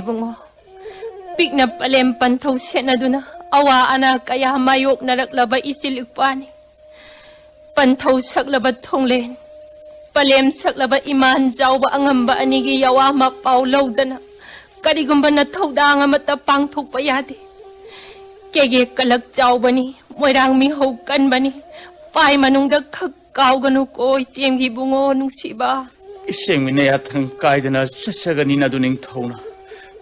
Bungo. Pigna palempan tau sena duna. Awa ana kaya mayok naraklaba isilikpani. Pantaw saklaba tonglen. Palem saklaba iman jawba angamba anigi yawa mapaulaw dana. Karigumba na tawda nga matapang tukpayadi. Kege kalak jawba ni. Moirang mihawkan ba ni. Pai manungda kakaw gano ko isiyemgi bungo nung siba. Isiyemgi na yatang kaidana sasagani na duning tawna.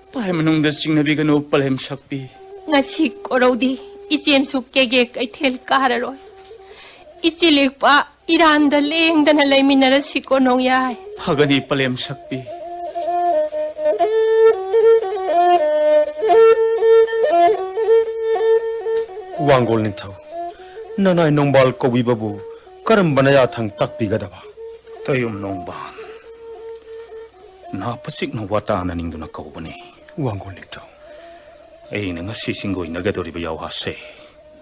Pai manungda singnabigan o palem sakpi. Nga si Korodi, isiyem sukege kay tel kararoy. Isilik pa, iranda leng da nalay minara si Konong yay. Pagani palem sakpi. Wanggol nintaw, nanay nongbal kawi babu, karambana yatang takbigadaba. Tayom nongban. Napasik na wata na ningdo na kaubani. Wanggol nintaw. Ay nga sisinggoy na gadori ba yaw hase.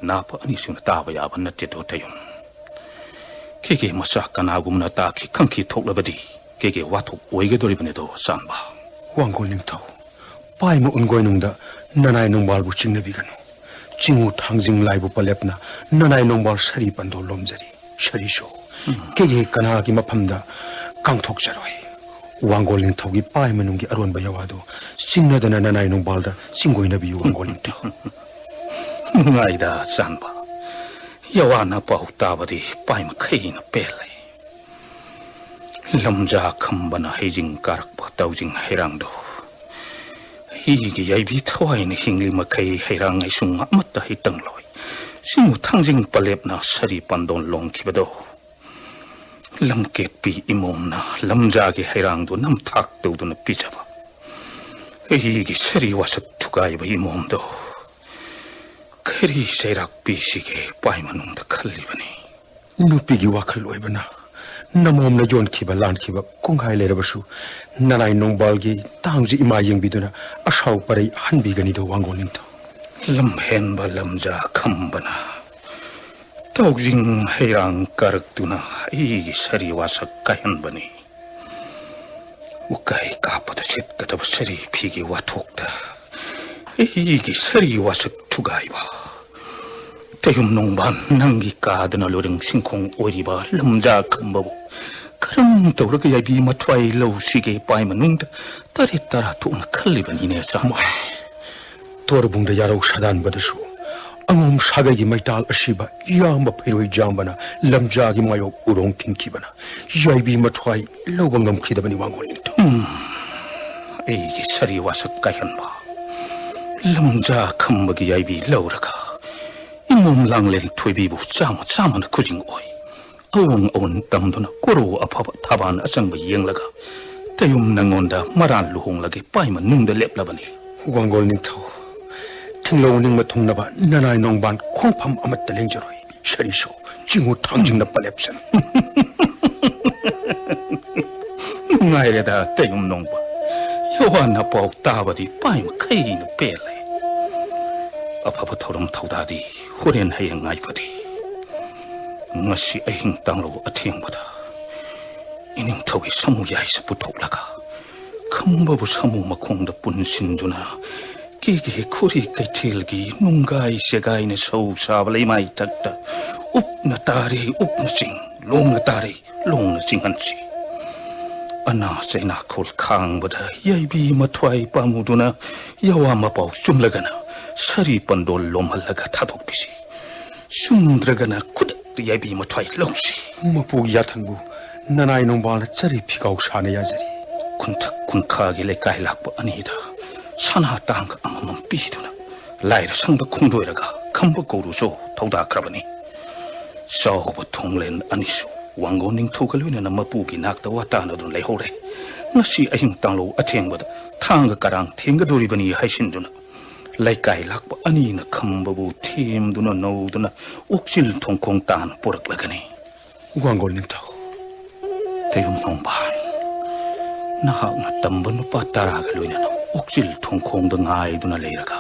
Napa anisyo na tabayaban na tito tayon. Kege masaka na agum na taki kangki tok labadi. Kege watok oy gadori ba nito sanba. Wanggol nintaw, pai mo ungoy nungda nanay nongbal bu chingnabigano. Chingu tangjing laibu palepna nanay nongbal sari pando lomjari. Sari sho. Kege kanagi mapamda kangtok jaroy. Wanggol nintaw gi pai manunggi aruan bayawado. Singnadana nanay nongbalda singgoy na biyu wanggol nintaw. Ngaida sanba. Yawana pa utabadi pai makay na pele. Lamja kamba na hijing karak pa taujing hirangdo. Higi ay bitaway na hingli makay hirang ay sunga mata hitang loy. Singu tangjing palep na sari pandon long kibado. Lamket pi imom na lamjagi hirangdo namtak do na pijaba. Higi sari wasak tugay ba imom do. Kari serak pisige pai manung da khalli bani. Nupigi wakal loy bana. Namom na jon kiba lan kiba kunghay lera basu. Nanay nongbal gi tangji ima yung biduna asaw paray hanbi ganido wanggol nintaw. Lamhen ba lamja kambana. Taujing hirang karak tuna higi sari wasak kayan bani. Ukay kapata sit kataba sari pigi watok da. Higi sari wasak tugay ba. Tayom nongban nangi kada na loreng singkong oriba lamja kambabu. Karam tawra kaya bi matway law sige pai manungda tarit tarato na kaliban inesa. Torbung da yaraw sadan badasu. Angom sagay maital asiba yamba piroy jambana lamjagi mayo urong kinkibana. Yay bi matway lawangam kidabani wanggol nintaw. Ay sari wasak kayan ba. Lamja kambagi yay bi lawraka. Imom lang len tuibi bu sama na kujing oy. Awang awan tamdo na kuro apapa taban asang ba yeng laga. Tayom nangonda maran luhong lagi pai manungda lep labani. Wanggol nintaw. Tinglaw ning matong naba nanay nongban kongpam amat taleng jaroy. Sharisho, jingu tangjing na palepsan. Ngay reda tayom nongba. Yawan na pao tabadi pai makay na pele. Apapa tawram tawdadi hurin hayang ngay pati. Ngasi ahing tanglo ating bada. Ining tawi samu yay sa putok laga. Kambabu samu makong da punsin duna. Gigi kuri kay tilgi nunggay sigay na saw sabalay may tagda. Up na tari, up na sing. Long na tari, long na singansi. Ana sa inakol kang bada. Yay bi matway pamuduna. Yawa mapaw sumlagana. Sari pandol lomalaga tatok bisi. Sundragana kudat yabi matway longsi. Mapu yatangbu nanay nongbal na tsari pigaw sana yazari. Kuntak kunkagi lekay lakbo anida. Sana tang amamang piduna. Laira sangda kungdoiraga kamba goruso tawda krabani. Sao ba tonglen anisu. Wango ning togaluina na mapugi nakta watana dun layhore. Nasi ahing tanglo ateng bada. Tanga karang tinga duribani haisinduna. ꯂꯩꯀꯥꯏ ꯂꯥꯛꯄ ꯑꯅꯤꯅ ꯈꯝꯕꯕꯨ ꯊꯦꯝꯗꯨꯅ ꯅꯧꯗꯨꯅ ꯑꯣꯛꯆꯤꯜ ꯊꯣꯡꯈꯣꯡ ꯇꯥꯅ ꯄꯨꯔꯛꯂꯒꯅꯤ ꯋꯥꯡꯒꯣꯜ ꯅꯤꯡꯊꯧ ꯇꯌꯨꯝ ꯅꯣꯡꯕꯥꯟ ꯅꯍꯥꯛꯅ ꯇꯝꯕ ꯅꯨꯄꯥ 10ꯒ ꯂꯣꯏꯅꯅ ꯑꯣꯛꯆꯤꯜ ꯊꯣꯡꯈꯣꯡꯗ ꯉꯥꯏꯗꯨꯅ ꯂꯩꯔꯒ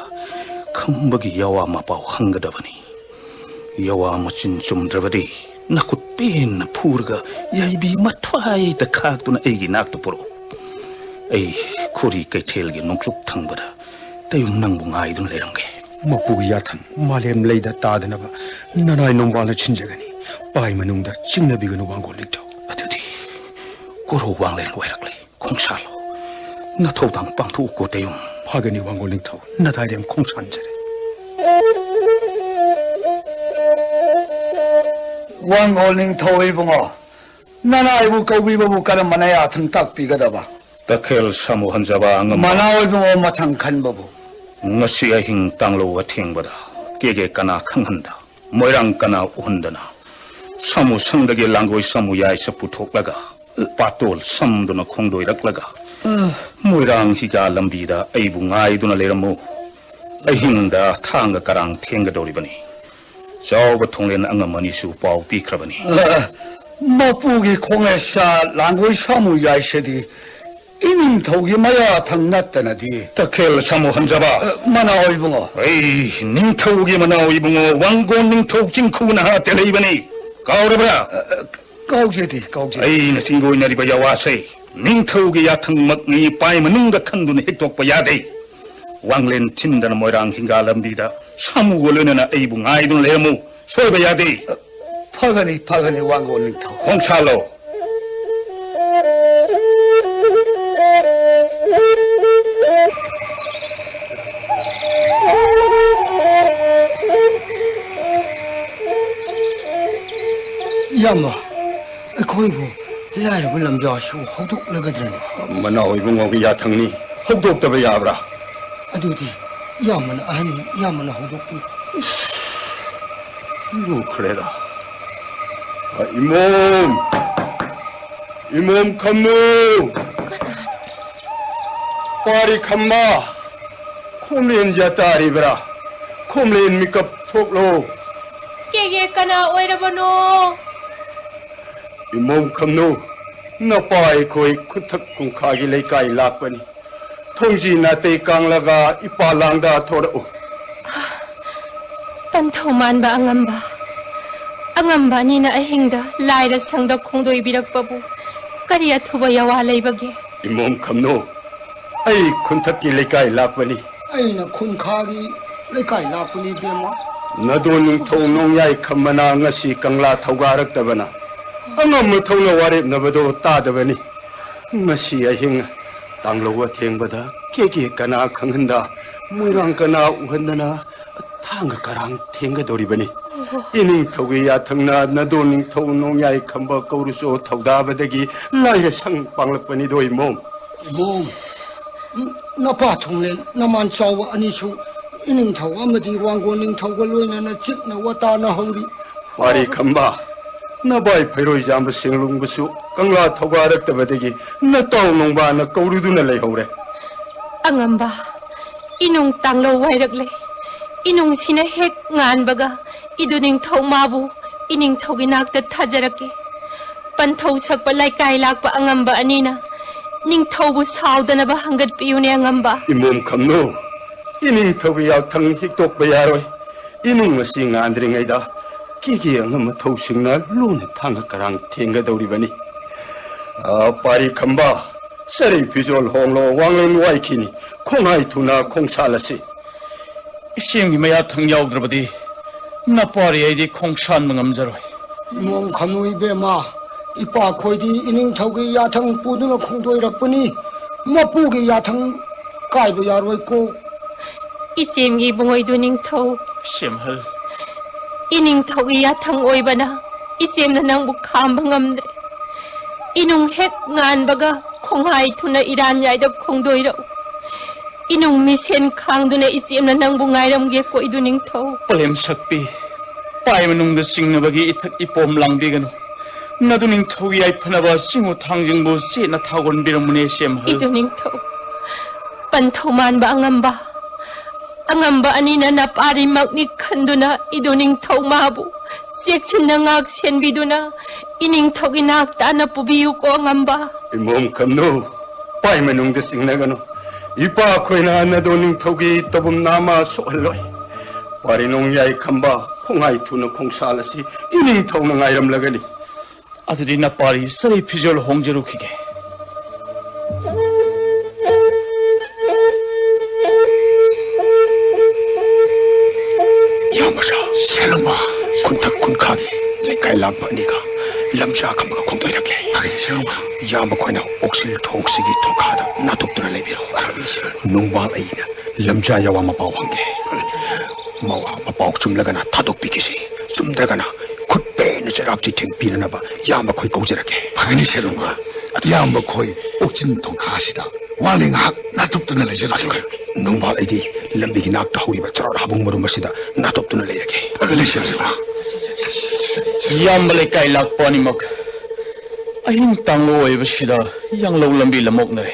ꯈꯝꯕꯒꯤ ꯌꯥꯋꯥ ꯃꯄꯥꯎ ꯍꯪꯒꯗꯕꯅꯤ ꯌꯥꯋꯥ ꯃꯆꯤꯟ ꯆꯨꯝꯗ꯭ꯔꯕꯗꯤ ꯅꯈꯨꯠ ꯄꯦꯟꯅ ꯐꯨꯔꯒ ꯌꯥꯏꯕꯤ ꯃꯊ꯭ꯋꯥꯏꯗ ꯈꯥꯛꯇꯨꯅ ꯑꯩꯒꯤ ꯅꯥꯛꯇ ꯄꯨꯔꯛꯎ ꯑꯩ ꯈꯨꯔꯤ ꯀꯩꯊꯦꯜꯒꯤ ꯅꯣꯡꯆꯨꯞ ꯊꯪꯕꯗ ꯇꯌꯨꯝ ꯅꯪꯕꯨ ꯉꯥꯏꯗꯨꯅ ꯂꯩꯔꯝꯒꯦ ꯃꯄꯨꯒꯤ ꯌꯥꯊꯪ ꯃꯥꯂꯦꯝ ꯂꯩꯗ ꯇꯥꯗꯅꯕ ꯅꯅꯥꯏ ꯅꯣꯡꯕꯥꯜꯅ ꯁꯤꯟꯖꯒꯅꯤ ꯄꯥꯏ ꯃꯅꯨꯡꯗ ꯆꯤꯡꯅꯕꯤꯒꯅꯨ ꯋꯥꯡꯒꯣꯜ ꯅꯤꯡꯊꯧ ꯑꯗꯨꯗꯤ ꯀꯣꯔꯧ ꯋꯥꯡꯂꯦꯟ ꯑꯣꯏꯔꯛꯂꯦ ꯈꯣꯡꯁꯥꯜꯂꯣ ꯅꯊꯧꯗꯥꯡ ꯄꯥꯡꯊꯣꯛꯎꯀꯣ ꯇꯌꯨꯝ ꯐꯒꯅꯤ ꯋꯥꯡꯒꯣꯜ ꯅꯤꯡꯊꯧ ꯅꯊꯥꯏꯔꯦꯝ ꯈꯣꯡꯁꯥꯟꯖꯔꯦ ꯋꯥꯡꯒꯣꯜ ꯅꯤꯡꯊꯧ ꯏꯕꯨꯡꯉꯣ ꯅꯅꯥꯏꯕꯨ ꯀꯧꯕꯤꯕꯕꯨ ꯀꯔꯝꯕꯅ ꯌꯥꯊꯪ ꯇꯥꯛꯄꯤꯒꯗꯕ ꯇꯈꯦꯜ ꯁꯥꯃꯨ ꯍꯟꯖꯕ ꯑꯉꯝꯕ ꯃꯅꯥ ꯏꯕꯨꯡꯉꯣ ꯃꯊꯪ ꯈꯟꯕꯕꯨ ꯉꯁꯤ ꯑꯍꯤꯡ ꯇꯥꯡꯂꯧ ꯑꯊꯦꯡꯕꯗ ꯀꯦꯒꯦ ꯀꯅꯥ ꯈꯪꯍꯟꯗ ꯃꯣꯏꯔꯥꯡ ꯀꯅꯥ ꯎꯍꯟꯗꯅ ꯁꯥꯃꯨ ꯁꯪꯗꯒꯤ ꯂꯥꯡꯒꯣꯏ ꯁꯥꯃꯨ ꯌꯥꯏꯁ ꯄꯨꯊꯣꯛꯂꯒ ꯄꯥꯇꯣꯜ ꯁꯝꯗꯨꯅ ꯈꯣꯡꯗꯣꯏꯔꯛꯂꯒ ꯃꯣꯏꯔꯥꯡ ꯍꯤꯒꯥ ꯂꯝꯕꯤꯗ ꯑꯩꯕꯨ ꯉꯥꯏꯗꯨꯅ ꯂꯩꯔꯝꯃꯨ ꯑꯍꯤꯡꯗ ꯊꯥꯡꯒ ꯀꯔꯥꯡ ꯊꯦꯡꯒꯗꯧꯔꯤꯕꯅꯤ ꯆꯥꯎꯕ ꯊꯣꯡꯂꯦꯟ ꯑꯉꯝ ꯑꯅꯤꯁꯨ ꯄꯥꯎ ꯄꯤꯈ꯭ꯔꯕꯅꯤ ꯃꯄꯨꯒꯤ ꯈꯣꯡꯉꯦꯁ ꯂꯥꯡꯒꯣꯏ ꯁꯥꯃꯨ ꯌꯥꯏꯁꯗꯤ 이민턱이 마야 당났다나디 타켈 사무 한자바 만화 이붕어 에이 닝턱이 만화 이붕어 왕고 닝턱 징쿠나 텔레이바니 가오르브라 가오제디 에이 나 싱고이 나리바 야와세 닝턱이 야탕 막니 빠이마 능가 칸두네 핵독바 야데 왕렌 친다나 모이랑 힝갈람디다 사무골레나 에이붕 아이돈 레무 소이바 야데 파가니 왕고 닝턱 홍찰로 야마, 거이고 라이브 남자시고 호독나거든. 만나 이봉하고 야탕니 혹독답에 야브라. 아두디 야만 아니 야만 호독비. 이거 그래다. 이몸 컴무. 파리 컴마. 콤린 자따리브라. 콤린 미컵 톡로. 깨게 까나 오이라바노. 이몸 컴누 나빠이 거이 쿠탁 공카기 레이카이 라빠니 통지 나테 깡라가 이빨랑다 토르 반토만 바 angamba ni na ahinga laira sangda khongdoi birak babu kariya thuba yawa leibage 이몸 컴누 아이 쿤탁기 레이카이 라빠니 아이나 쿵카기 레카이 라쿠니 베마. 나도는 통농야이 컴마나 ngasi 깡라 토가럭다바나 angam thongna warib nabado tadabani ngasi ahing tanglowa thengbada keke kana khanghanda muirang kana uhandana thanga karang thenga doribani ining thogi ya thangna nadoning thonong yai khamba kauruso thaudabadagi laira sang panglakpani doi mom 뭐 나파 통렌 나만 싸워 아니수 이닝 타고 아무디 왕고닝 타고 로이나나 직나 왔다나 허리 wari khamba 나바이 페로이 잠부 싱룽부수 강라 토가럭다바데기 나타우 농바나 kaurudu나 leihore angamba inung tanglo wairakle inung sina hek ngan baga iduning thaumabu ining thoginak ta thajarake panthau sakpa laikai lakpa angamba anina ning thaubu saudana ba hangat piune angamba 이몸 컴노 이닝 토기 약탕 힉독 바야로이 이닝 머싱 안드링아이다 기기 angam thausigna lone thanga karang thenga doribani pari khamba sari pijol honglo wanglen waikini khongai thuna khongsalasi 이심기 마야 탕야우드르바디 나빠리 에디 콩산 망암자로이 몽 감노이 베마 이빠 코이디 이닝 타고 야탕 뿌드나 콩도이락더니 마뿌게 야탕 까이도 야로이고 ichemgi bungoi duning thau 심헐 ining thogi yathang oibana ichemna nangbu khamba ngamdre inung hek ngan baga khonghai thuna iran yaida khongdoiro inung misen khangduna ichemna nangbu ngairamge koiduning thau palem sakpi pai manungda singnabagi ithak ipom langbiganu naduning thogi ai phanaba singu thangjingbu sena thagon biramune semhal iduning thau panthoman ba angamba angamba anina na parimak ni kanduna iduning tau mabu seksin na ngak sen biduna ining tau ginakta na pubiyo ko angamba imom kamno pai manung de singnagano ipa khoina na doning thogi tabum nama sohalloi pari nong yai khamba khongai thuna khongsalasi ining thona ngairam lagani 아들이 나 빨리 쓰레 피절 홍제로 키게. 야마사 셀마 군탁 군카기 레카이 락바니가 람샤 캄바가 공도이락래 하기 셀마 야마 코이나 옥실 통식이 통카다 나톱드나 레비로 농발 아이나 람샤 야와 마바오 한게 마와 마바오 줌라가나 타독비기시 줌드라가나 굿베는 저락지 탱비는 봐 야마 코이 고지라게 당연히 새로운 거. 야뭐 거의 옥진통 가시다. 와랭학 나톱드나 레저라게. 농발 아이디 람비기 낙다 하우리바 저라 하봉머름 마시다 나톱드나 레이라게 당연히 새로운 거. 이암발레까이 락뻔이 먹. 아잉 땅로 오이버시다 양로 람비 라목나래.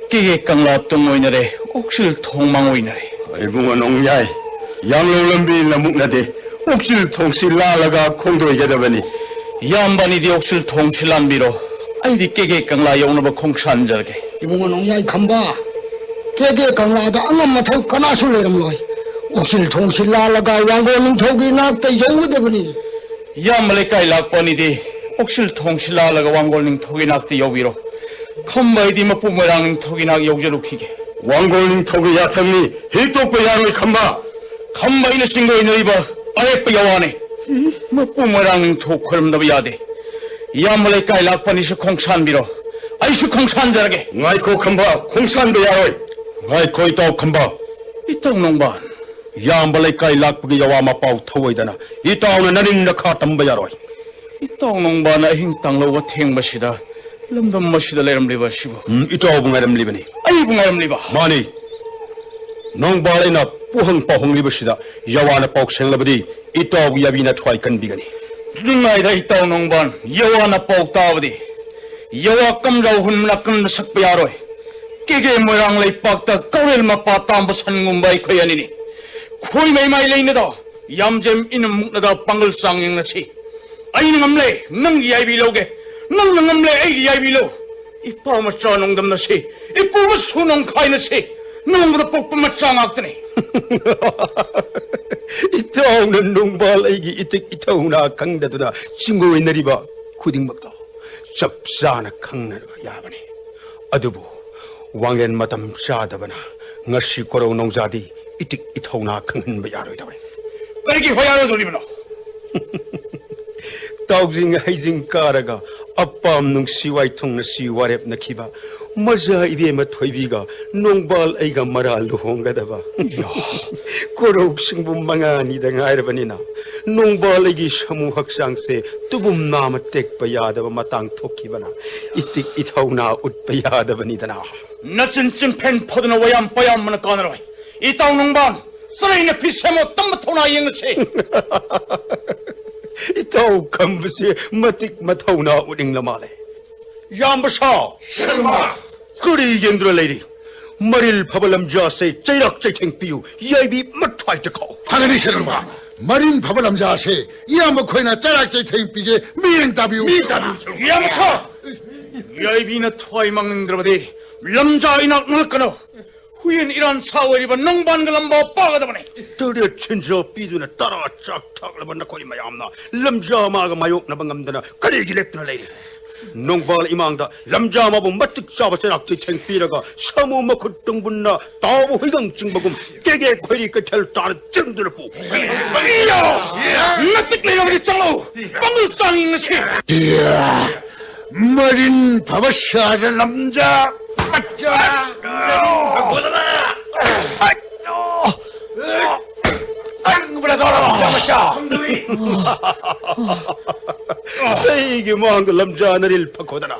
끼게 깡라 똥오이나래 옥실 통망 오이나래. 일붕어 농야이 양로람비 라묵나데 옥실 통시 라라가 공도이게 되버니 이암반이디 옥실 통실란비로 아이디 끼게 깡라 용너버 공산저게. 이봉은 농야이 간바 개개 강라다 angam mathau kana suleram loi oksil thongsil lalaga wango ning thogi nak te yaude bani 이암발레까이 락뻔이디 옥실 통실라라가 왕골닝 토기낙디 여비로 컴바이디 마뿌메랑 토기낙 여우제로 키게. 왕골님 토그 야탐니 히토크 야로이 칸바 컴바이는 싱거이너 이봐 아예쁘 여와네 마뿌메랑 토크름더 야데 이암발레까이 락뻔이시 공산비로 아이시 공산자라게 ngaiko 칸바 콩산도 야로이 ngaiko ito 칸바 이땅 농반 yambalai kai lakpagi yawa mapau thawaidana itauna nanin nakha tamba yaroi 이땅 농반아 힝땅 로와 탱마시다 럼덤 마시다 레름리바 시부 itaw bungaram libani 아이 붕아름리바 mani nong balai na puhang pahong libasida yawa na pauk senglabadi itaw yabina thwai kan bigani 능아이다 이땅 농반 여와나 뻑따버디 여와 깜자우 훈나 끈 sakpayaroy 깨게 모양 레이 빡다 까울엘 마빠 땀부 산군바이 코야니니 코이 메이마이 레이너다 얌잼 이는 묵나다 빵글 쌍잉나시 아이는 암레 능 이야이비로게 능 암레 에이 이야이비로 이 빠마 짜농담나시 이 뿌마 수농 카이나시 농보다 뻑뿌마 짱악드네 itaw nong balai gi itik itaw na kangdaduna chingoi nariba khuding magdo chapsana khangna yabani adubu wanglen matam chadabana ngasi korong nongjadi itik itaw na khanghan ba yaroi dawai 그렇게 호야로 돌리면 taujing haijing karaga appam nung siwai thong na siwarep na khiba maja ibe ma thoibiga nongbal aiga mara luhonga daba korok singbu mangani da ngairbanina nongbal aigi samu haksang se tubum nama tek pa yadaba matang thokhibana itik ithawna utpa yadabani dana 나진진 팬 포드나 와얌 빠얌 mana 까나로이 이땅 농반 쓰레이네 피세모 땀부터나 이행치 itaw kambse matik mathawna uding lamale yambasa 셀마. kuri yengdra lady maril phabalam ja se chairak chaitheng piu yaibi mathwai takho 당연히 새로운 거. 마린 바발람 자세 이야뭐 거이나 짜락제 탱비게 미행 따비우. 야무서 야이비나 투아이 막는 들어바디 람자이나 늘거노 후엔 이란 사월이바 농반글람바 빠가다보네 tode chinjo piduna tara chak thak laban na koi mayamna lamja ma ga mayok na bangamdana kari gilep na lady nongbal imangda lamja ma bu matik chaba charak cheng piraga samu makut tungbunna tabu higang chingbagum kege khori ka thal tar chingdur pu 이야 나틱 내려버리 짱로 빵을 짱잉시 이야, 마린 바바샤를 남자. 아짜. 안그보다 더 바바샤. 세게 망도 lamja naril pakodana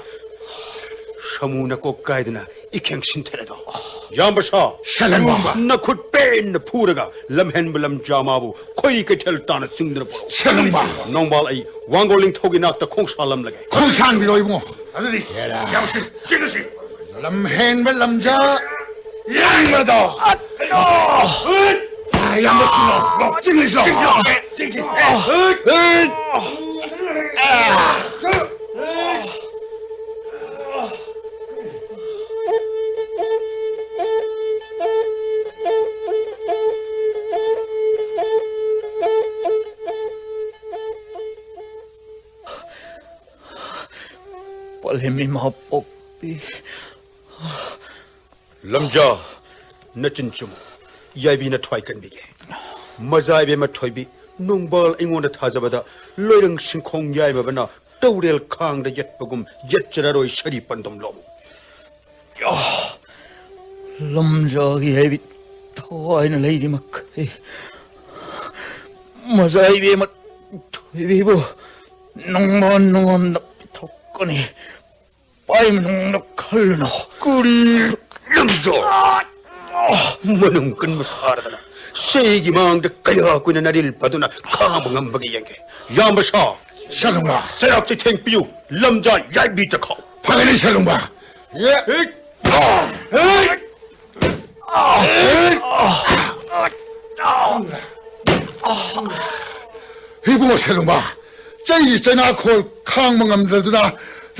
samuna ko kaidna ikheng sintheredo yambasa 셀마. na khut pen na phuraga lamhen bulam jamabu khoi ke thel tana chingdra poro 셀마. nongbal ai wangoling thogi nak ta khong salam lage 콩찬 비로이봉. 아들이 야무시 찌르시 람행 멜람자 양마다 양마신호 럭징이서 빨리 마법비 lamja na chinchum yaibi na thwai kan bige mazai be ma thwaibi nungbal ingon da thajabada loirang singkhong yai ba bana tawrel khang da yet pagum yet chararoi shari pandom lom lamjagi hebi thoina leidi mak mazai be ma thoibi bo nongom na thokani paim nong na khalna kuri lamja manung kan masarada seigi mang da kaya kuna naril paduna khabangam bagi yange yambasha 샬롱아 sayap chi theng piu lamja yaibi ta khaw 파가니 샬롱아 이봉호 샬롱아 짜이 짜나 콜 캉망암들드나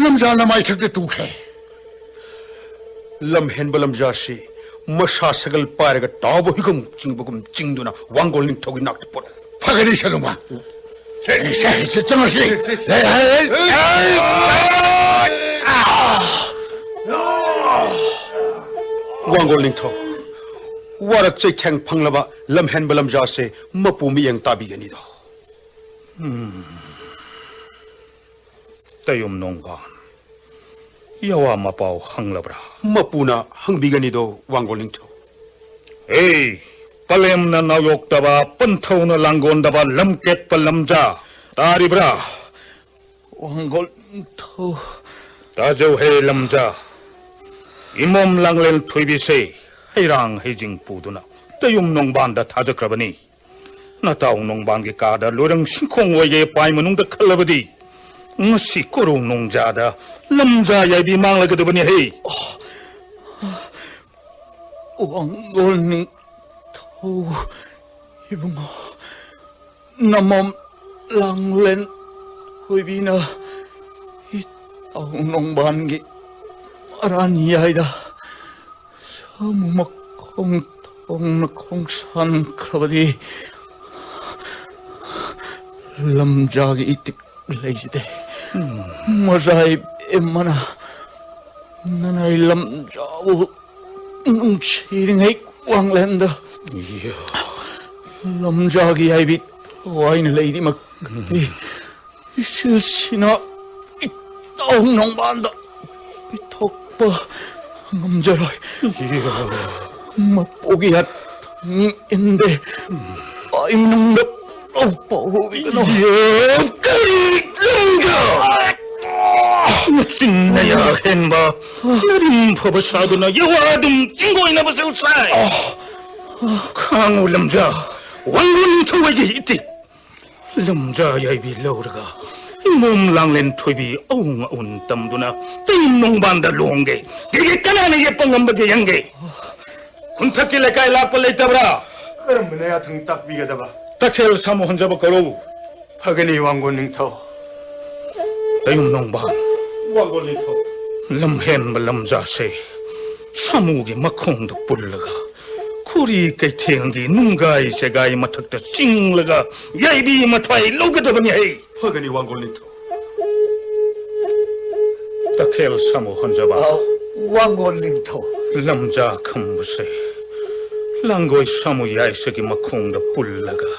람자나 마이 탁데 두케 lam hen balam jasi masha sagal paraga tabu higum kingbugum chingduna wangol ning thogi nak por 파가니 샬롱아 세 정어시 wangol ning tho warak chai thang phanglaba lam hen balam jase mapu mi yang tabi gani do tayum nongban yawa mapau hanglabra mapuna hangbi gani do wangol ning tho Hey, palem na nayok daba pantaw na langgon daba lamket palamja taribra 왕골 터 tajaw hey lamja imom langlen tuibise hayrang hejing puduna tayum nongban da tajakrabani nataw nongban gi kada lorang singkhong wege pai manung da khalabadi ngasi korong nongja da lamja yaibi manglagadabani hey 왕골 터 이봉아 나몸 랑렌 호이비나 이 땅농반기 아라니아이다 사무막 콩산 크라바디 람자기 이틱 레이지데 마자이 엠마나 나나이 람자우 웅치링의 왕랜드 람자기 아이비 와인 레이디 막 실시나 이 땅농반다 이 턱바 남자로이 맛보기야 인데 아임농다 오빠오비가 진나야 henba narim phabasaduna yawadum jingoina basusai khang lamja wangun thawagi iti lamja yaibi lawraga imum langlen thoibi aung un tamduna tim nongbanda longge gege kanane ye pangambage yange kunthaki lekai lapal leitabra karamne ya thang tak biga daba takhel samu hanjaba karo phagani wangol ning tho tayum nongban wangol ning tho lamhen malamja se samugi makhong da pullaga khuri kai thengi nungai segai mathak ta singlaga yaibi mathai logadabani hai phagani wangol ning tho takhel samu hanjaba 왕골 터 lamja khambase langoi samu yai segi makhong da pullaga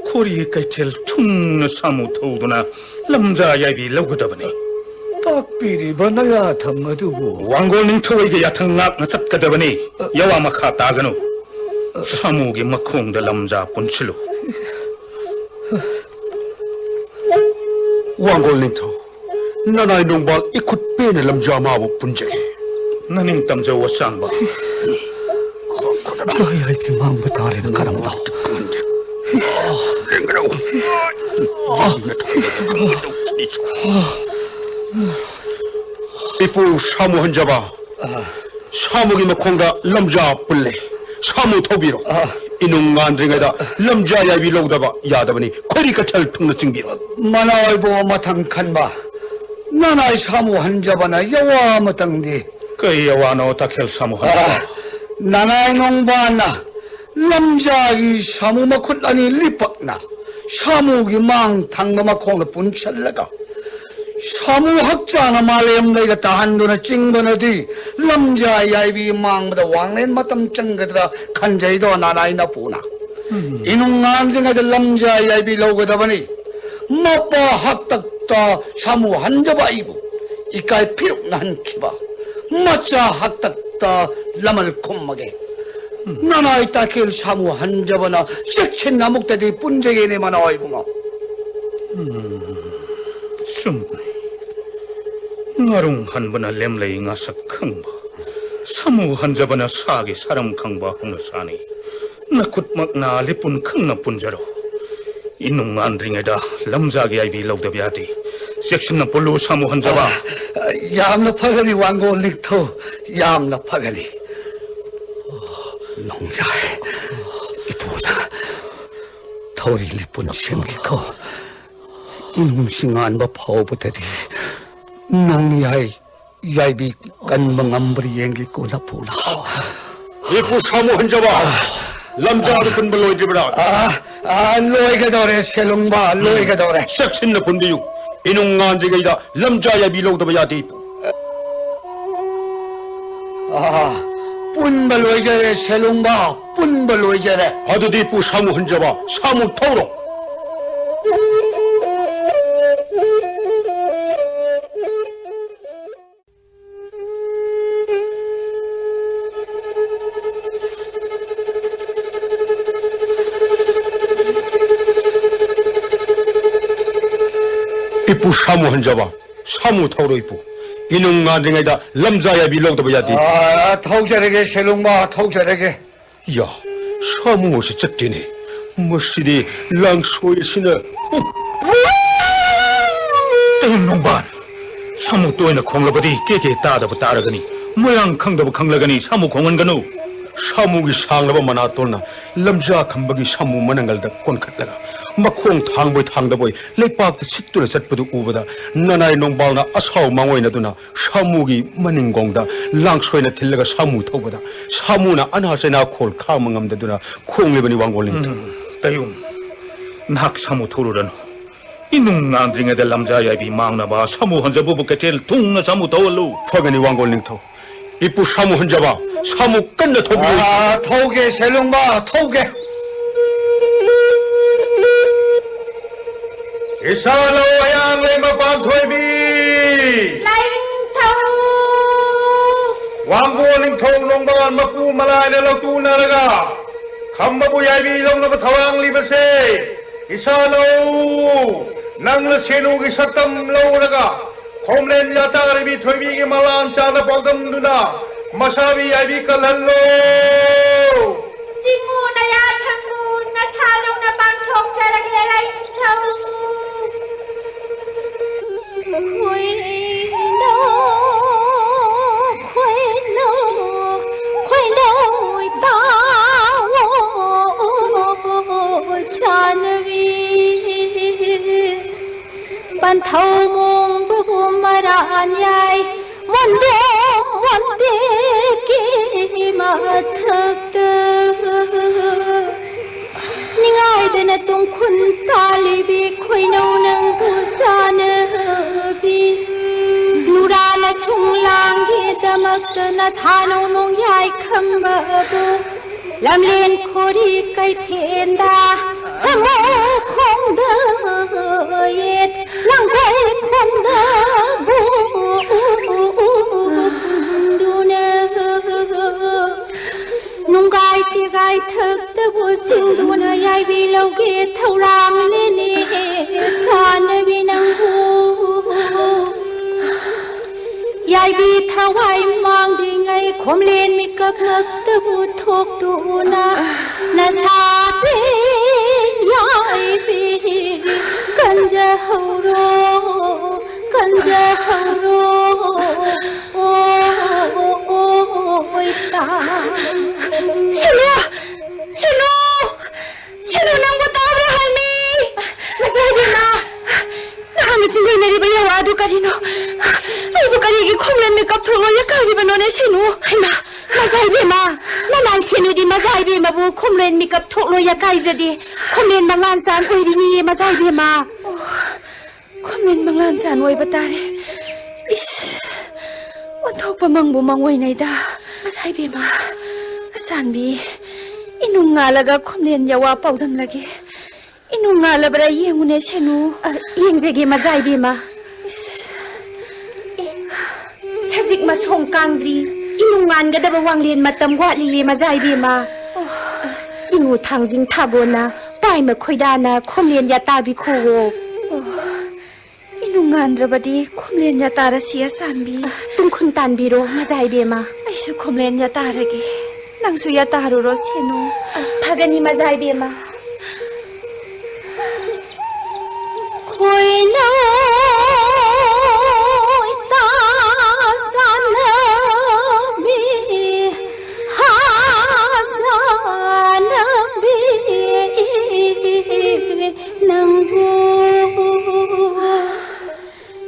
khuri kai tel thungna samu thoduna lamja yaibi logadabani 딱비리 바나야 탐마두고 왕골 닝터에게 야탕락 나삭가다바니 여와 마카 따가노 사무기 마콩다 람자 본칠로 wangol ning tho nanai nongbal ikut pe ne lamja ma bu punjage 나님 땀저 와상바 저야 이렇게 마음 바다리는 가람다 ipu samu hanjaba 사무기 먹콩다 람자 뿔레 사무 토비로 이놈 안드링에다 람자 야비 로다바 야다바니 거리가 털 퉁는 징비로 만화의 보호 마탕 칸바 나나의 사무 한자바나 여와 마탕디 그 여와노 다켈 사무 한자바 나나의 농바나 남자이 사무 마콘라니 리박나 사무기 망 당나마 콩나 분찰라가 사무학자나 말렘 내가 다한도나 찡거나디 남자 야이비 망보다 왕랜 마땀 짱거다 간자이도 나나이나 보나 이놈 안정아들 남자 야이비 로거다 보니 마빠 학닥다 사무 한자바이부 이까이 피록 난 키바 마짜 학닥다 람을 콤마게 나나이 따킬 사무 한자바나 섹첸 나목다디 뿐제게네만 아이붕어 충분히 나룽 한번아 렘레이 ngasak khangba samu hanjabana sagi saram khangba hungasani nakut makna lipun khangna punjaro inung andringeda lamjagi aibi logdabyati sectionna pollu samu hanjaba yamna phagani wango likto yamna phagani 농자에 이보다 더리 리쁜 생기고 이놈싱한 뭐 파오부터디 농야이 야이비 간멍암브리 eng기꼬나 보나 이부 사무 한자바 람자도 근벌로 이리브라 로이가 더래 셀롱바 로이가 더래 섹신나 분비유 이놈 안드링에다 람자 야비 로다바 야디 뿐벌로이자래 셀롱바 뿐벌로이자래 아드디 이부 사무 한자바 사무 토로 이부 사무 한자바 사무 토로 이부 이놈 안드링에다 람자야 빌로도 야디 턱자래게 셀롱바 턱자래게 야 사무 옷이 쩍지네 멋시디 랑소이시네 땡농반 사무 또이나 콩라바디 깨게 따다부 따라가니 모양 캉다부 캉라가니 사무 공원가누 사무기 상라바 마나 돌나 람자 감박이 사무 만한갈다 꼰카다가 마콩 탕보이 탕다보이 레박도 식도를 셋부도 우보다 나나이 농발나 아사우 망오이나도나 사무기 마닝공다 랑소이나 틸레가 사무 토보다 사무나 안하세나 콜 카망암다도나 콩레바니 왕골린다 따용 낙 사무 토르라노 이눈 안드링에들 남자야비 망나바 사무 한자 부부께텔 퉁나 사무 더월루 퍼가니 왕골링토 이쁘 사무 혼자봐 사무 끝내 토비 토게 셀롱바 토게 이사로 와양레 마방 토이비 라인타우 왕고닝 통농반 마푸 말라이네 럭투 나라가 감바부 야이비 롱나바 타왕 리버세 이사로 낭르 세누기 석담 로우라가 홈랜 야타가리비 토이비기 말람 차다 ပေါ담 누나 마사비 야이비 칼할로 징우나야 탕우나 차롱나 방통사라게 라인타우 ban thâu mong bố mara nhai môn đê kỳ mà thật nhưng ai đây là tung khun ta li bi khoi nâu nâng bu sa nơ bi nura na sung lang gi damak na sa nâu nong yai kham ba bu làm lên khori kai thiên da sang ô không đơ yết lang kai không đơ bu du nơ nung gai chi gai thak ta bu sing du na yai bi lo ge thau ram le ne sa na bi nang bu yai bi thau ai mang đi ngay khom lên mi cấp ngak ta bu thok tu na sa pe yai bi kan ja hau ro o mikap tholo ya kari banone senu. Hai ma, mazai be ma. Nanai senu di mazai be ma bu khomlen mikap tholo ya kai jadi. Khomlen mangan san oi ri ni mazai be ma. Khomlen mangan san oi batare. Is. Wanthok pamang bu mangoi nai da. Mazai be ma. Asan bi. Inung ngalaga khomlen yawa paudam lagi. Inung ngalabra yengune senu. Yeng jegi mazai be ma. Sajik ma song kangdri. Inungan ga daba wanglen matam wa li mazai be ma. Jingu thangjing thabona. Pai ma khoidana khomlen ya ta bi kho. Inungan rabadi khomlen ya tara sia sanbi. Tung khun tan biro mazai be ma. Aisu khomlen ya tarage. Nangsu ya taru ro senu. Phagani mazai be ma. Khoi na ta sana bi ha sana bi nang bu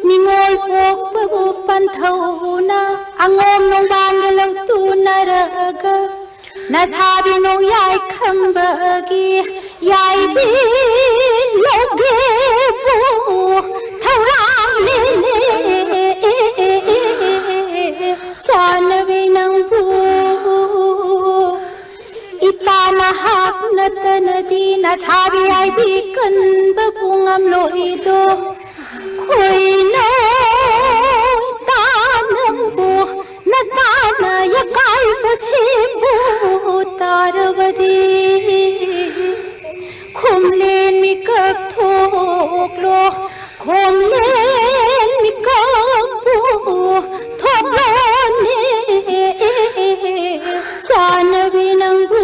ningol pok bu pan thau na angom nong bang lang tu naraga na sabi nong yai khambagi yai bi loge bu tharang ne san bi nang bu itana hak natan di na sabi ai bi kan ba bungam loi do khoi na tanam bu na tana ya kai ba se bu tarvadi khomlen mikap thoklo khomlen mikap bu thoklo ne chanabi nang bu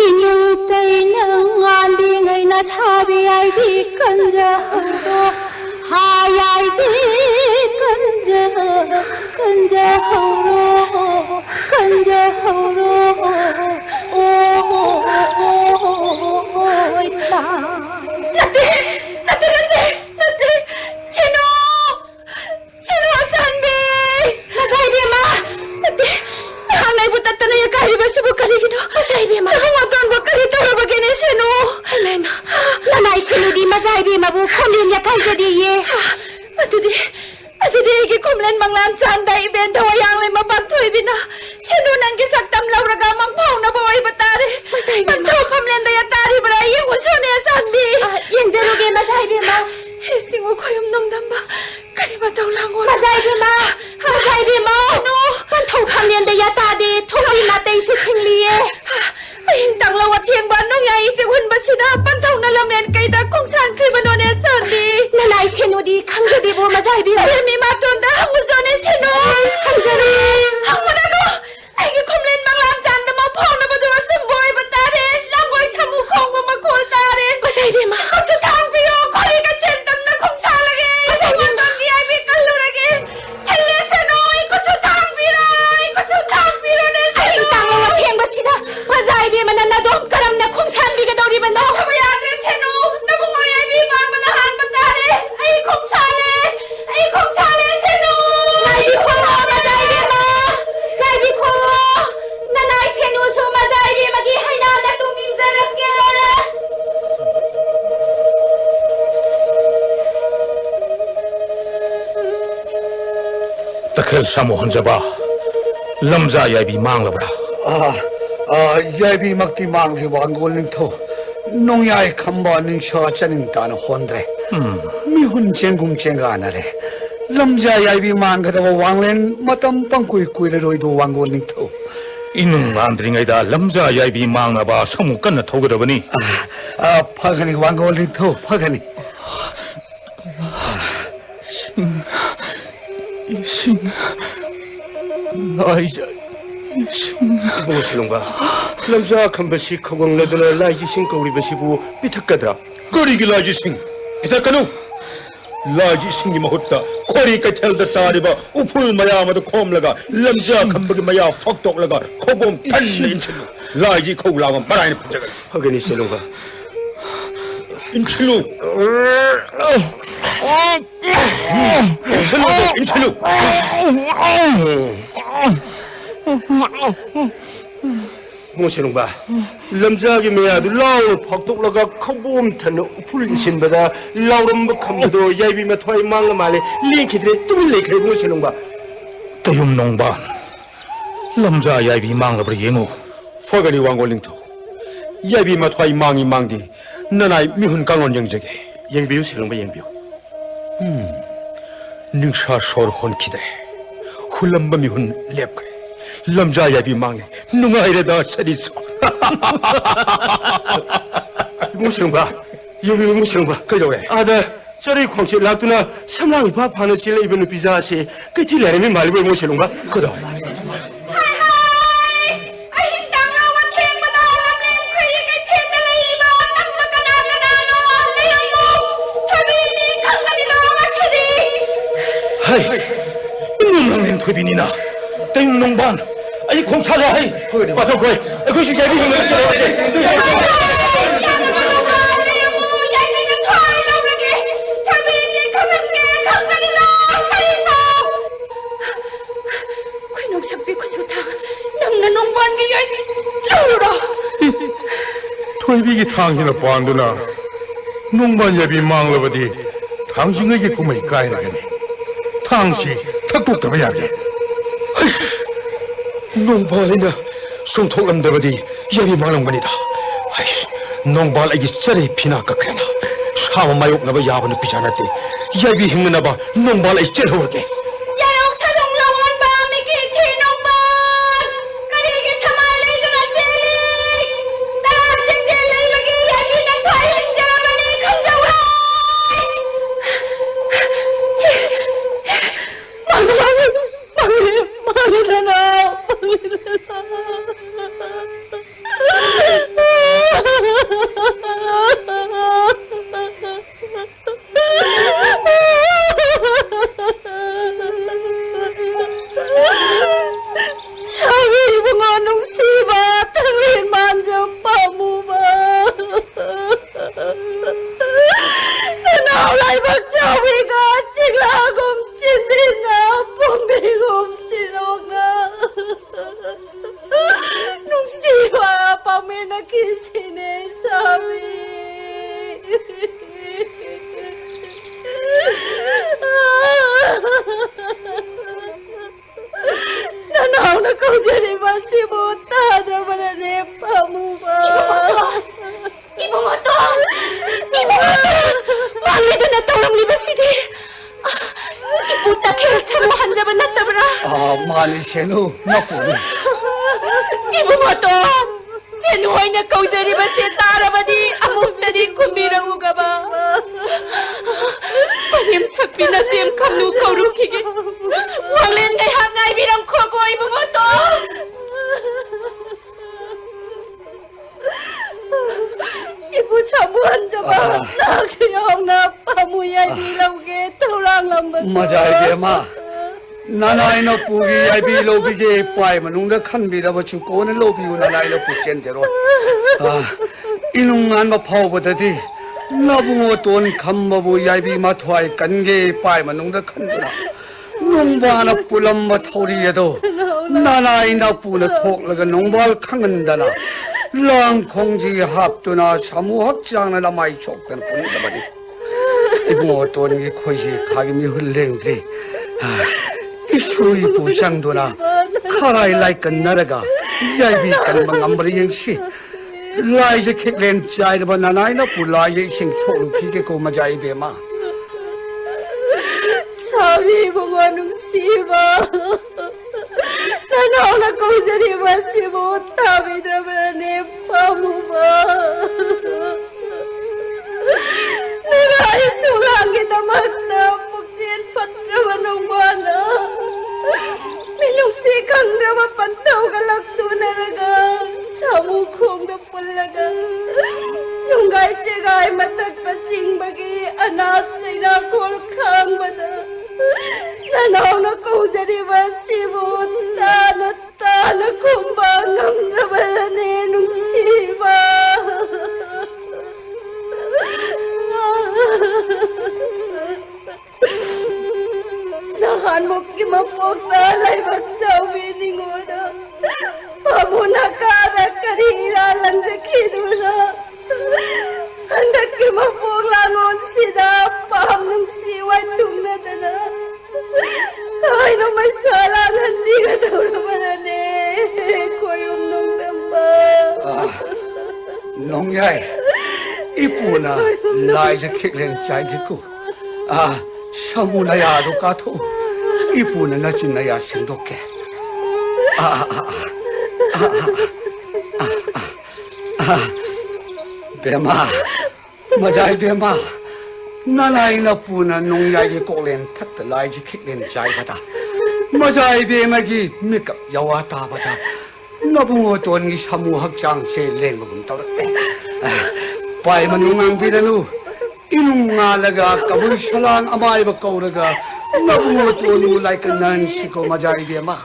inung tai nang andi ngai na sabi ai bi kanja ho hai ai bi kanja kanja ho kanja ho oi ta nate seno sanbe mazai be ma nate hangai butatana ya kari basubu kari gino Mazai be ma. Hamaton ba kari tara bagene seno Hai ma. Nanai senu di mazai be ma bu khomlen ya kai jadi ye. Adi igi khomlen manglam chanda event hoyang le mabanthoi bina senu nanggi saktam lauraga mangphau na boy batare Mazai be ma. banthau khomlen da ya tari bra ye usone sanbi Yeng jaru ge mazai be ma. hesingu khoyum nongdamba kari batau langor Mazai be ma. Mazai be ma. No. Pan thau khomlen da ya ta de thoi na tai su thingli ye. ahin tangla wa thieng ban nong ya ise hun basida banthau na lamlen kaida kongsan khri banone sanbi Nanai senu di khang jadi bu mazai be ma. mi maton da usone senu Hanjari. hamuna no aigi khomlen manglam chanda ma phau na badu samboy batare langoi samu khong ma khol tare Mazai be ma. Kasu thang piyo, kori ka tentam na kung salage. Mazai be ma. Di ay bikalu lagi. Telle seno, ikasu thang piro ne Ai seno. tang wa thieng ba sida. Mazai be ma na dom karam na khum san bi ga dori ba no. Sabayade seno, nabumoy ay bima manahan batare. Ay kung sale seno. Nai bi kho mazai be ma. Kai bi kho. Nanai senu su mazai be ma gi haina na tung nim jarak ge. Takhel samo hanjaba. Lamza yaibi manglabra. Yaibi makti mangri wangol ning tho. Nong yai khamba ning sha chaning tan hondre. Mi hun chengum chenga na re. Lamja yaibi mangga da wanglen matam pangkui kui le roi do wangol ning tho. Inung andringaida lamza yaibi manglaba samu kanna thogadabani. Phagani wangol ning tho phagani. 이신 나이자 무슬롱바 람자 칸바시 커공레드나 라이지싱 거우리바시부 비탁가드라 거리기 라이지싱 비탁가누 라이지싱이 mahutta 코리 까텔다 따리바 우풀 마야마도 콤라가 람자 칸바기 마야 퍽독라가 코봄 탄네 인칠루 라이지 코우라가 마라이네 파자가 하게니 슬롱바 인칠루 괜찮아. 모시는 봐. 람자기 메아도 라우 퍽독라가 커보음 타는 풀리신보다 라우름 먹함도 야이비며 토이 망가 말에 링키들이 뚫리 그래 모시는 봐. Tayum nong ban. Lamja yai bi mang labra yengu. 퍼거리 왕골링토. 야이비며 토이 망이 망디. 나나이 미훈 강원 영적에. 영비우 실롱 봐 영비우. 닝샤 쇼르 혼키데. 훌럼바 미훈 랩그래. 람자 야비 망에 누가이래다 차리소. 무시는 봐. 여기 무시는 봐. 그죠 왜? 아다 저리 광치 락두나 삼랑이 밥 하는 실내 입은 비자시 그 딜레미 말고 무시는 봐. 그죠? Hai, nung len thubi ni na. Tayum nong ban. Ai khong sa ra hai. Pasal koi. Ai khong si jai bi hong na sa. 토이비기 당신의 반도나 농반 예비 망러버디 당신에게 꿈이 까이라겠네. 당시 탁국 더해야게. 농발이나 송톡람더버디 야비 망랑반이다. 농발 아기 짜리 피나까 그래나. 사마 마욕 나봐 야바는 비자나대. 야비 행나봐 농발 아기 째려올게. Senu napuno. Ibu mo to! Sinuhay na kaujari ba si Tara ba di amok na di kumbirang uga ba? Panyam sakpi na siyam kamnu kaurukige. Wanglen ngay hangay birang kogo ibu mo to! Ibu sabuhan jaba nagsiyong na pamuyay dilaw ke turang lambat. Majay bema. 나나이나 부기 야비 로비게 빠이면 농다 칸비라버 죽고는 로비고 나나이나 부젠제로 이농만 마 파오버다디 나붕어 돈 감마부 야비 마토아이 간게 빠이면 농다 칸비라 농바나 뿔람마 타우리에도 나나이나 부나 톡라가 농발 칸은다나 랑콩지 합도나 사무학장나 남아이 족단 뿐이다바디 이붕어 돈이 코시 가기미 흘랭들이 이슈이 부상도나 카라이 라이건 나라가 야이비 간방 암버리 영시 라이제 킥렌 자이르바 나나이나 불라이 싱 촉루키게 고마자이베마 사비 봉원웅 씨바 나나오나 고자리바 씨보 타비드라바네 파무바 내가 아이수랑게 담았다 복지엔 파트라바 농바나 Minungsi kang drama pantaw galakto na raga samukong na pulaga Nunggay tiyagay matagpasing bagi anak say nakol kang bada Nanaw na ko jadi basibot tana kumbang ang nabalane nung siba 농야이 이쁘나 라이즈 킥렌 짜이기고 샤무나야도 까토 이쁘나 나진나야 신도께 베마 마자이 베마 나나이나 뿌나 농야이 꼭렌 탁다 라이즈 킥렌 짜이바다 마자이 베마기 미컵 야와 따바다 나붕어 돈이 사무 학장 제일 먹음 떨었대 바이만 농ang 비다누 이농알라가 까불 샬랑 아마이바 까우라가 나붕어 돈이 라이크난 시고 마자이 베마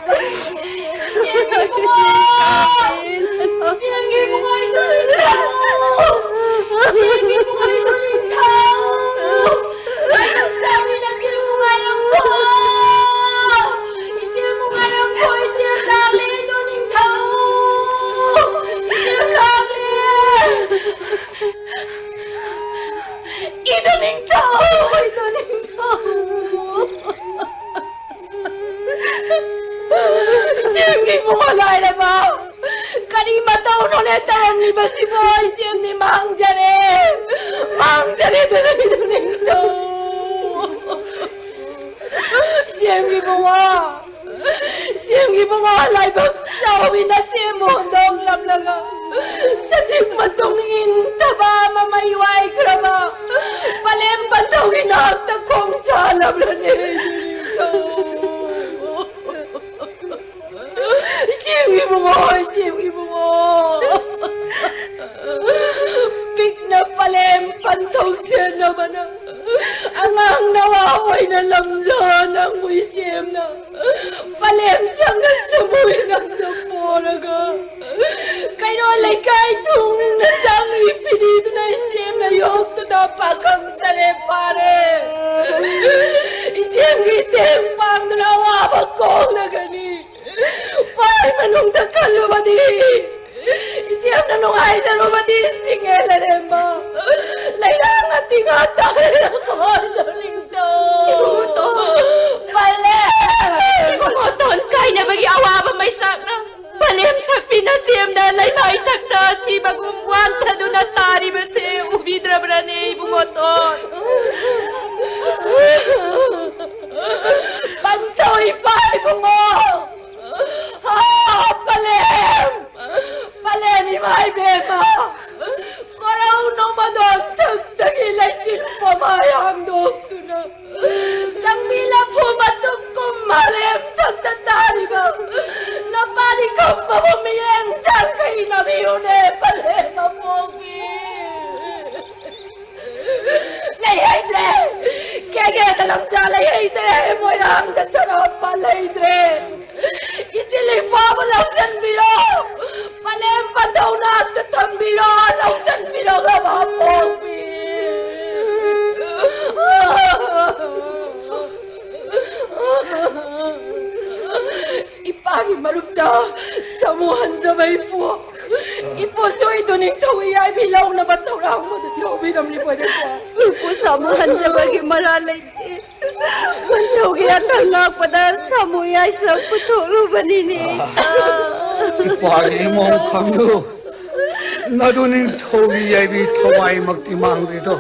나도는 토기 예비 토바이 먹디 망리도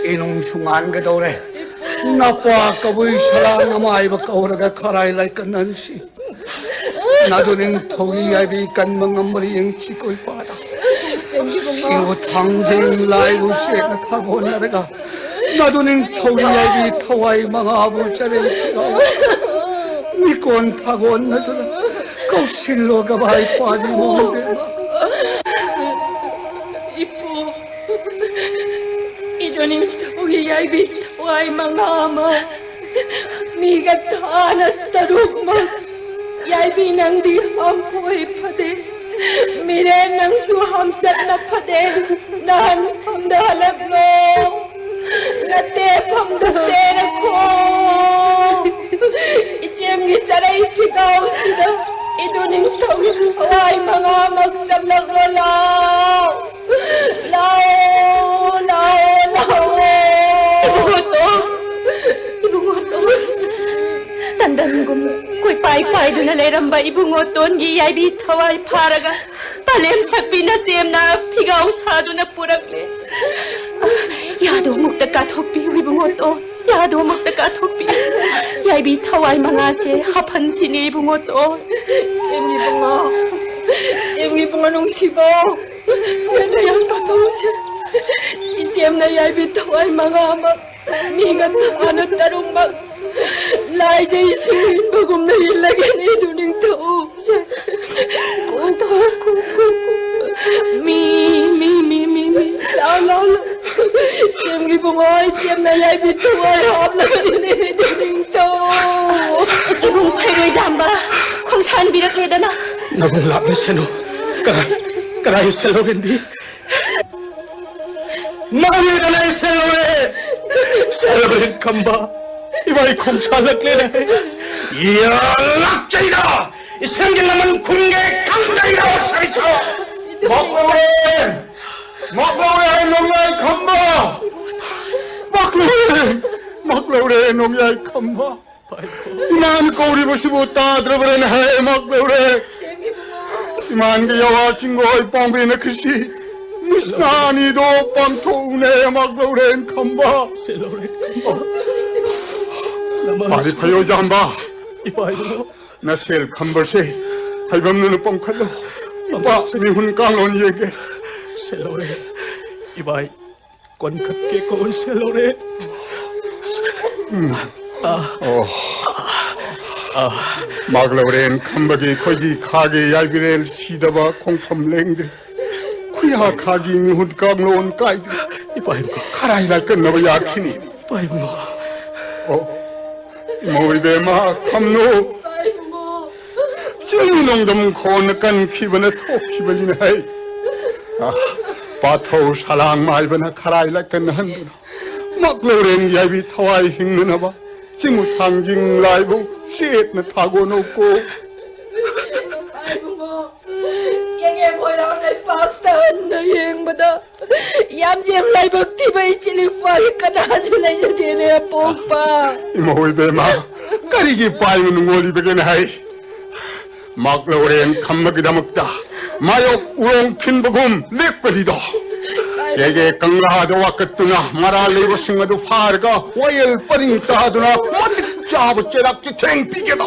이놈 숭안 그도래 나빠 까부이 사랑 아마이바 까오라가 카라일라이 끝난시 나도는 토기 예비 간망한 머리 영치고 이빠다 시고 당쟁 라이브 시에나 타고 나라가 나도는 토기 예비 토와이 망아부 짜레 미콘 타고 나도는 거실로가 바이 빠지 모르겠나 Idoning togi ay bitaw ay mga ama. Migat taanat tarugmag. Yay binang di hampoy pade. Miren ng suhamsat na pade. Nahan pamdahalap lo. Nate pamdatera ko. Itsiyam gisaray pigaw sila. Idoning togi ay mga magsamlag lalaw. Lao, Ibungoton. Tandaan ko mo, ko'y pay-pay doon na leramba ibungoton, giyay bitaway paraga. ꯄꯂꯦꯝ ꯁꯛꯄꯤꯅ ꯁꯦꯝꯅ ꯐꯤꯒꯥꯎ ꯁꯥꯗꯨꯅ ꯄꯨꯔꯛꯂꯦ ꯌꯥꯗꯣ ꯑꯃꯨꯛꯇ ꯀꯥꯊꯣꯛꯄꯤꯌꯨ ꯏꯕꯨꯡꯉꯣꯇꯣꯟ ꯌꯥꯗꯣ ꯑꯃꯨꯛꯇ ꯀꯥꯊꯣꯛꯄꯤꯌꯨ ꯌꯥꯏꯕꯤ ꯊꯋꯥꯏ ꯃꯉꯥꯁꯦ ꯍꯥꯞꯍꯟꯁꯤꯅꯦ ꯏꯕꯨꯡꯉꯣꯇꯣꯟ ꯆꯦꯝꯏꯕꯨꯡꯉꯣ ꯅꯨꯡꯁꯤꯕꯣ ꯆꯦꯝꯅ ꯌꯥꯝ ꯀꯥꯊꯣꯛꯎꯁꯦ 이제em나 얇이 타와이 망아막 미가 타와는 따롱막 라이제 이승인 버금나 일라게니 두닝 타오세 꼬꼬꼬꼬 미미미미미 라라라 잼기 봉아이 잼나 얇이 타와이 합라게니 두닝 타오 이봉 팔을 잠바 콩산 비락레다나 나봉 라베세노 까라이 셀로겐디 마미라나의 셀로레 컴바 이바이 콩찰락레네 이야 락자이다 이 생길라면 궁계 강자이다 사리쳐 막라우레 농야의 컴바 막라우레 농야의 컴바 이만 꼬리 부시고 따들어버리네 막라우레 이만 게 여와 친구의 뻥비네 글씨 Misnanido pantone magloren kamba. Pari payo jamba. Nasel kambal se. Halbam nunu pangkalo. Iba mihun kanglon yege. Selore. Ibay. Kon katke kon selore. Magloren kambagi koji kage yalbirel sidaba kongpam lengde. kuya khagi mi hud kam lon kai ipai ko kharai la kan na ya khini pai mo o moi be ma kam no chini nong dam khon kan khibana thok khibani hai pa tho salang mai bana kharai la kan han makloren ya bi thawai hing na ba singu thang jing lai bu shet na thago no ko 박다은 여행보다 얌지엠 라이브 TV의 찔리빠이 까나주나 이제되네 뽀빠 이모이 베마 까리기 빠이는 응월이 베겐 하이 막로렌 감막이다 먹다 마욕 우롱 핀버금 렉거리다 개개 강라하도 와끝두나 마라 레이버 싱어도 파르가 와일 뻐링 따하두나 모두 짜부 째락기 탱피게다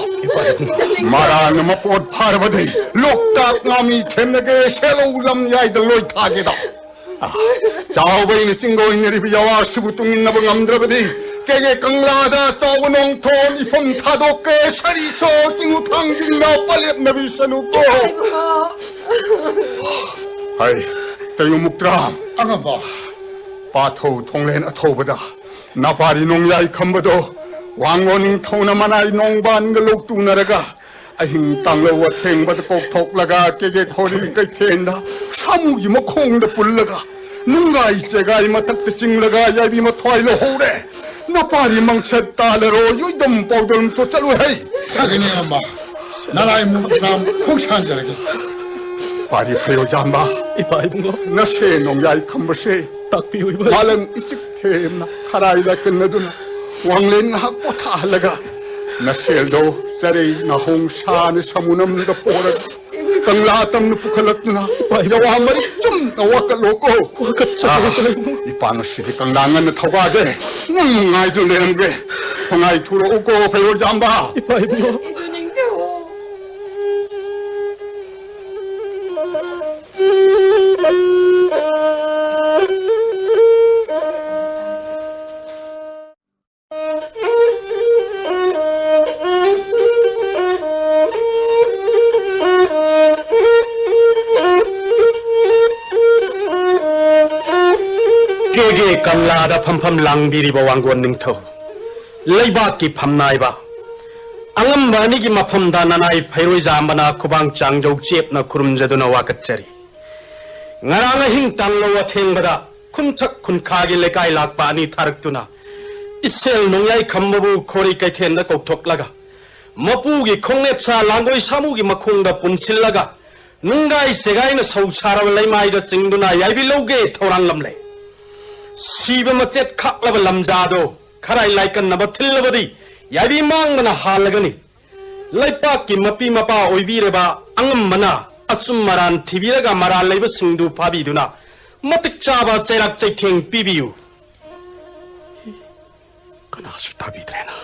마라 너무 뽀 파르버디 록딱 나미 텐네게 셀로울람 야이들 로이 타게다 자오버이는 싱고인네리 비야와 시부뚱인 나봉 암드러버디 개개 강라하다 떠고농 톤 이폼 타도께 사리소 징우 탕징나 빨리 나비사누고 하이 대유묵드람 아가봐 바토 통렌 아토보다 나파리 농야이 컴버도 왕원잉 통나마나이 농반 글록두나라가 아힘 땅로와 탱바도 꼭톡라가 깨게 코리 끝엔다 사무기 뭐 콩도 불러가 능가 이제가 이마탁도 찡라가 야비 뭐 토이로 호래 나파리 망쳤다래로 유이덤 뽀들 쫓아로 헤이 사그니 엄마 나라의 무남 콩산자라게 파리 페요 잠바 이pai bungo 나세 농야이 컴버세 takpiu ipai 말은 이직 템나 카라이라 끝내두나 왕렌 학고 타할라가 나셀도 자리 나홍 산의 사무남가 보라 강라탐 누푸칼락누나 여와 한 마리 좀 나와까 놓고 이 바노시디 강랑은 타가게 낭아이들 내는 게 홍아이 투로 오고 배울 잠바 ipai bungo Kege kamlada pam langbiri ba wanggon ningtho leiba ki phamnai ba angam bani ki mafam da nanai phairoi jambana khubang changjok chep na khurumjaduna wakatchari ngaranga hing tanglo wa thengbada khunthak khunkha gi lekai lakpa ani tharaktuna isel nongyai khambabu khori kai thenda kokthok mapu gi khongne cha langoi samu gi makhongda punsillaga nungai segai na sauchara leimai da chingduna yaibi loge thorang lamle Siba macet kaklaba lamjado karai laikan na bathillabadi yabi mangmana halagani laipak ki mapi mapa oibireba angam mana asum maran tibiraga maran leba singdu pabiduna matik chaba chairak chaitheng pibiu kanasu tabidrena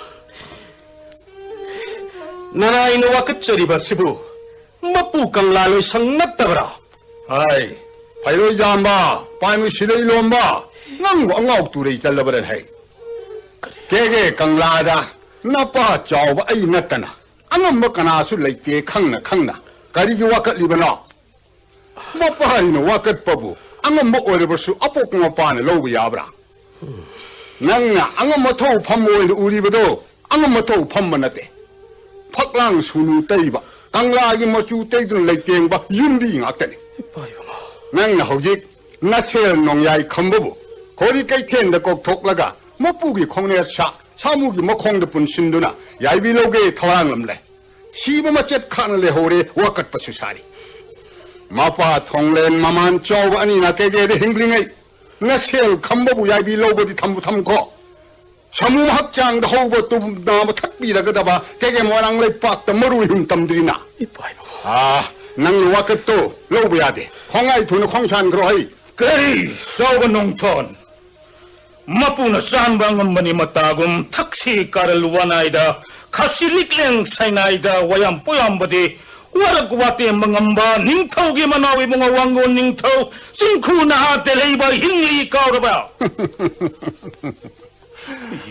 nanaino wakachariba sibu mapu kanglaloi sangnattabra hai pairoi jamba paimu silei lomba nang angau turei chalabaran hai kege kanglada napa chawba ai natana angamba kanasu leite khangna karigi wakat libana mapahari wakat pabu angamba orebasu apok mapana lobu yabra nangna angamba thau phamoi uribado angamba thau phammanate phaklang sunu teiba kanglagi machu teidun leitengba yumbi ngaktani nangna hojik nasel nongyai khambabu kori kaithen kok thoklaga mapugi khongne sa 사무기 먹콩도 분신두나 야이비로게 타왕람래 시부마 쳇 칸을레 호레 와kat pasusari 마파 통렌 마만 쪼바 아니나 깨게데 행링이 나셀 캄보부 야이비로고디 탐부 탐고 사무 학장도 호보 또 나무 탁비라 그다바 깨게 모랑레 빡다 머루 힘땀들이나 아 낭이 와kat 로브야데 콩아이 두는 콩산 그러하이 그리 서버 농촌 Mapuna sanbang mani matagum taksi karal wanaida kasilikleng sainaida wayam poyambadi waragwate mangamba ningtaugi manawi mga wangon ningtau singku na hate leiba hingi kauraba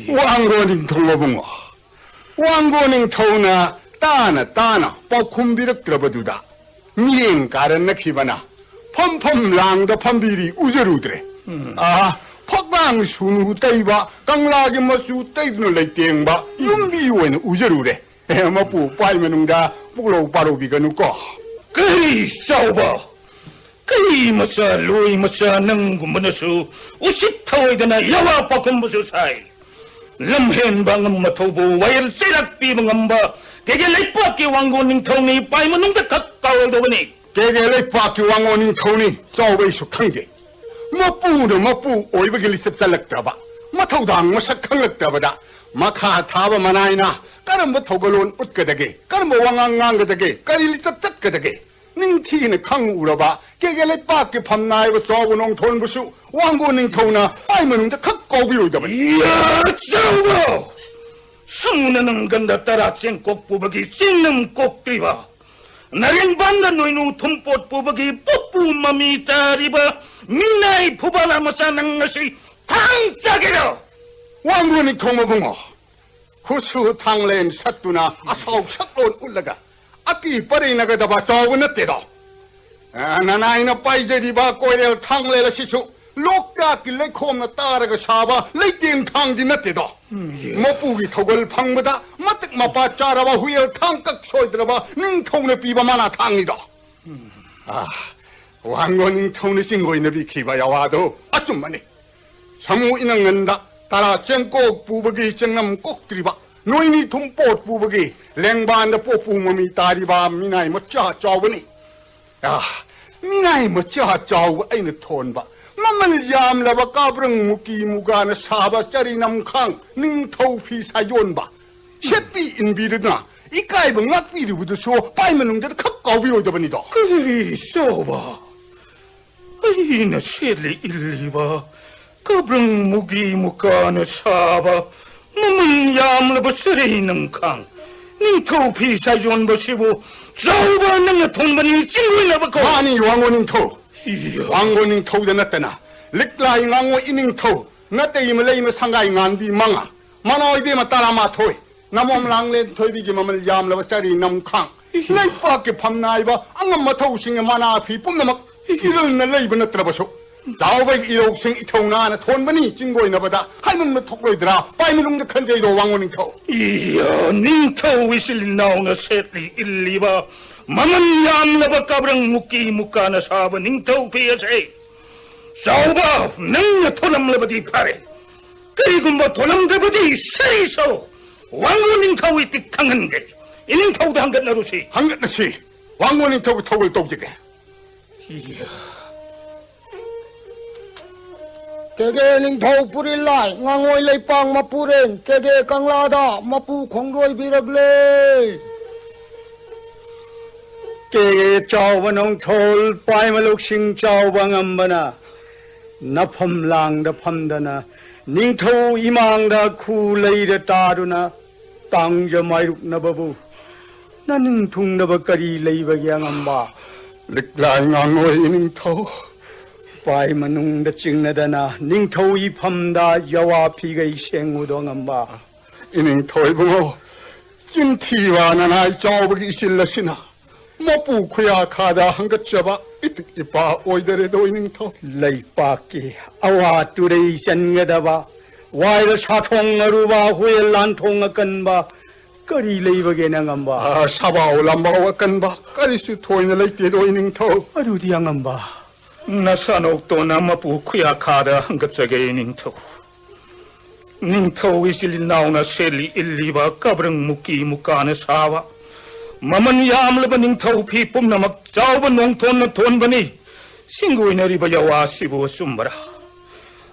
wango ningtau bungo wango ningtau na tana pakumbirak trabaduda mieng karan nakibana pom langda pambiri ujarudre ah 퍽방 순후 떼이바 깡라기 마수 떼이브는 레이땡바 윤비wen 우저루래 마부 빠이면웅다 뿌로 빠로비가 누꺼 그리 싸우바 그리 마사 로이 마사 능구머너수 우십타오이드나 야와 빠kum부수 사이 럼헨 방음 마토부 와이를 쇠락비 방음바 개개 레이빠기 왕고닝 통이 빠이면웅다 가까워도 보니 개개 레이빠기 왕고닝 통이 싸우베이수 강제 마뿌 오이버길 리셉살락다바 마토당 마삭강락다바다 마카 타바 마나이나 까름바 토글론 웃거다게 까름바 왕앙앙거다게 까릴리셉 zat거다게 닝티는 강우러바 깨겔레 빠게 밤나이버 쪼고농 돈부수 왕고닝 토나 빠이머능다 각고비로이다바 이야 싸우고 성문에는 간다 따라 쟁꼭 부벅이 씻는 꼭들이바 나린 반다 노이누 톰꽃 부벅이 뽀뿌 맘이 따리바 민나이 부바나무사 낭것이 당짜기로 왕군이 통어붕어 구수 탕렌 삭두나 아사옥 삭론 올라가 아끼 빠레이 나가다봐 저거는 때도 나나이나 빠이제리바 꼬이레 탕레라 시수 록다길레 콤나 따라가 샤바 레이팅 탕디나 때도 모뿌기 토글 팡보다 마뜩 마빠 짜라바 후에 탕깍 소이들어봐 닝통네 비바마나 탕니도 왕건인 통네 싱고이네 비키바야 와도 아줌마네 사무 이능은다 따라 쟁꼭 부벅이 쟁남 꼭들이바 노인이 돈뽀 부벅이 랭반다 뽀뿌mom이 따리바 미나이 멋져 짜오니 미나이 멋져 짜오 아이네 톤바 mammal yam laba kabrang muki mugana saba sari namkhang ning thau phi sa yon ba setpi in bidna ikai bang ngak pi du so pai manung da khap kaw bi da bani do 그리 싸우바 아이나 셰리 일리바 가브릉 무기 무가나 사바 몸은 얌르바 쓰레이는 강 닝토 피사존 버시고 싸우바 능력 통반이 찡구이나바고 아니 왕원인 터 왕고닝 터우다 났다나 릭라이 낭고 이닝 터 나때 이물레이메 상가이 ngan비 망아 마노이베마 따라마 토이 나몸랑레 토이비기 맘을 얌라바 짜리 남캉 레이빠게 밤나이바 앙엄마 터우싱에 마나 피 뿜나막 이럴 날레이브나 들어보소 자오바이 이옥생 이통나나 돈바니 찡고이나보다 하이문마 톡로이드라 빠이미룽드 컨제이도 왕고닝 터 이야 닝토 위실리 나오나 셋리 일리바 mamman yam na ba kabrang muki muka na saba ning tau piyasay sauba nang na tolam labadi pare kay gumba tolam dabadi sariso wango ning tau itik kangan gay ining tau da hanggat na rusi hanggat na si wango ning tau tawal tawjige iya kege ning tau purilay ngangoy lay pang mapurin kege kanglada mapu kongdoy biragle 깨게 짜오바농 톨 빠이말룩싱 짜오방암바나 나펌랑다 팜다나 닝토 이망다 쿨레이르 따루나 땅저 마이룩 나바부 나닝 퉁나바까리 레이바기 양암바 릭라이 낭오이 닝토 빠이마농다 찡나다나 닝토 이팜다 여와 피가이 생우동암바 이닝토이 붕어 찐티와 나나이 짜오버기 이실라시나 모부 쿠야 카다 한것 잡아 이득 이빠 오이더래도 이닝토 레이빠기 아와 뚜레이 센가다바 와이르 사총어루바 후에 란통어 건바 거리 레이버게 나감바 아 사바오 람바오가 건바 까리수 토이나 레이티도 이닝토 어루디 양암바 나산옥도 남마부 쿠야카다 한것저게 닝토 닝토 이실리 나오나 셀리 일리바 까브릉 묵기 묵가네 사와 마만 야암르바 닝토 피쁨 나막 짜오바 농톤나 돈바니 싱구이너리바 야와 시부 숨바라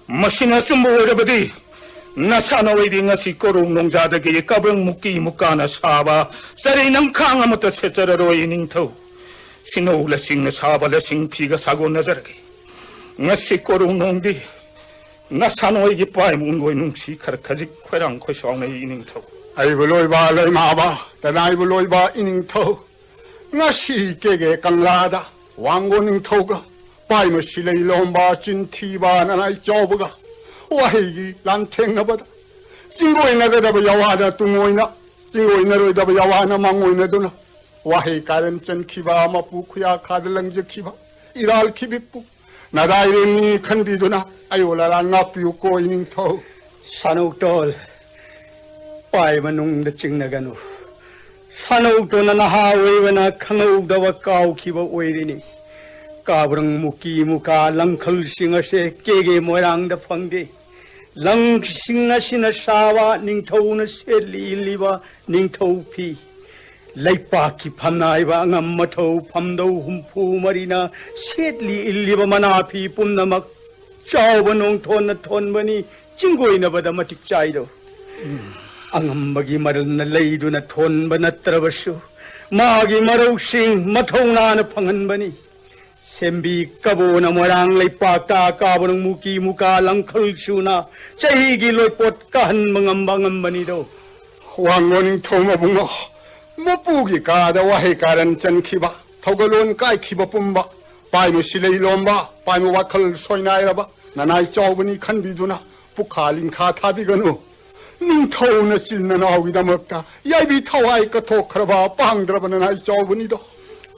마시나 숨보 오려바디 나사나웨디 ngasi korung nong자들에게 까브릉 묵기 묵가나 사와 쌀이 남캉아무터 세짜라로 이닝토 신호울라 싱나 사발라 싱피가 사고 나자르게 ngasi korung nong디 나사노에게 빠이 문고이 뭉시 카르카지 쾌랑 코시왕네 이닝토 아이블로이바 레마바 다나이블로이바 이닝토 ngasi 깨게 강라다 왕고닝토가 빠이머 실레이 롬바 찐티바 나나이 쪼브가 와이기 란탱나바다 징고이나가다바 야와나 뚱오이나 징고이나로이다바 야와나 망오이나도나 와이 가른 쩐키바 마푸쿠야 카들랑저키바 이랄 키비뿌 나다이레니 컨비도나 아이올라라 나피우코 이닝토 산옥돌 빠이마농다 찡나가누 산옥도나 나하웨이바나 캉옥다와 까우키바 오이리니 까브릉 무기 무가 랑컬싱어세 깨게 모양다 펑디 랑싱나시나 사와 닝토우나 셀리 일리바 닝토우피 레이빠키 팜나이바 앙암마토우 팜도우 훔푸마리나 셀리 일리바 마나피 뿜나막 짜오바농 톤나 톤바니 찡고이나바다 마틱짜이도 앙암마기 마르나 레이두나 톤바나 따라바수 마기 마루싱 마토우나나 팡한바니 셈비 까보나 모랑 레이빠까 까보는 무기 무가 랑컬수나 짜이기 로이꽃 까한 망암방암바니도 왕고닝 토마붕어 모뿌기 가다 와이 가른 쩐키바 토글론 까이 키바 뿜바 빠이무 실레이 롬바 빠이무 와컬 소이나이라바 나나이 쪼브니 칸비두나 부칼린 카타비거누 닝토우나 실나 나오기다 먹다 야이비 타와이까 토크라바 빵드라바나 나이 쪼브니도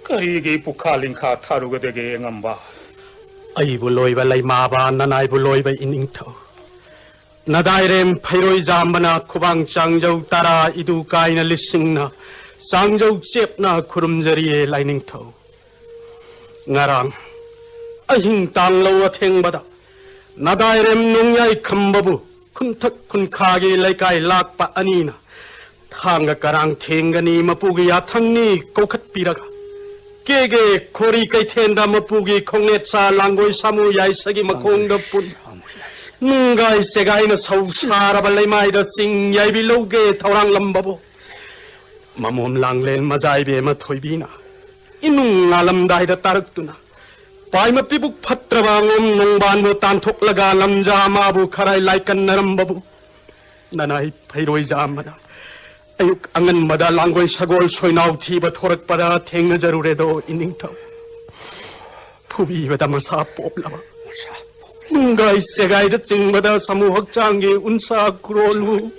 그이게 부칼린카 타루가 되게 앵암바 아이불로이바 라이마바 나나이불로이바 이닝토 나다이렘 파이로이 잠바나 쿠방 짱저우 따라 이두까이나 리싱나 짱저우 잽나 구름저리에 라이닝토 나랑 아힝 땅로와 탱바다 나다이렘 농야이 컴버부 쿤탁 쿤카기 라이까이 락바 아니나 탕가까랑 탱가니 마뿌기 야탕니 꼬캇비라가 깨게 고리 cây 텐다 마뿌기 콩넷사 랑고이 사무 야이사기 마콩더뿐 누가이 세가이나 서우사라발레 마이더 싱 야이빌로게 타우랑 람바보 마몸 랑렌 마자이베 마토이비나 이누 나람다이다 따르뚜나 바이마 삐북 파트라방옴 농반모 딴톡라가 남자 마부 카라이 라이칸 나람바부 나나이 파이로이 자마나 아육 안간마다 랑고이 사골 소이나우 티바 토락바다 탱너자루레도 이닝터 푸비바다 마사 뽑라바 누가이 세가이드 찡바다 사무학장기 운사 구롤루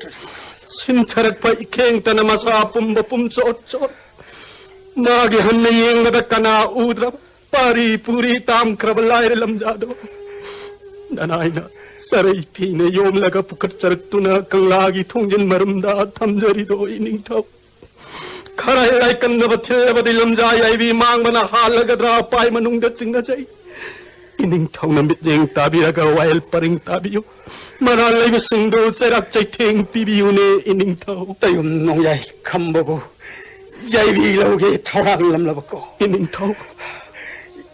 신타락바 이캥따나 마사 뿜바뿜 쩌쩌 마게 한내 이행바다 까나 우드라 파리 뿌리 땀 크라발라이르 람자도 나나이나 사라이 피네 요음라가 부컷자르뚜나 강라기 통진 마름다 탐저리도 이닝터 카라일라이 깐나바 텔라바딜 람자 야이비 망바나 할라가드라 빠이마농다 찡나자이 이닝터 남빗쟁 따비라가 와일 빠링 따비요 마랄라이비 승도 째락자이 탱 비비우네 이닝터 따욤농야이 캄보부 야이비 로게 토랑 람라바고 이닝터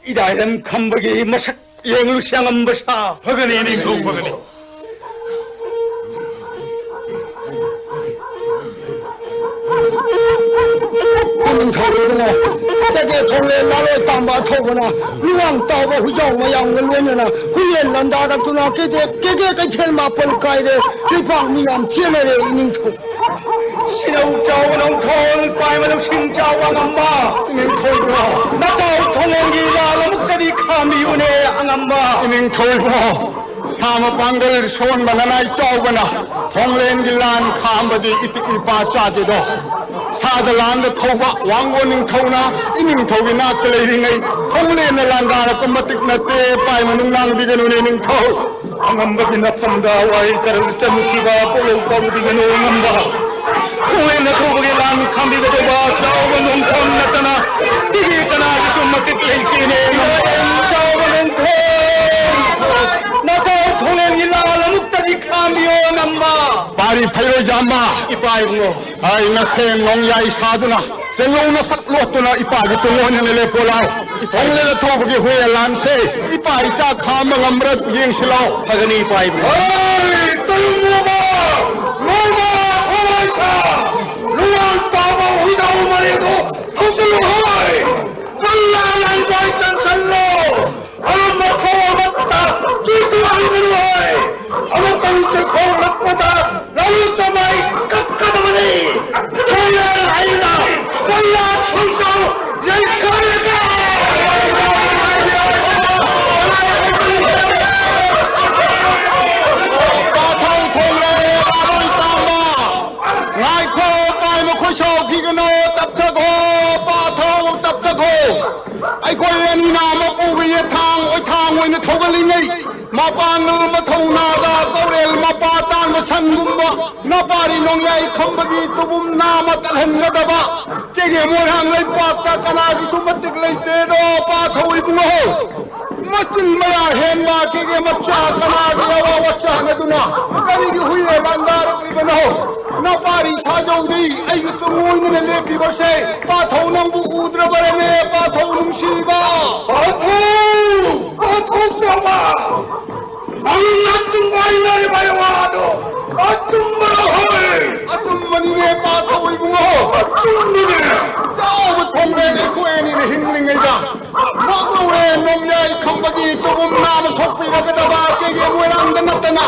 이다이람 캄보기 마삭 영루시앙한 버사 버거니 이닝토 버거니 이닝토구나 Take Tole Lalo Tamba Togona, Luang Taba Hujong Mayang Luana, Huyen Landada Tuna Keke Telma Polkaide, Ripang Miam Chenere in Ning. 신au 자원은 털 빠이마도 신자왕 엄마 이는 털고 나도 통행기라 목다리 카미운의 앙엄마 이는 털고 사모방들 손바나나이 쪼거나 통렌길란 카ambadi 이띠 빠짜지도 사들란드 토바 왕원닝 토나 이닝 토기나 끌레링의 통렌을 란다라 껌바틱나 때 빠이마는 낭비게누니닝 토 앙암바기 나팜다 와일가를 짠누티바 볼로우까부디게 노응암다 통행나 토박에 란 캄비고도 봐 자오가 농탐 나타나 이게 까나기 손맛게 땡기네 자원은 털 나도 통행기라 목다리 카미운 엄마 바리 파이로 잠마 이빠이붕어 아이 나생 농야이 사두나 셀로우나 삭로트나 이빠이 동원연을 레포라 동네를 토박이 후에 란세 이빠이 짜 카망 암브라 이행실라오 하그니 이빠이붕어 어이 뜰모바 모바 통화이사 루안 따바 후이사오 말해도 턱슬로 하이 빨라란 과이짠 살로 아마 코어봤다 쫄쫄 안그로 하이 아마 땅째 코어봤다 나루 짜마이 깎아다마니 토야 라이나 빨라 통사오 열카레가 마파는 마토나다 거렐 마파탄 마산군바 나파리 농야이 컴바기 또봄 나마탈한 가다바 깨게 모양을 빠까 까나기 숨바뜩 레이테도 빠토이붕어 멋진 마야 헨마 깨게 멋자 까나기 야와 왔자 하나두나 까리기 후에 만다르 리베노 나파리 사조디 아이고 또 모이는 레피버세 빠토낭부 우드라바레네 빠토농 시바 빠토 잡아 아줌 와이나리 바여와도 아줌마라 아줌마니네 빠토이붕어 아줌마네 싸우고 동네에 구애니네 힘링이다 먹으래 농야이 컴바기 또봄 나무 속비가 그다바 깨게 무에랑 దం났다나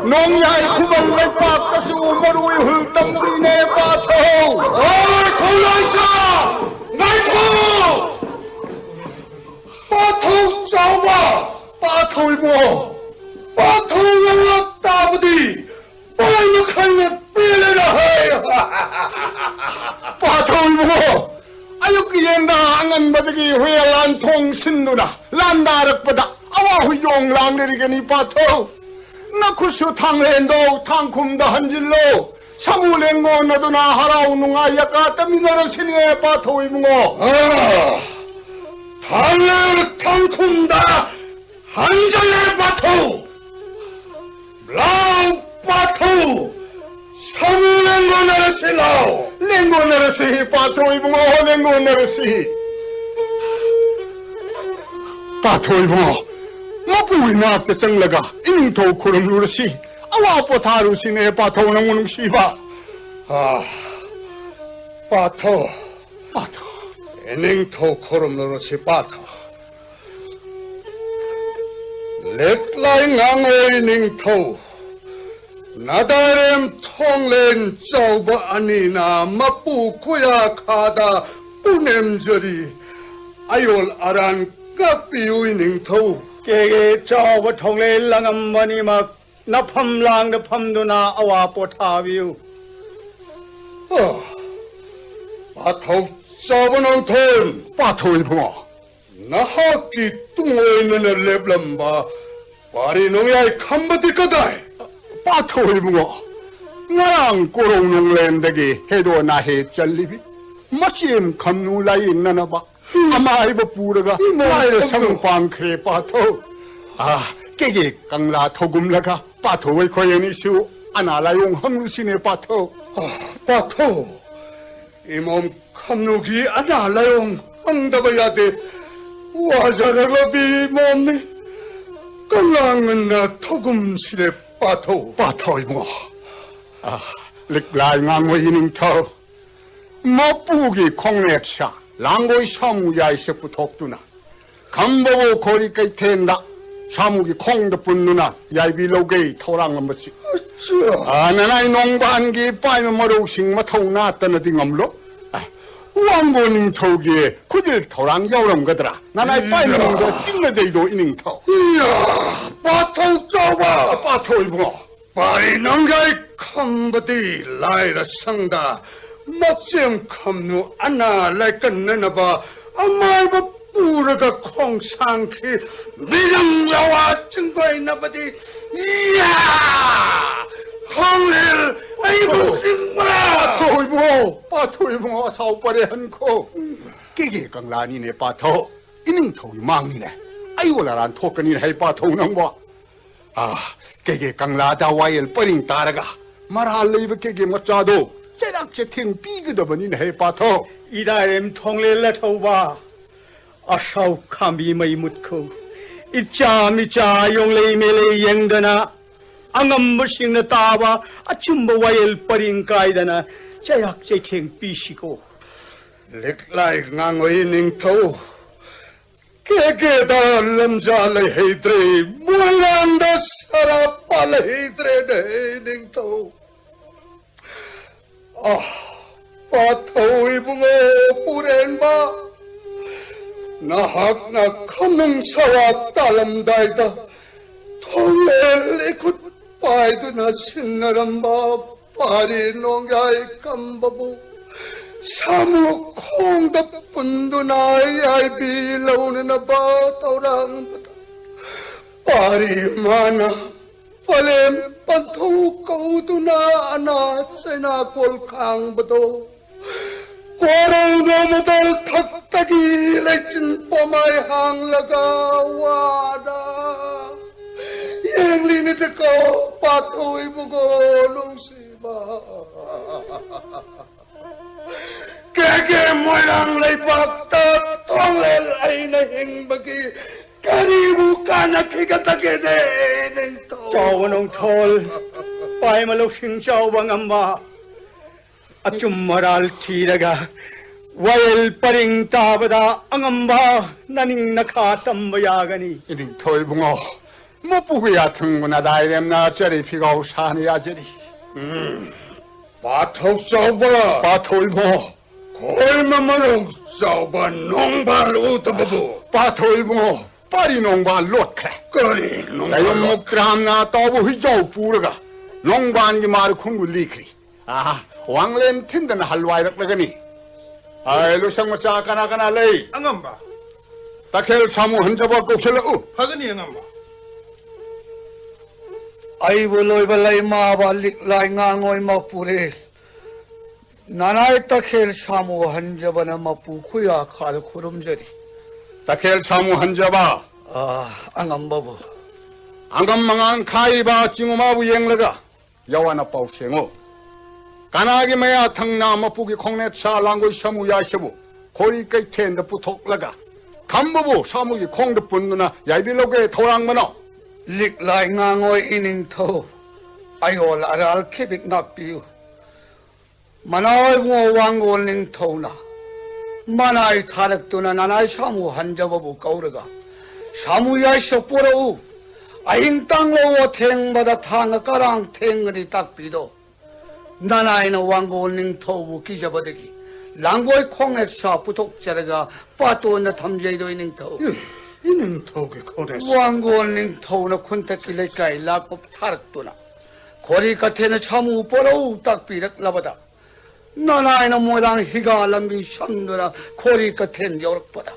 농야이 구멍을 빡가수 머루에 흙덩물이네 빠토 어이 골라이샤 나이토 빠토 싸워봐 빠토이붕어 빠토가 따부디 빠이먹하냐 삐레라 하이 빠토이붕어 아유그 옛나 앙안바득이 회란 통신누나 란다락보다 아와후 용랑내리게니 빠토 나쿠수 탕렌도 탕쿰다 한질로 사무랭고 나도나 하라우누가 야까따 미나라 신의 빠토이붕어 탕레 탕쿰다 한질의 빠토 라우 빠토 사무랭고 나라시라우 랭고 나라시 빠토이붕어 랭고 나라시 빠토이붕어 마부이나 앞에 짱라가 인토 코름 누르시 아와 포타루시네 빠토는 무능시바 빠토 에닝토 코름 누르시 빠토 렉라이 낭웨이 닝토 나다렘 통렌 짜우바 아니나 마뿌 고약하다 뿌냄저리 아이올 아란 까삐우이 닝토 깨게 짜우바 통렌 랑엄마니 막 나팜랑 나팜두나 아와 포타비우 빠토 짜우바는 돈 빠토이 붕어 나하기 뚱오이는 랩람바 파리농야이 캄바디 까다이 빠토이붕어 나랑 꼬롱농랜데기 해도 나해 짤리비 마시엠 감누라이 나나바 아마이버 부르가 나이를 성방 그래 빠토 깨게 깡라 토금라가 빠토의 고연이슈 아나라용 항루시네 빠토 빠토 이 몸 감누기 아나라용 항다봐야 돼 와자라가 비몸네 깡랑은 나 토금시래 빠토이붕어 릭라이 낭웨이닝 터 마뿌기 콩렉샤 랑고이 사무 야이색부 덕두나 감보고 거리까지 텐다 사무기 콩도 분누나 야이비로게이 토랑은 뭐지 나나이 농반기 빠이면 머로우싱 통나왔다는 딩엄로 왕고닝 토기에 구질 토랑 여름 거더라 나나이 빠이면 농도 찡어제이도 이닝토 이야, 바통 좁아. 빠토이붕어 빠이 농가이 컴버디 라이라 성다. 멋jem 컴누 안나 라이까 내나봐. 아마이바 뿌르가 콩상키 미령 야와 증거에 나바디. 이야, 통일 아이고 증거라. 빠토이붕어 사오빠레 한코 끼기 강란이네 빠토 이닝토이 망이네 아이고 나란 토끈이 해 빠토는 뭐 깨게 강라다 와일 뻔잉 따라가 말할레이브 깨게 멋자도 째락째 탱 삐그더버닌 해 빠토 이다렘 통렐라 토바 아샤우 카미 마이묻코 이짜미짜 용레이멜레 영다나 앙엄무싱나 따바 아춤보 와일 뻔잉 가이다나 째락째 탱 삐시고 렉라이 ngangoy ning tho ke da lamja le heidre mulanda sara pal heidre de ning tho pa thoi bungo puren ba na hak na khamung sawa talam dai da thole lekut pai du na sinnaram ba pari nongai kambabu 사무 콩덕 분두나 야이비 라우는 바 타우랑 파리 마나 팔렘 반토 까우두나 아나 세나 골캉 버도 꼬랑 너무들 탁탁이 레진 뽀마이 항라가 와라 앵리니 듣고 바토이 보고 농시바 Kage molang lay pakta tolel ay nahing bagi karibu kana kigatake de nento. Chawanong tol, pay malusing chawang amba at chumaral tiraga. Wail paring tabada ang amba naning nakatambayagani. 이닝 토이붕어 뭐 야퉁구나 다이렘나 저리 피가 오사니 야저리 바톡 잡아 빠토이붕어 골마마롱 잡아 농발 우드부부 빠토이붕어 빠리 농반 롯크래 거리 농발 나연목드람나 떠보 휘저우 뿌르가 농반기 마르 쿵굴리크리 왕렌 틴든 할와이락라가니 아이로 상마짜 까나까나 레이 angamba 딱헬 사무 흔잡아 꼭실라 hagani angamba ai boloi balai ma balik lai ngangoy mapure nanai takhel samu hanjabana mapu khuya khal khurumjari 딱헬 사무 흔잡아 angambabu 안감망한 카이바 징우마부 앵러가 여와나 빠우생어 까나기 매야 탕나마 뿌기 콩네 차랑고 사무 야셔부 고리까이 텐더 부톡라가 감보부 사무기 콩드 분누나 야이빌로게 토랑머너 lik lai ngangoy ining tho ayol aral kibik napiu manay mo wangol ning tho na manay tharak tuna nanay samu hanjababu kauraga samu yasho poro aing tanglo theng bada thang karang thengri takpido nanay na wangol ning tho bu kijabadegi langgoy khonge sa putok charaga pato na thamjeido ining tho 이는 덕이 거래서 왕고닝 토나 콘택실레까이 라법 타락도나 고리 같에는 참우 뽀로우 딱비락 라바다 나나이나 모랑 희가 람비 샴누나 고리 같엔 여럭보다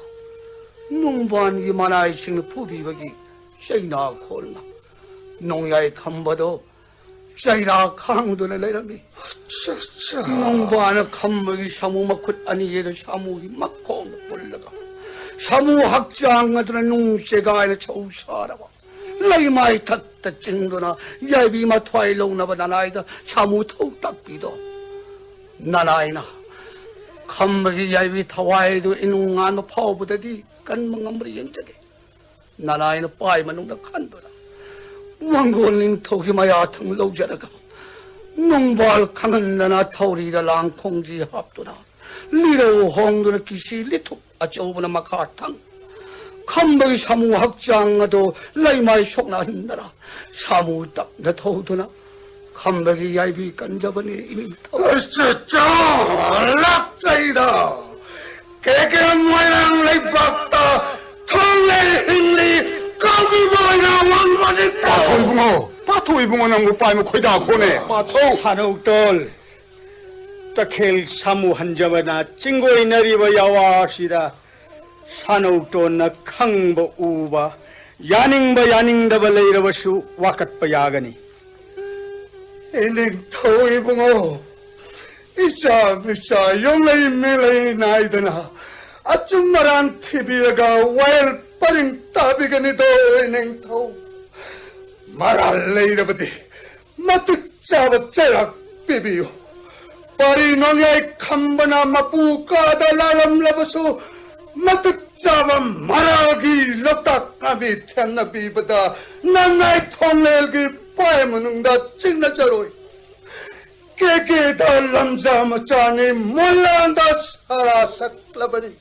농반기 마나이 싱는 푸비박이 쉐이나 콜나 농야의 감바도 쉐이나 강도네 레람비 농반의 감박이 샤무 막굿 아니 얘도 샤무이 막고 올라가 사무 학장아들은 농세가 아니라 처우사라고 라이마이 탔다 찡도나 야비마 토아일로우나바 나나이다 사무 토우 딱비도 나나이나 감막이 야비 타와이도 인웅아노 파워보다디 간멍아무리 연적에 나나이나 빠이만 농다 칸도나 왕골링 토기마야 탕로우자라가 농발 강한 나나 타우리다 랑콩지 합도나 리로 홍도나 기시 리톡 아쩌우나 마카탕 컴버기 사무 확장아도 라이마이 속나 힘나라 사무 딱나 더우도나 컴버기 야이비 간자버니 이미 어쩌쩌 락자이다 개개는 모이랑 레이박다 통레 힘리 까비보이나 왕만이 바토이붕어 못 빠이면 거기다 고네 산옥돌 딱헬 사무 한자마나 찡고이 내리버 야와시다 산옥돌나 캉버 우바 야닝버 야닝다버 레이러버수 와kat버 야가니 이닝 토이붕어 이자 용레이 밀레이 나이드나 아줌마란 TV가 와일 빠링 따비가니도 이닝 토 말할 레이러버디 마트 잡아 짜락 비비요 빠리 농야의 캄바나 마부 까달라람 라버수 마트 잡아 말하기 럽다까비 텐나 비보다 난나의 통례기 빠에무능다 찡나자로이 깨깨다 람자 마짜니 몰란다 살아삭라버니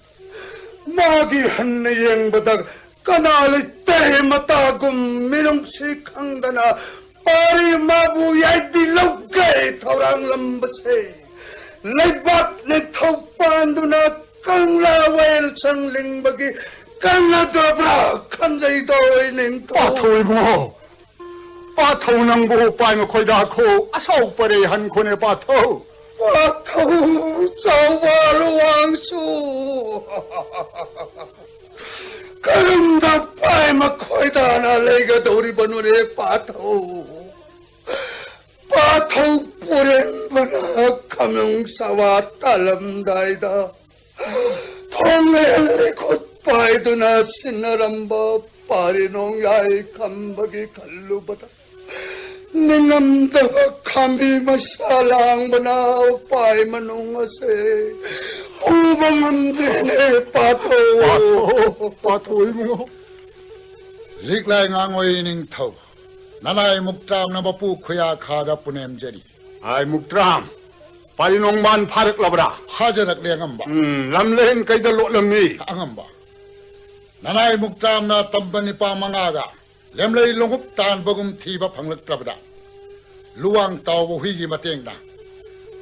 마기 한내행보다 까나리 때마다금 미롱시 강다나 빠리 마부 얇비 럭게 토랑람버세 레박 내 턱반두나 깡라웨일 성링박이 깡라드라브라 칸자이도이닝 빠토이모 빠토낭보 빠이모 코이다코 아사옥바레 한코네 빠토 빠토 자와르 왕수 그런다 빠이모 코이다나 레이가 도리번원에 빠토 빠토 뿌렌버라 가명사와 딸람다이다 통엘리 곧바이드나 신나람바 빠리농야이 감박이 갈루바다 닝남다가 감비마 사랑바나 빠이마농아세 우방함드네 빠토 이모 리클라이 낭오이닝 타우 나나이 묵트람 나바푸 쿠야 카다 뿌넴제리 아이 묵트람 빠리농만 파륵라브라 하자락 레앙암바 람레힌 까이다 로람미 앙암바 나나이 묵트람 나 땀바니 빠망아가 렘레이 롱흡 단버금 티바 방락라브다 루왕 타오보 휘기 마땡나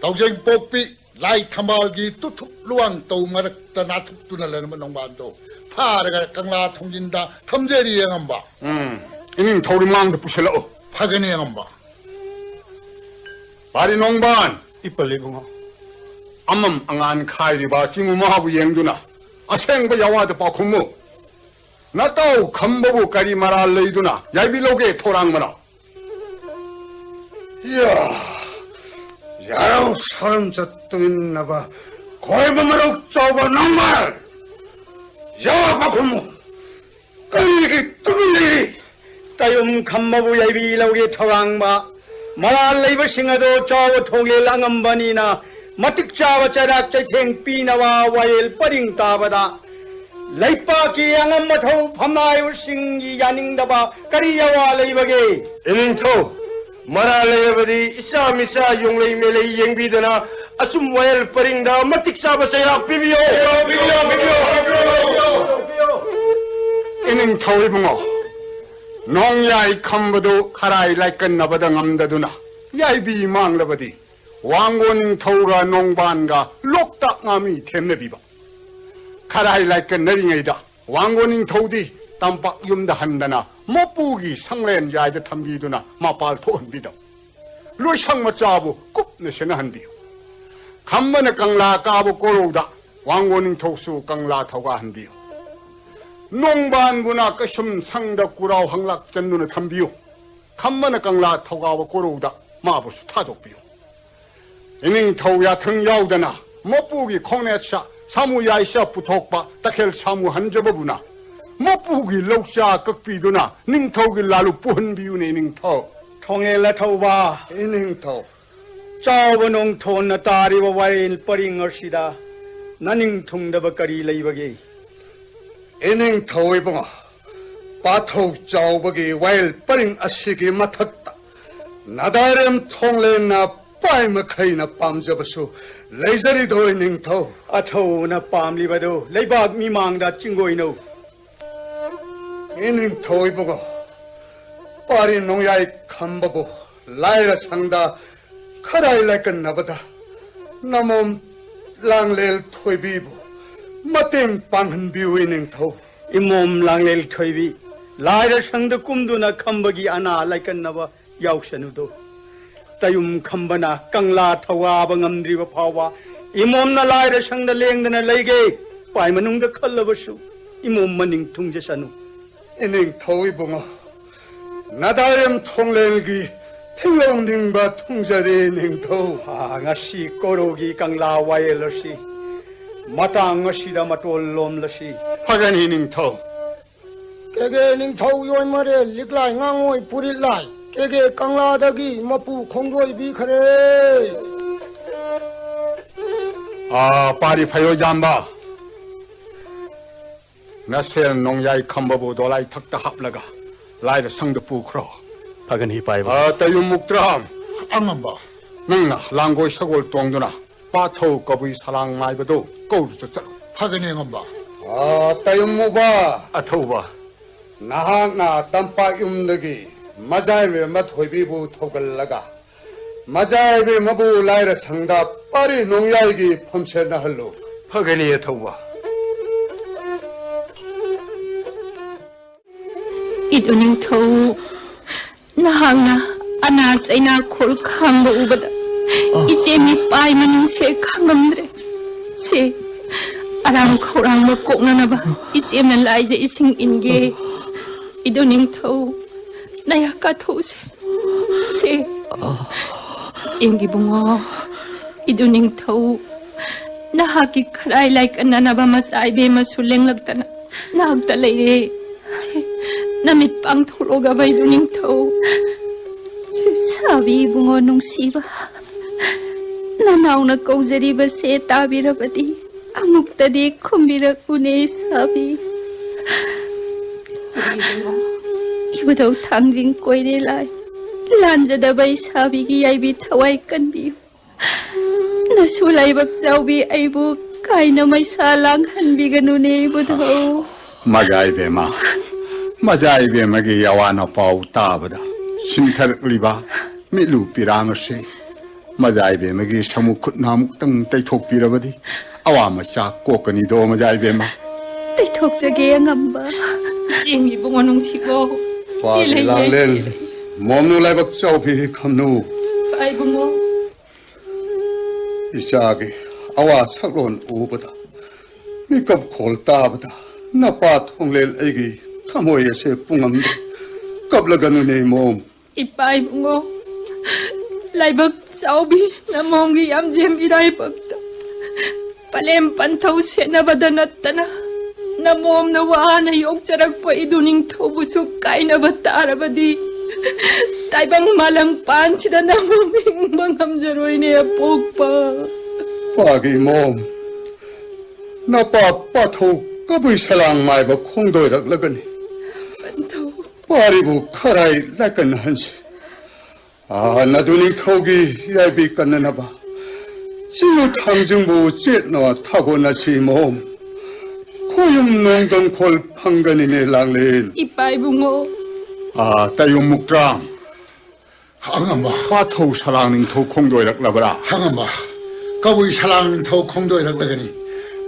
타우쟁 뽀삐 라이 탐발기 뚜툭 루왕 타우 마락다 나툭투나 레는 농반도 파르가 강라 통진다 탐제리 앙암바 이닝 토리망도 부실러 파게니 앙암바 빠리농반 이빨리붕어 암맘 앙안 카이리바 징우마하부 옌두나 아생바 야와드 빠쿠무 나따우 감보부 까리 마라 레이두나 야이빌로게 토랑마나 이야 야라우 사람 젖뚱있나봐 고이마마룩 좁아 낭말 야와 바꾸무 까리기 뚜밀리 따욤 감마부 야이비라우게 토랑마 말알레이버 싱아도 저와 통일 랑엄바니나 마뜩자와 짜락 짜탱 삐나와 와일 빠링 따바다 레이빠기 양엄마토 밤나이버 싱이 야닝다바 까리야와 레이버게 이닝토 말알레이버디 이사미사 용레이 메레이 옌비드나 아숨 와일 빠링다 마뜩자와 짜락 비비요 이닝 토이붕어 농야이 캄버도 카라이 라이건 나바당 암다두나 야이비 망라바디 왕고닝 터우가 농반가 록딱암이 템네비바 카라이 라이건 내링에이다 왕고닝 터우디 땀박 юм다 한다나 못부기 상렌 야이드 탐비두나 마팔 토은비다 루상마 짜부 꿉내세나 한비요 간만에 깡라 까부 꼬로우다 왕고닝 터우수 깡라 터가 한비요 농반구나 까심 상덕구라 황락전 눈에 탐비요 간만에 깡라 터가와 꼬로우다 마부수 타독비요 이닝 터우야 腾야우다나 못부기 콩내샤 사무야이샤 부톡바 딱헬 사무 한저버부나 못부기 럭샤 꺽비두나 닝터우기 라루 뿌흔비유네 이닝터 통일라 터우바 이닝터 짜오버농 톤나 따리와 와일 빠링 얼시다 나닝 통다바 까리 레이버게 이닝 터이봉아 빠토 짜오버기 와일 빠링 아시기 맡았다 나다름 통레나 pai ma khai na pam jabasu leizari doi ning tho athau na pam li badu leibak mi mang da chingoi no ining thoi bogo pari nong yai khambabu laira sangda kharai laikan nabada namom langlel thoi bi bu mateng panghan bi ining tho imom langlel thoi bi laira sangda kumdu na khambagi ana laikan naba yausanu do tayum khambana kangla thawa bangamdri ba phawa imom na laira sangda lengdana leige pai manung da khallabasu imom maning thungje sanu ining thoi bunga nadayam thonglelgi thinglong ningba thungjari ning tho ngasi korogi kangla wayelosi matang ngasi da matol lomlosi phagani ning tho kege ning thau yoi mare liklai ngangoi puri lai kege kangla dagi mapu khongjoi bi khare pari phayo jamba nasel nong yai khambabu dolai thakta haplaga laida sangda pu khro phagani paiba tayum muktram angamba nangna langoi sagol tongduna pathau kabui salang maibado kouru chachar phagani ngamba tayum muba athauba nahana tampa yumdagi mazai me mathoi bi bu thogal laga mazai be mabu laira sangda pari nong yai gi phamse na hallo phagani athauba iduning thau nahangna anas aina khol khangba ubada iche mi pai manung se khangamdre se arang khorang ma kokna na ba iche na lai je ising inge iduning thau naya ka thau se chengi bungo iduning thau nahaki kharai like anana ba masai be masuleng lagtana nagta leire se namit pang thoroga bai duning thau sabi bungo nungsiba nanaw na kauzariba se tabirabadi amuktadi khumirak une sabi ibadaw thangjing koire lai lanjada bai sabi gi aibi thawai kanbi nasulai bak jaubi aibu kaina mai salang hanbi ganune budho Mazai bema Mazai bema gi yawana pau tabada Sinthar liba milu pirang se Mazai bema gi samu khutnam tang tai thok pirabadi awama cha kokani do mazai bema tai thok jage ngamba chengi bungo nung sigo Pari langlel momnu lai bak chau phi khamnu pai bungo isage awa saklon ubada mikap khol tabada napa thonglel egi thamoi ase pungam kablaganu nei mom ipai bungo laibak chaubi namongi yam jem irai bakta palem panthau se na badanatana namom na wana yok charak pa iduning thobusu kaina batarabadi taibang malang pan sida namoming mangam jaroi ne apokpa pagi mom napa patho kabui salang mai ba khongdoi rak lagani panthau pari bu kharai lakan hansi naduning thogi yaibi kanna ba siu thangjing bu chet no thago na si mom khoyum nongdam khol phangani ne langlen ipai bungo tayum muktram angamba patho salang ning tho khongdoi rak labara angamba kabui salang thau khongdoi rak lagani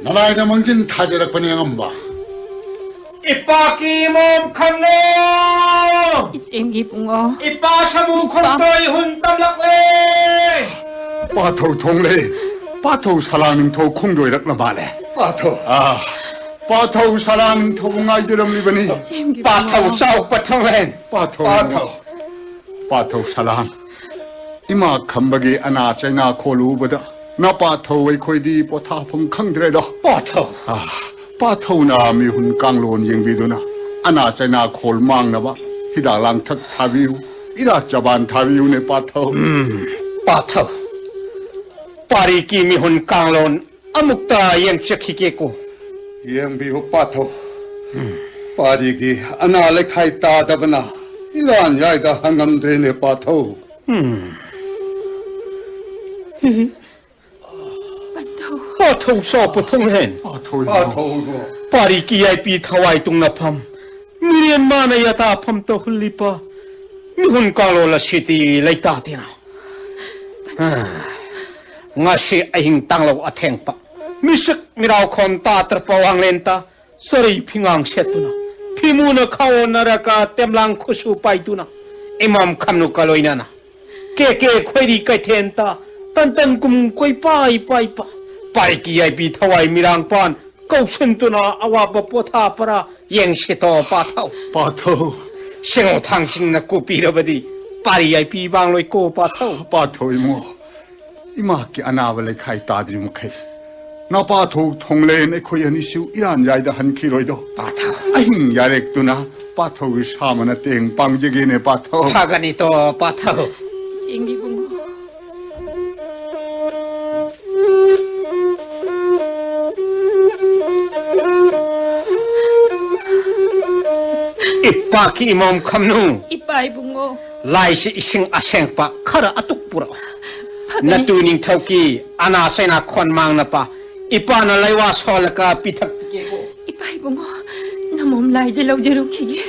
nalai na mangjin thajarak pani angamba Ipaki mom khamno ichengi bungo ipa samu khotoi hun tamlak le patho thongle patho salang ning tho khongdoi rak labale patho patho salang ning tho ngai diram libani pathau sau pathanglen patho salang ima khambagi ana chaina kholu bada na patho wai khoidi potha phum khangdre do patho na mi hun kanglon yengbiduna ana chaina khol mang na ba hida lang thak thabiu ira chaban thabiu ne patho pathau pari ki mi hun kanglon amukta yang chakhi ke ko yang bi hu patho pari ki ana le khai ta dabana iran yai da hangam dre ne patho Thâu so po thong hen. Thôi Pari ki ai pi thawai tung na pham. Million mana ya ta pham to hulipa. Mi hun ka lo la city lai ta ti na. Nga si ahing tang lo atheng pa. Mi sik mi raw khon ta tar pa wang len ta. Sorry phingang set tu na. Phimu na khaw na ra ka temlang khusu pai tu na. Imam khamnu ka loina na. Ke khoi ri kai then ta. Tan tan kum koi pai pai pa. Pari ki ai pi thawai mirang pan. Câu xuân tu na awa ba po tha para yeng se to pa thau sing thang sing na ko pi ra badi pari ai pi bang loi ko pa thau mo ima ki anawa le khai ta dri mu khai na pa thau thong le ne khoi ani siu iran yai da han khi roi do pa thau ahing yarek tu na pa thau sa mana teng pang je ge ne pa thau pa ga ni to pa thau Jingi bungo. Ipa ki imam khamnu Ipai bungo. lai si ising aseng pa khara atuk pura na tu ning thau ki ana sena khon mang na pa ipa na laiwa sol ka pithak ke ko Ipai bungo. Namom lai je lo je rukhi ge.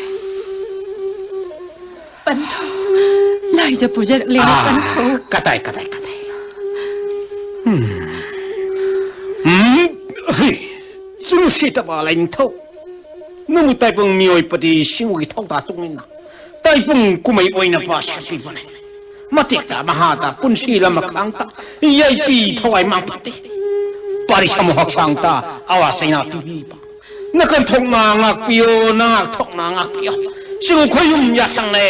Pantho. Lai je pujar le pantho. Katai Chung si ta ba lai thau Namu tai pung mioi pati singu ki thau ta tung na tai pung kumai oina pa sa si bane matik ta mahata pun si lama khang ta yai pi thawai mang pati pari samu hak sang ta awa saina pi pa na kan thong na ngak pio na ngak thong na ngak pio singu khoyum ya sang ne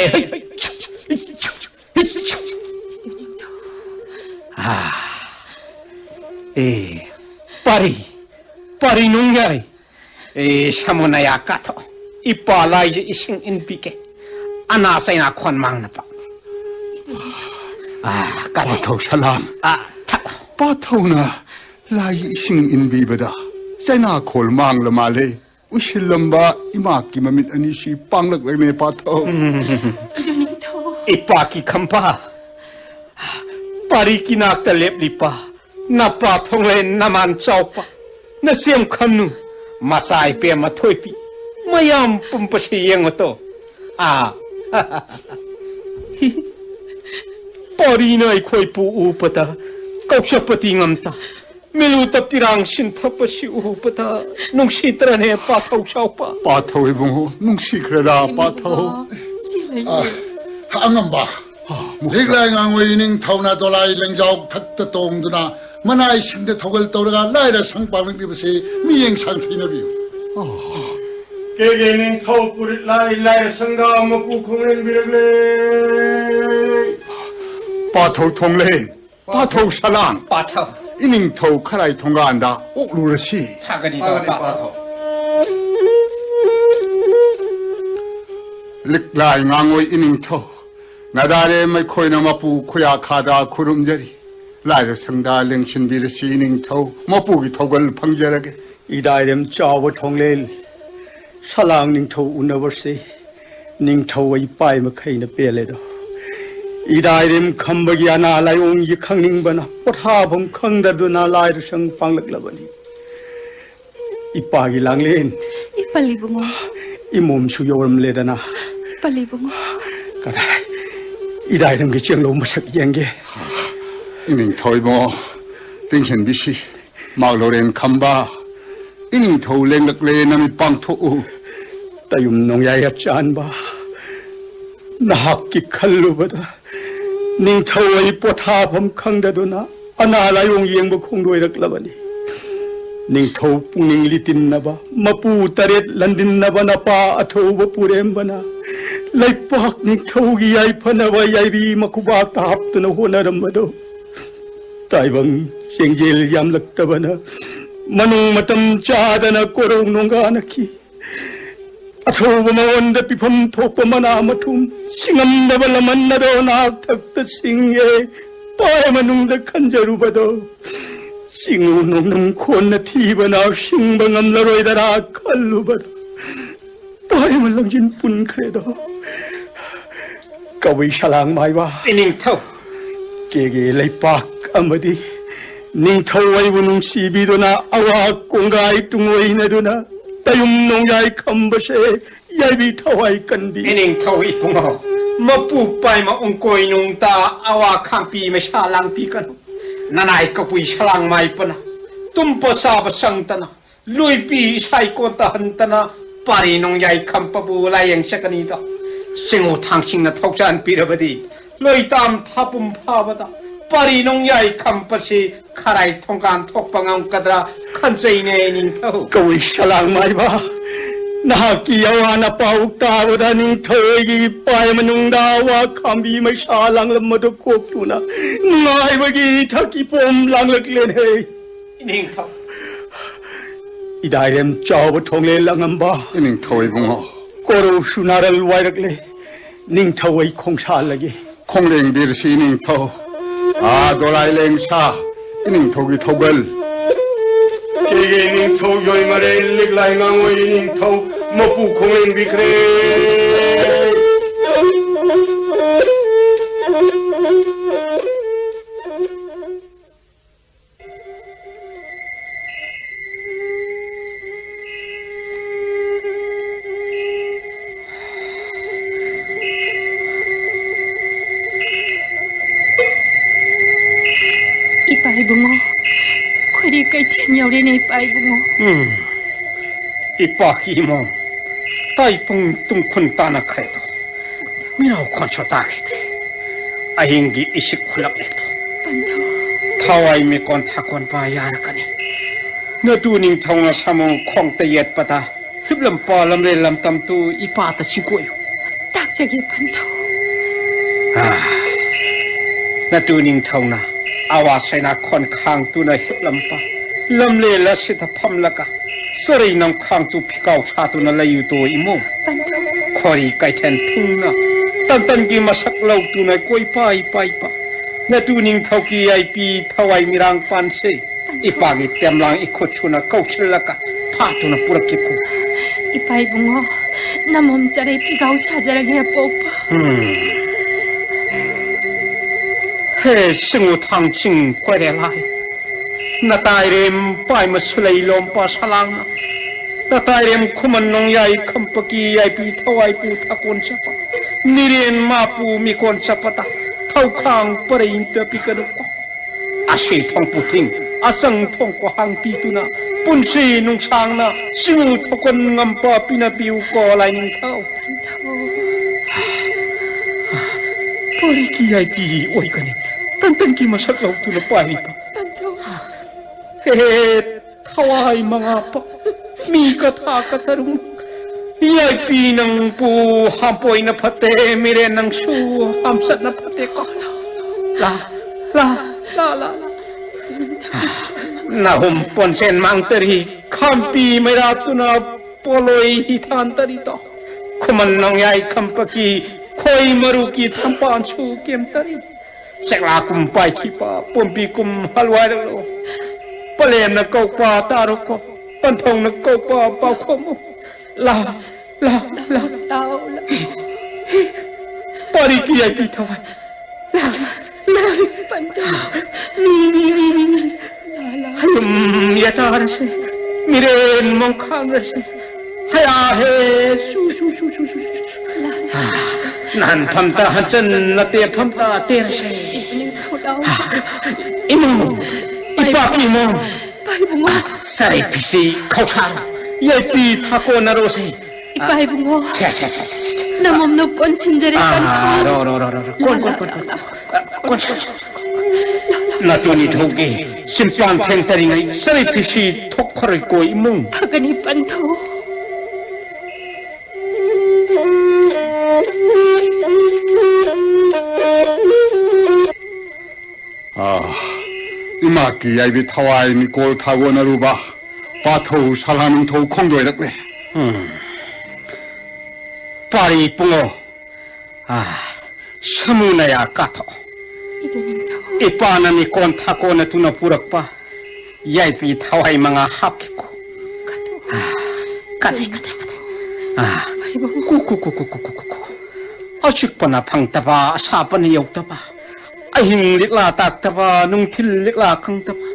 pari nung yai Samunaya kato ipa lai je ising inpike ana saina khon mang na pa pa thau salam pa thau na lai ising in bi bada saina khol mang la ma le ushil lamba ima ki mamit ani si panglak le ne pa thau ipa ki khampa pari ki nak ta lep lipa na pa thong le naman chaupa na siam khamnu Masai pe ma thoi pi mayam pum pa si yeng to pari nai khoi pu u pata kausha pati ngam ta melu ta pirang sin tha pa si u pata nung si tra ne pa thau sau pa thau e bung nung si khra da pa thau angam ba lik lai ngang wei ning thau na to lai leng jau thak ta tong du na Manai sing de thogal tawra lai da sang pa mi bi se mi yeng sang thina bi ke ning thau purit lai sanga ma pu khung ren bi le pa thau thong le pa thau salang pa thau ining thau kharai thonga anda ok lu ra si ha ga ni to pa thau lik lai ngangoi ining thau nadare mai khoi na ma pu khoya khada khurum jari lai ra sangda lengshin bi ra si ining thau ma pu gi thogal phangjarage 이다이렘 짜워 통레일 살랑 닝토 우나버시 닝토 이빠이 마카이나 벨레도 이다이렘 컴버기 아나 라용 이캉닝바나 포타범 컹다두나 라이르성 방락라바니 이빠기 랑렌 이빨리붕어 이몸 수요름 레다나 이빨리붕어 가다 이다이렘 게 쟁로 마삭 yen게 이닝 토이모 링신 비시 마글로렌 캄바 이닝 thâu lên lực lên nằm bằng thổ 따숑 농야야 짠바 나학기 칼루바다 닝 thâu 포타 범캉다도나 아나라용 이행부 콩도이락라바니 닝 thâu 뿡닝 리틴나바 마푸 따렛 란딘나바 나파 아토바 뿌렘바나 라이팍 닝 thâu 야이파나바 야이비 마쿠바 타합드나 호나람바도 따이방 생젤 얌락다바나 Manung matam chada na korong nungga naki Atho bumawanda pipam thopa manamatum Singam na balaman na do naktakta singye Paya manung da kanjaruba do Singu nung nam kon na tiba na Singbangam laroy da na kaluba do Paya malang jinpun kredo Kaway salang maywa Ining thau Kege laypak amadi ning thawai bunung sibidona awa kongai tungoi naduna tayum nongyai kambase yaibi thawai kanbi ining thawai pungo mapu pai ma ungkoi nung ta awa khampi me salang pi kan nanai kapui salang mai pana tumpo sa basangtana lui pi sai ko ta hantana pari nongyai khampabu layang sakani ta singo thangsing na thoksan pirabadi loi tam thapum phabada pari nongyai khampasi kharai thongkan thokpangam kadra khanchaine ning thau kawai salang mai ba nahaki awana pau tawada ning thoigi pai manungda wa khambi mai salang lamadu koktuna ngai bagi thaki pom langlak len he ning thau idairem chaw thongle langamba ning thawai bungo koro sunaral wairakle ning thawai khongsa lagi kongleng birsi ning thaw a dolai leng sa ning thogi thobal kege ning thaw yoi mare lik lai ngangoi ning thaw mapu kongleng bikre Bungo, kuri kai tian yau re nei pai bungo. Ipaki mo, tai pung tung kun tana kredo. Mirau konso ta kete. Ahingi isik kulak neto. Panto. Thawai me kon thakon pa yar kani. Na tu ning thonga samong khong ta yet pata. Hiblam pa lam re lam tam tu ipa ta singkoy. Tak jagi panto. Na tu ning thonga awa sena kon khang tu na hiplam pa lam le la sita pham laka sari nam khang tu phikau sa tu na layu to imo khori kai then thung na tan tan ki masak lau tu na koi pai pai pa na tu ning thau ki ai pi thawai mirang pan se ipa gi temlang ikho chuna kau chlaka pha tu na purak ki ku ipai bungo namom chare phikau chajara ge popa He singu thang ching kwai de lai na tai rem pai ma sulai lom pa salang na tai rem khuman nong yai khampaki ai pi thawai pu thakon chapa niren ma pu mi kon chapata thau khang parein te pi ka ko ase thong pu thing asang thong ko hang pi tu na pun si nung sang na singu thokon ngam pa pina piu ko lai ning thau pari ki ai pi oi kani tan ki masak lau tu na pai pa he thawai mga pa mi ka tha ka tarung yai pi nang pu hampoi na phate mire nang su hamsat na phate ko la na hum pon sen mang tari khampi mera tu na poloi hi than tari to khuman nong yai khampaki khoi maru ki thampan chu kem tari sekla kum pai ki pa pompi kum halwai lo palem na kau pa taro ko panthong na kau pa pa khom la pari ki ai pi thawai la panto ya tar se miren mong khang se haya he su nan phamta hanchen na te phamta ter se imo ipa ki mo pai bungo sare pisi khau cha yai pi thako na ro se ipai bungo cha namom no kon sinjere panto ro kon na tu ni thoge simpan theng tari ngai sare pisi thok khore ko imung phagani panto imaki ai bi thawai mi kol thago na ruba pa tho salanung tho khongdoi rakle pari pungo samuna ya katho ipana mi kon thako na tuna purak pa yai pi thawai manga hap ki ko kadai ku ashik pana phang taba sa pan yok taba ahing likla taktaba nung thil likla kangtaba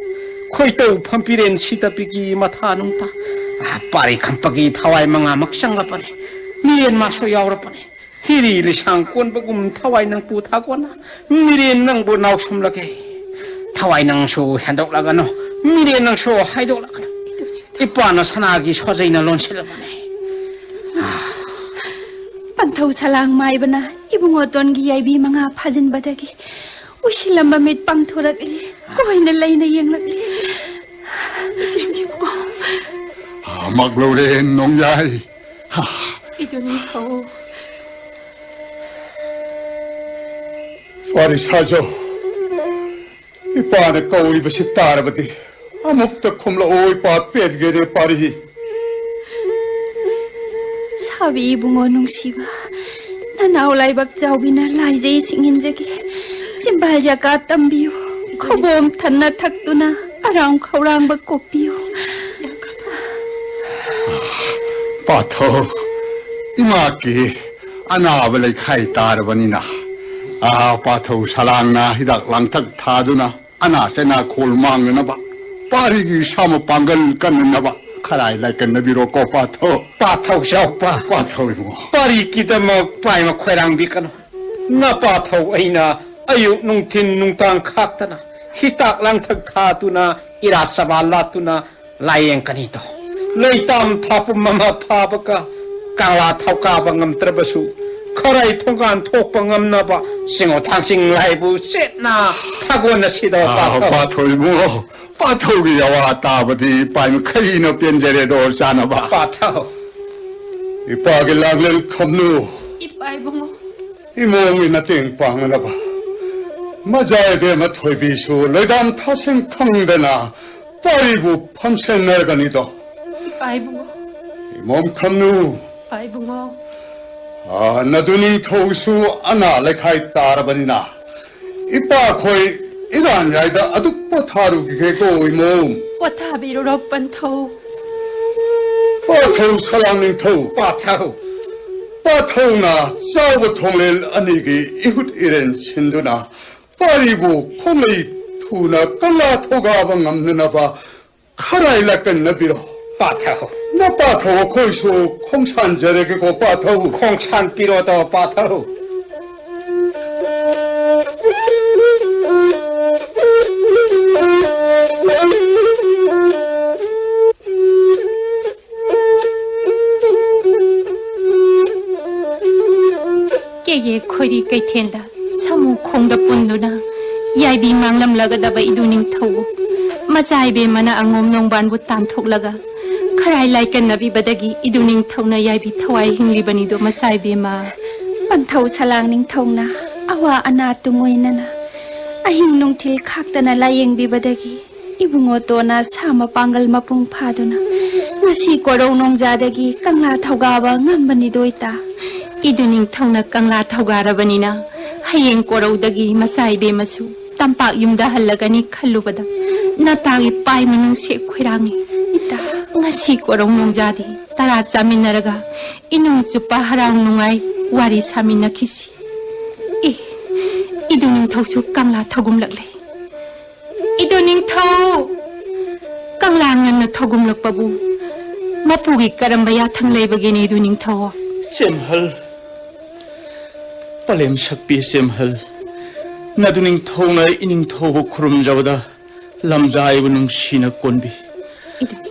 khoi to phampiren sitapiki matha nungta pari khampagi thawai manga maksang lapane miren maso yaurapane hiri lisang kon bagum thawai nang pu thakona miren nang bu naw somlake thawai nang so handok lagano miren nang so haidok lagano ipana sanagi sojaina lonselmane Panthau salang mai bana ibungo ton gi yai bi manga phajin badagi usilamba mit pang thorak li koina laina yeng lak li sim gi ko Magloren nong yai iduni tho Pari sajo ipana kauri basi tarabati amukta khumla oi pa pet gere pari Sabi ibungo nungsiba nanaw laibak jawbina laijay singin jagi simbal jaka tambiyo khobom thanna thaktuna arang khawrang ba kopiyo Patho imaki anabalay khai tarbanina Patho salang na hidak langtak thaduna ana sena khulmang na ba pari gi sama pangal kan na ba kharai lai kan na biro ko Patho shaupa Patho mo pari kita ma pai ma khwerang bikano na patho aina ayu nung thin nung tang khaktana hitak lang thak thatuna ira sabala tuna layeng kanito leitam thapum mama phabaka kala thauka bangam trabasu kharai thongkan thokpa ngamna ba singo thangsing laibu setna thagona sida Patho mo Patho gi yawa tabadi pai ma khai no penjere do sana ba Patho ipagi laglel khamnu ipai bungo imong inating pangana ba Majai be ma thoi bi su loidam thaseng khangdana paribu phamsen narganido ipai bungo imom khamnu ipai bungo naduning thosu ana lekhai tarbanina ipa khoi iran yaida aduk patharu ge ko imom watha biro ro pantho patho salangning tho patho na chawa thonglel anigi ihut iren sinduna paribu khomei thuna kala thoga bangamna ba kharai lakan nabiro Patho na patho khoi su khongsan jare ge ko patho khongsan piro to patho Keye khori kai thenda samu khongda punduna yaibi manglam laga daba iduning tho majai be mana angom nongban bu tan thoklaga kharai lai kan nabi badagi iduning thona yaibi thawai hingli bani do masai be ma Panthau salang ning thongna awa ana tungoinana ahing nung thil khaktana layeng bi badagi ibungo tona sama pangal mapung phaduna ngasi korong nong jadagi kangla thauga ba ngambani doita iduning thona kangla thaugarabani hayeng koraudagi masai be masu tampak yumda halagani khallubada natagi pai minung se khwirangi ita ngasi korong nongjadi tara chaminaraga inung chupa harang nungai wari samina khisi iduning thausu kangla thogum lagle iduning thau kangla nganna thogum lakpabu mapugi karamba ya tham leibageni iduning thau semhal palem sakpi semhal naduning thona ining thobu khurum jawada lamjai bunung sina konbi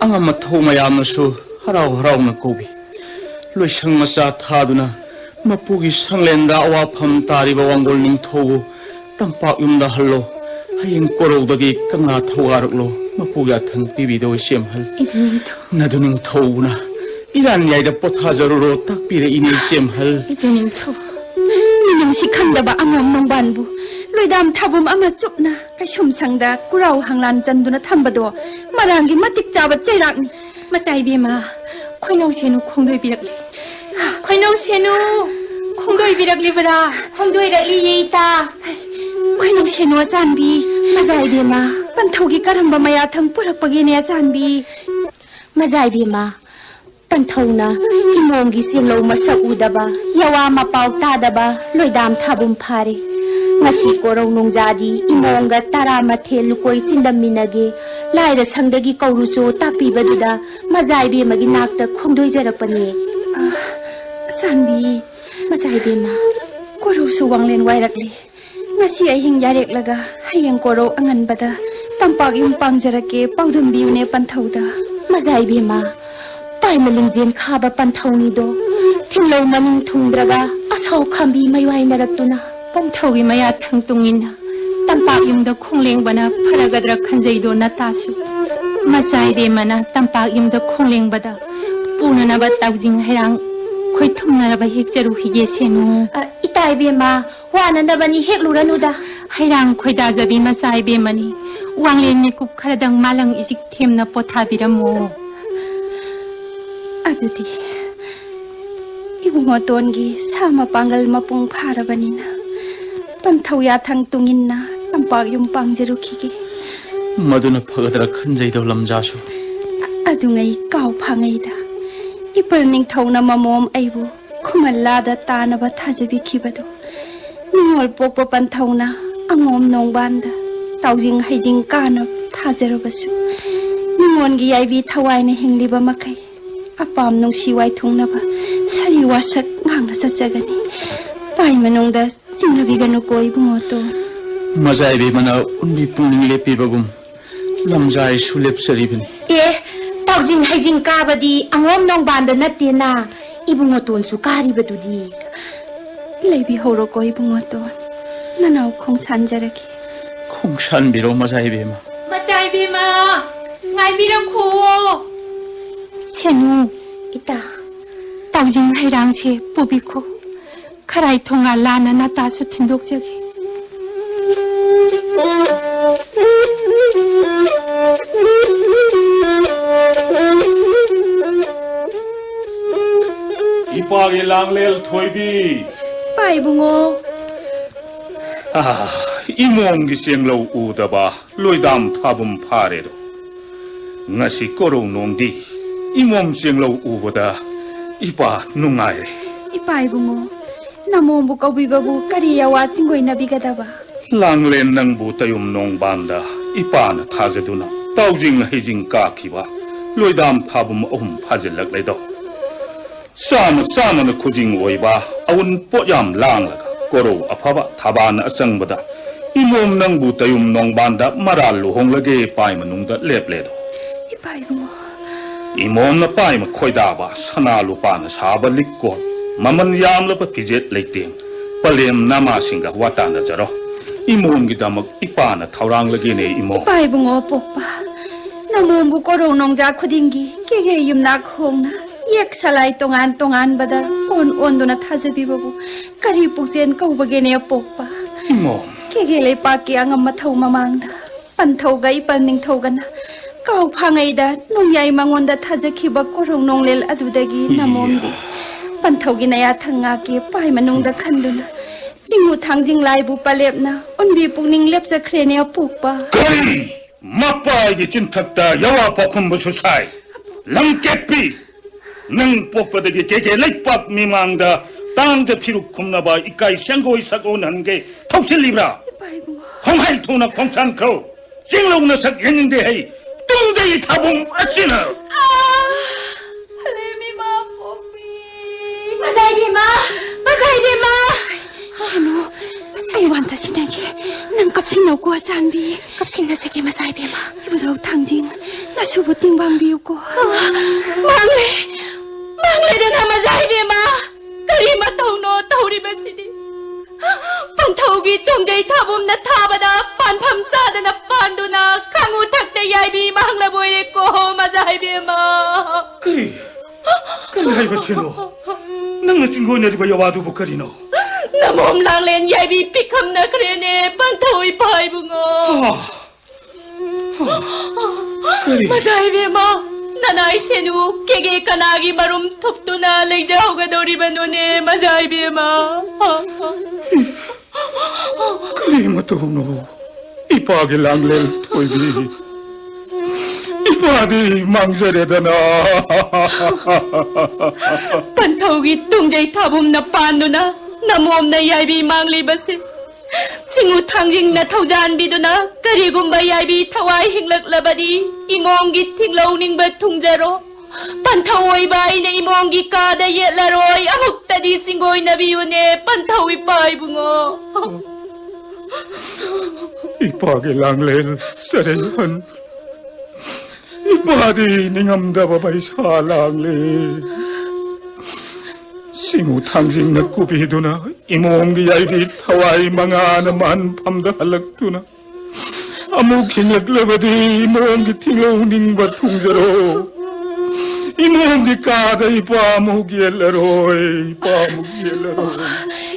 angama thoma yamnasu harau harau na kobi loisang masa thaduna mapugi sanglenda awafam tariba wangol ning thobu tampak yumda hallo hayeng korodagi kangla thogaruklo mapugi athang pibido semhal naduning thobuna iran yaida pothajaruro takpire ini semhal iduning thau minung sikhangdaba angam nongbanbu loidam thabum ama chupna kaisum sangda kurau hanglan chanduna thambado marangi matik chaba chairakni masai be ma khoinau senu khongdoi birakle khoinau senu khongdoi birakli bara khongdoi rakli yeita khoinau senu zanbi Mazai be ma Panthaugi karamba maya thang purakpagi ne zanbi Mazai be ma Panthona imonggi simlo masak udaba yawa mapau tadaba loidam thabum phare Ngasi korong nongjadi imonga taramathel lukoi sindamminage laira sangdagi kauruso tapibaduda mazaibe magi nakta khongdoi jarakpani Sanbi mazaibe ma koro su wanglen wairakli ngasi ahing yarek laga hayang koro angan bada tampak yung pangjarake paudum biune panthauda mazaibe ma pai malingjen khaba panthawni do thimlo maning thungdraga asau khambi maiwai naraktuna Panthaugi maya thangtungina tampak yumda khonglengbana pharagadra khanjaido natasu Mazaibe mana tampak yumda khonlengbada punanaba taujing hairang khoi thumnaraba hekjaru hige senu itaibe ma wananabani hekluраnuda hairang khoidajabi mazaibe mani wanglen mikup kharadang malang isik themna pothabiramo adudi ibungo tongi sama pangal mapung pharabanina panthau ya thang tungina tampak yung pangjarukhige maduna phagadra khanjaido lamjasu adungai kaw phangaida ipal ning thauna mamom aibu khumallada tanaba thajabi khibado ningol pokpa panthauna angom nongbanda taujing haijing kana thajarabasu ningongi yaibi thawaina hingliba makai apam nungsi wai thungnaba sari wasak ngangna chachagani pai manungda chingnabiganu koi bungoto Mazaibe mana unbi pungling lepibagum lamjai sulep saribani taujing haijing kabadi angom nongbanda natena ibungo tonsu karibadudi leibi horo koi bungoto nanau khongsan jaraki khongsan biro mazaibe ma Mazaibe ma ngaibirakho Senu ita taujing hairangse pubikho kharai thonga lana natasu thindokjagi Ipagi langlel thoibi pai bungo imomgi senglo udaba loidam thabum pharedo ngasi koro nongdi imom senglo ubada ipa nungai ipai bungo namombu kaubibabu kariya wa chingoi nabigadaba langlen nangbu tayum nong banda ipana thajaduna taujing hijing ka khiba loidam thabum phajilak leido sama na khujing oiba awun poyam langlaga koro afaba thaban asangbada imom nangbu tayum nong banda maral luhonglage pai manungda lepledo ipai bungo imom na pai ma khoidaba sana lupa na saba likko maman yamlaba kijet leiteng palem nama singa watana jaro imom gidamak ipana thaurang lage ne imo pai bungo pokpa namombu koro nongja khudingi kege yumna khongna yek salai tongan bada on dona thajabi babu kari pukjen kaubage ne pokpa imo kege le paki angam mathau mamangda panthau ga ipal ning thogana kaw phangaida nongyai mangonda thajakhiba korong nonglel adudagi namomdi panthau gi naya thanga ke pai manungda khanduna jingu thangjing laibu palepna onbi pungning lepchakre ne pokpa kari mapai gi chinthakta yawa pokhum busu sai lamkepi nang pokpadagi kege lekpak mimangda tangja phiruk khumnaba ikai sangoi sakon hange thoksilibra honghai thuna khongsan kho singlongna sak yeninde hei tungdei thabum asina lemi ma pokpi mazaibe ma Seno, I want to see nang kapsing na ko sanbi. kapsin na sake mazaibe ma Ibadaw tangjing, nasubuting bang biyo ko. Mangle na mazaibe ma kari matauno tauribasidi Panthaugi tongjai thabum na thabada panpham chadana panduna khangu thakte yaibi mahangla boire ko mazaibe ma kari haibasino nangna chingone riba yawadu bukarino namom langlen yaibi pikam na krene panthaui pai bungo mazaibe ma nanai senu kege kanagi marum thuptuna leijauga doribanone mazaibe ma kari matono ipagi langlel thoibi ipadi mangjaredana Panthaugi tungjai thabum na panduna namom na yaibi manglibase 징후 탕징나 터잔비도나 그리고마 야비 타와이 행락라바디 이몽기 팅라우닝바 통자로 반타오이 바이네 이몽기 까다 옛라로이 아묵다디 징고이 나비요네 반타오이 바이붕어 Ipagi lang len sarehan. Ipadi ningam dababay sa lang le. Simutang-sing nagkupido na, imong giyay di taway mga naman pamdahalag to na. Amog sinaglabadi, imong gitingaw ning batong zaro. Imong gikada ipamog yelaroy, ipamog yelaroy.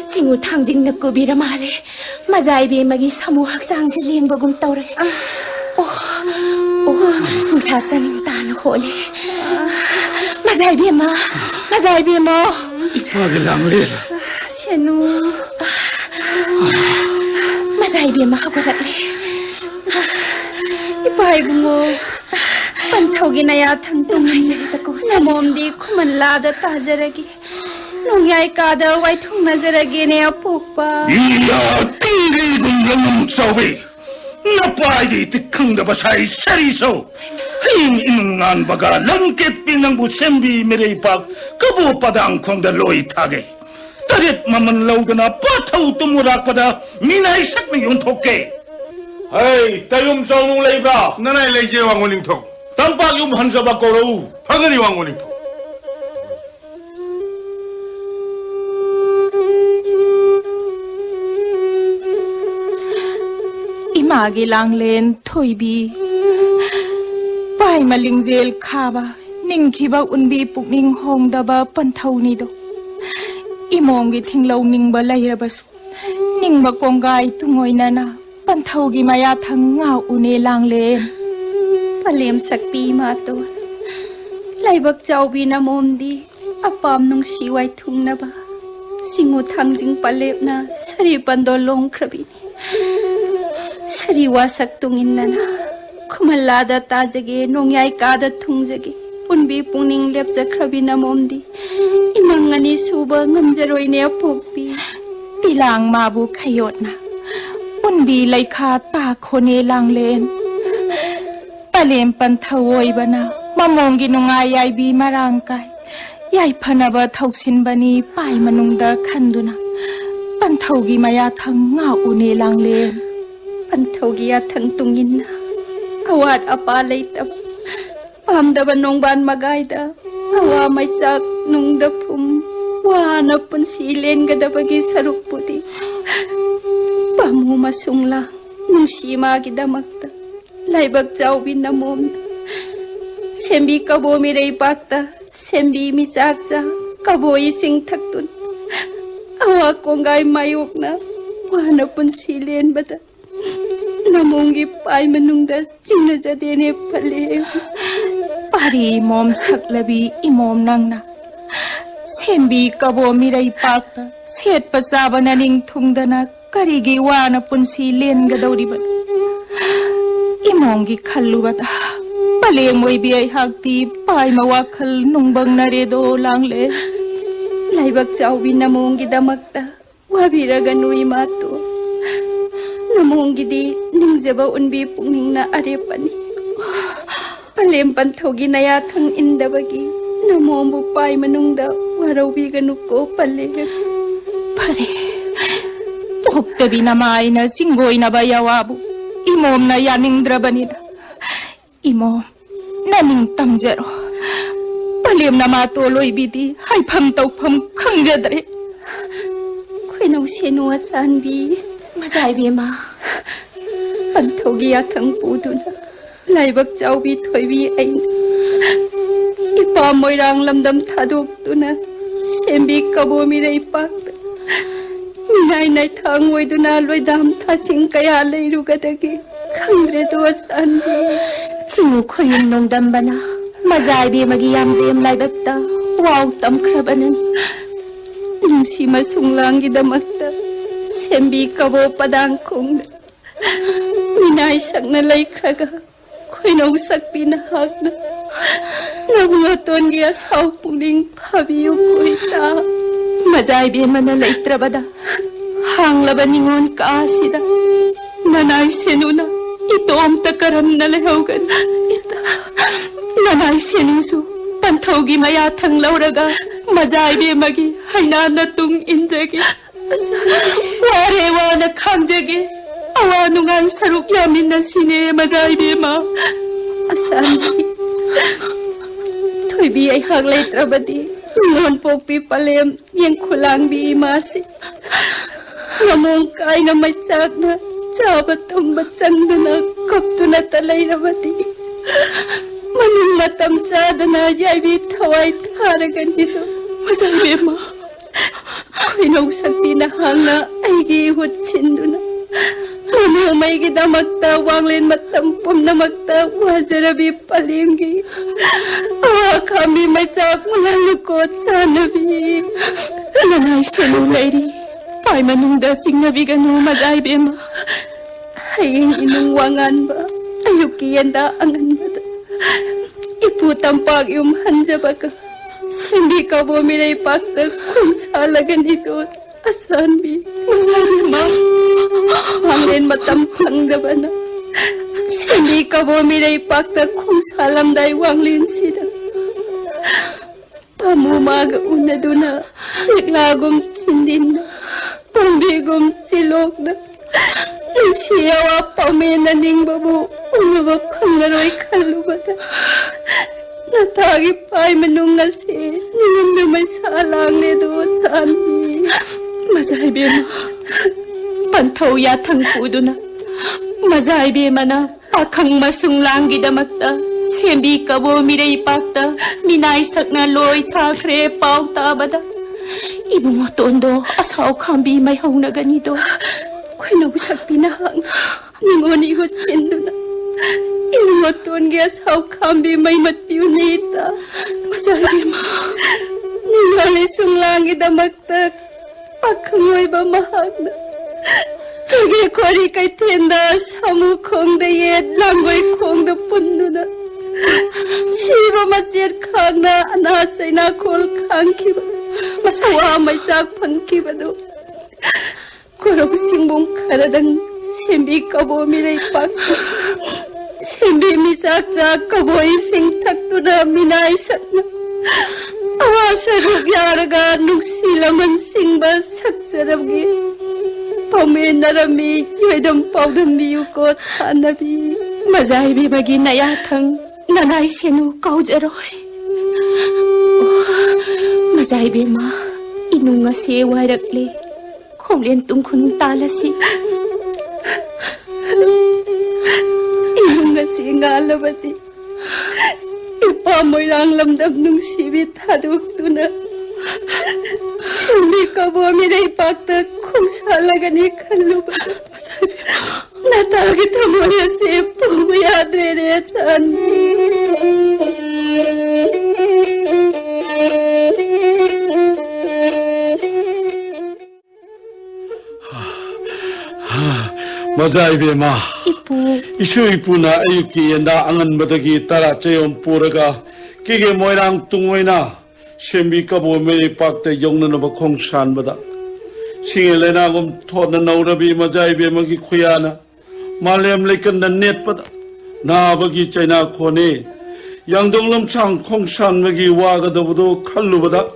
징후 탕징 넣고 미라마래 마자이비의 막이 사무학상실 리행버금 떠래 응사사님 따는 호네 마자이비의 마 Ipagi lang len. Senu. 마자이비의 마 하고 갈래 Ipay bungo. Pantaw ginayatang tungay. Namomdi kumanlada tajaragi. Nungyay kada way tung nazaragi ne apukpa. Iya tinggi gumlang sawi. Napay di tikang dabasay sariso. Hing inungan baga langkit pinang busembi miripag kabo padang kong daloy tage. Tarit mamanlaw na pataw tumurak pada minay sakmi yung toke. Hey, tayong sa mong laibra. Nanay leje wanguling tok. Tampak yung hansa ba koro? Pagani wanguling tok. Imagi lang len toybi pai malingzel khaba ningkhiba unbi pukning hongdaba panthau nido imongi thinglo ningba lairabasu ningba kongai tungoina na panthau gi maya thang nga une lang len Palem sakpi mato. Laibak chawbi na momdi. Apam nung siway tung na ba. Singu tangjing palep na sari pandolong krabini. Sari wasak tungin na na. Kumalada tajage nung yay kada tungjage. Unbi puning lep sa krabi na momdi. Imangani suba ngamjaroy niya pokpi. Tilang mabu kayot na unbi lay kha ta khone lang len palem panthawoi bana mamongi nungay ay bi marangkay yay phanaba thoksin bani pai manungda khanduna panthawgi maya thang nga une lang len Panthawgi athang tungin na. Awat apalay tab. Pamdaba nung ban magayda. Awa may sak nung dapum. Wana pun silen gadabagi saruk puti. Pamu masungla. Nung sima gidamakta. Laibag jawbin na mom. Sembi kabo miray pakta. Sembi misakja. Kabo ising taktun. Awa konggay mayok na. Wana pun silen bata. Namongi pai manungda sinajadene pale. Pari mom saklabi imom nangna sembi kabo miray pakta set pasaba na ning tungdana karigi wana punsi len gadawdi ba imongi khalubata pale moy biyay hakti pai mawakal nungbang naredo langle Laibag jawbi namongi damakta wabiraga nui mato namongi di ningjaba unbi pungning na arepani Palem panthawgi naya thang indabagi namombu pai manungda warawbi ganuko pale pare poktabi na mai na singgoy na bayawabu imom na yaningdra banida imom naning tamjaro palem na matoloy bidi hay pham tawpham khangjadre khwinaw senua sanbi 마자이비의 마 panthawgi athang puduna Laibag jawbi thoybi ay ipa moirang lamdam thadok tuna sembi kabo miray pakta minay nay thang woyduna loydam thasing kaya layrugadagi khangre do sanbi 징후 콜린 농담바나 마자이비의 막이 양재임 라이백다 와우 땀크라바는 nungsima sunglang gidamakta sembi kabo padang kong minay sak na laykraga Kwinaw sak pinahag na Nabungaton niya sa puling pabiyo ko isa 마자이비의 만날 이տր아바다 hanglaba ningon kaasida. Nanay senuna, ito om takaram na lahogan. Nanay senusu, pantawgi mayatang lauraga, majaybe magi, haynana tung injagi. Warewa na kangjagi, awanungan saruk yamin na sine majaybe ma. Asanbi, toy bi ay haglay trabadi, ngon pokpi palem, yang kulang bi imasi. Ngamong kay na may tsak na, Sabat tambat sandana kaptuna talay na bati. Manung matam sadana yaibi thawai tharagan dito. Masabi ma, kainong sa pinahang na aigi hut sinduna. Manung may gidamakta wanglin matampom na magta wazarabi palimgi. Awa kami may sak malalukot sa nabi. Nanay sinulay Pai manungda sing nabi ganu majaybe ma. Haying inung wangan ba? Ayok kiyanda angan ba da? Ipu tampag yung hanja ba ka? Hindi ka bumiray pakta kung salagan ito. Asan bi? Masabi ma? Hangin matampang da ba na? Hindi ka bumiray pakta kung salam day wanglin sida. Pamumaga una duna. Siklagom sindin na. Pambigom silog na. Siyawa pamena ning babu. Unaba pangaroy kalubata. Natagi pa'y manungasi. Ningong na may salang nito saan ni. Mazaybe ma. Pantaw yatang pudo na. Mazaybe ma na. Akang masunglang gidamakta. Sembi kabo miray pakta. Minaysak na loy takre pao tabada. Ibu mo tondo, asaw kambi may hong na ganito. Kaya nausak pinahang, ningon ihot sendo na. Inungot tuon kaya asaw kambi may matpiyunita. Masabi ma, ninganisong langit ang magtag. Pagkangoy ba mahag na. Kaya kori kay tenda, samukong dayet, langgoy kong da pundo na. Siba masir kang na, anasay na kol kang kiba. Masawa may sakpan kibado. Kurog singbong karadang sembi kabo miray pakto. Sembi misak-sak kabo ising takto na minaysak na. Awa sarug yaraga nung silaman singba saksarabgi. Pamenarami yoydam pawdam miyu ko tanabi. Mazaybi bagi nayatang nanay senu kaujaroy. Mazaybe ma, inung nga si wairakli, kumlian tungkun talasi. Inung nga si ngalabati, ipamoy lang lamdam nung sibit haduk na. Sindi ka bo miray pakta kung salaga ni kalubata. Mazaybe ma, natagit mo niya si pumayadre resan. Mazaybe ma. Isu ipu na ayuki yenda angan madagi tara chayom puraga kige moirang tungoy na sembi kabo meri pakta yong na ba kong san bada singele na gom thod na naurabi mazaybe magi khuyana malem lekan na net bada na bagi chayna khone yang dong lam chang kong san magi waga da budo khallu bada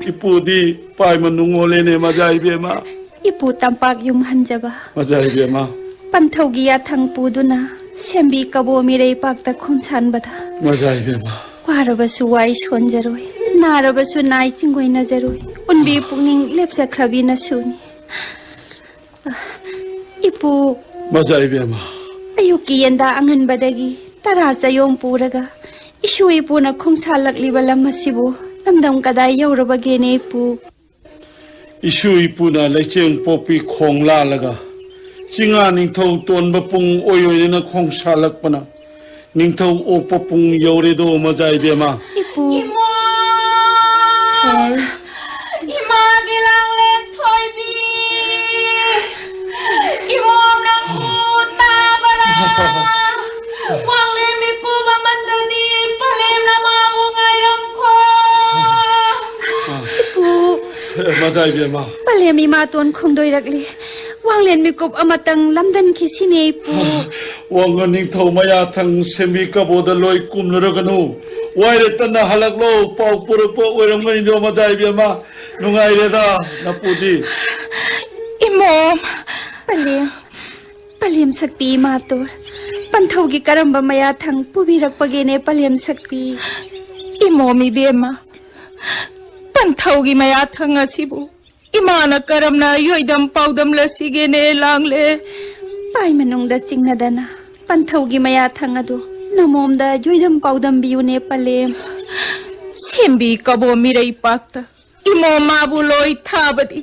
ipu di pai manungole ne mazaybe ma. Ipu tampak yung hanjaba. Mazaybe ma. Pantawgiya thang puduna, sembi kabo miray pakta khonsan bada. Mazaybe ma. Warabasu wai shonjaroy, narabasu nai chinggoy najaroy, unbi pungning lepsa krabi na suni. Ipu. Mazaybe ma. Ayuki yenda angan badagi, taraza yung puraga, isu ipu na khongsalak libalam masibu, namdam kaday yaurabage ne ipu. Isu ipu na lecheng popi khong la laga. Singa ningthau ton bapung oyoy na khong salak pana. Ningthau o papung yore do mazaybe ma. Ipu. Ima gilang len thoy bi. Imom nang uta bara. Wang le mi ko ba mandadi palem na mabungay ram ko. Ipu. Mazaybe ma. palem ima ton khongdoi rakle wanglen mikop amatang lamdan kisine pu Wangan ning thau maya thang sembi ka boda loi kum lo ganu waire tanna halak lo pau pur po weram ngai do ma jai be ma nungai re da na pudi imom palem sakti ma tor panthau gi karamba maya thang pubirak pagene palem sakti imomi bema panthau gi maya thang asibu imana karamna yoidam paudam lasigene langle pai manung da chingna dana panthau gi maya thang adu namom da yoidam paudam biune palem sembi kabo mirei pakta imoma buloi thabadi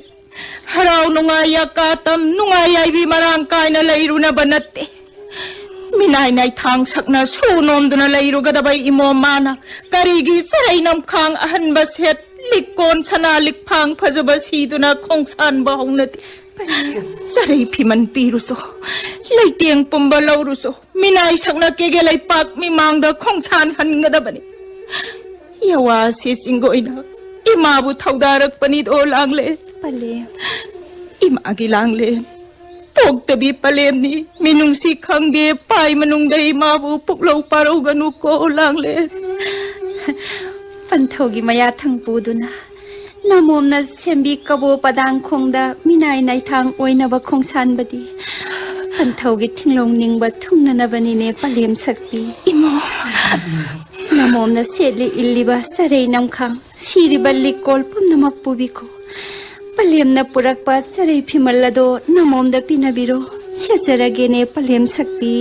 harau nungaya katam nungaya bi marang kaina leiruna banatte minai nai thang sakna sunom duna leiru gadabai imomana karigi sarai nam khang ahan baset likon sana likphang phajaba siduna khongsan baunati sarai phiman piruso leitiang pumba lauruso minai sakna kege lai pak mi mangda khongsan han gadabani yawa se singoina imabu thaudarak pani do langle palem imagi langle poktabi palem ni minungsi khangde pai manungdai imabu puklau parau ganu ko langle panthau gi maya thang puduna namom na sembi kabo padang khongda minai nai thang oina ba khongsan badi panthau gi thinglong ningba thungna na bani ne palem sakpi imo namom na setli illiba sarai nam khang siri balli kol pumnamak pubiko palem na purak pa sarai phimallado namom da pinabiro sesarage ne palem sakpi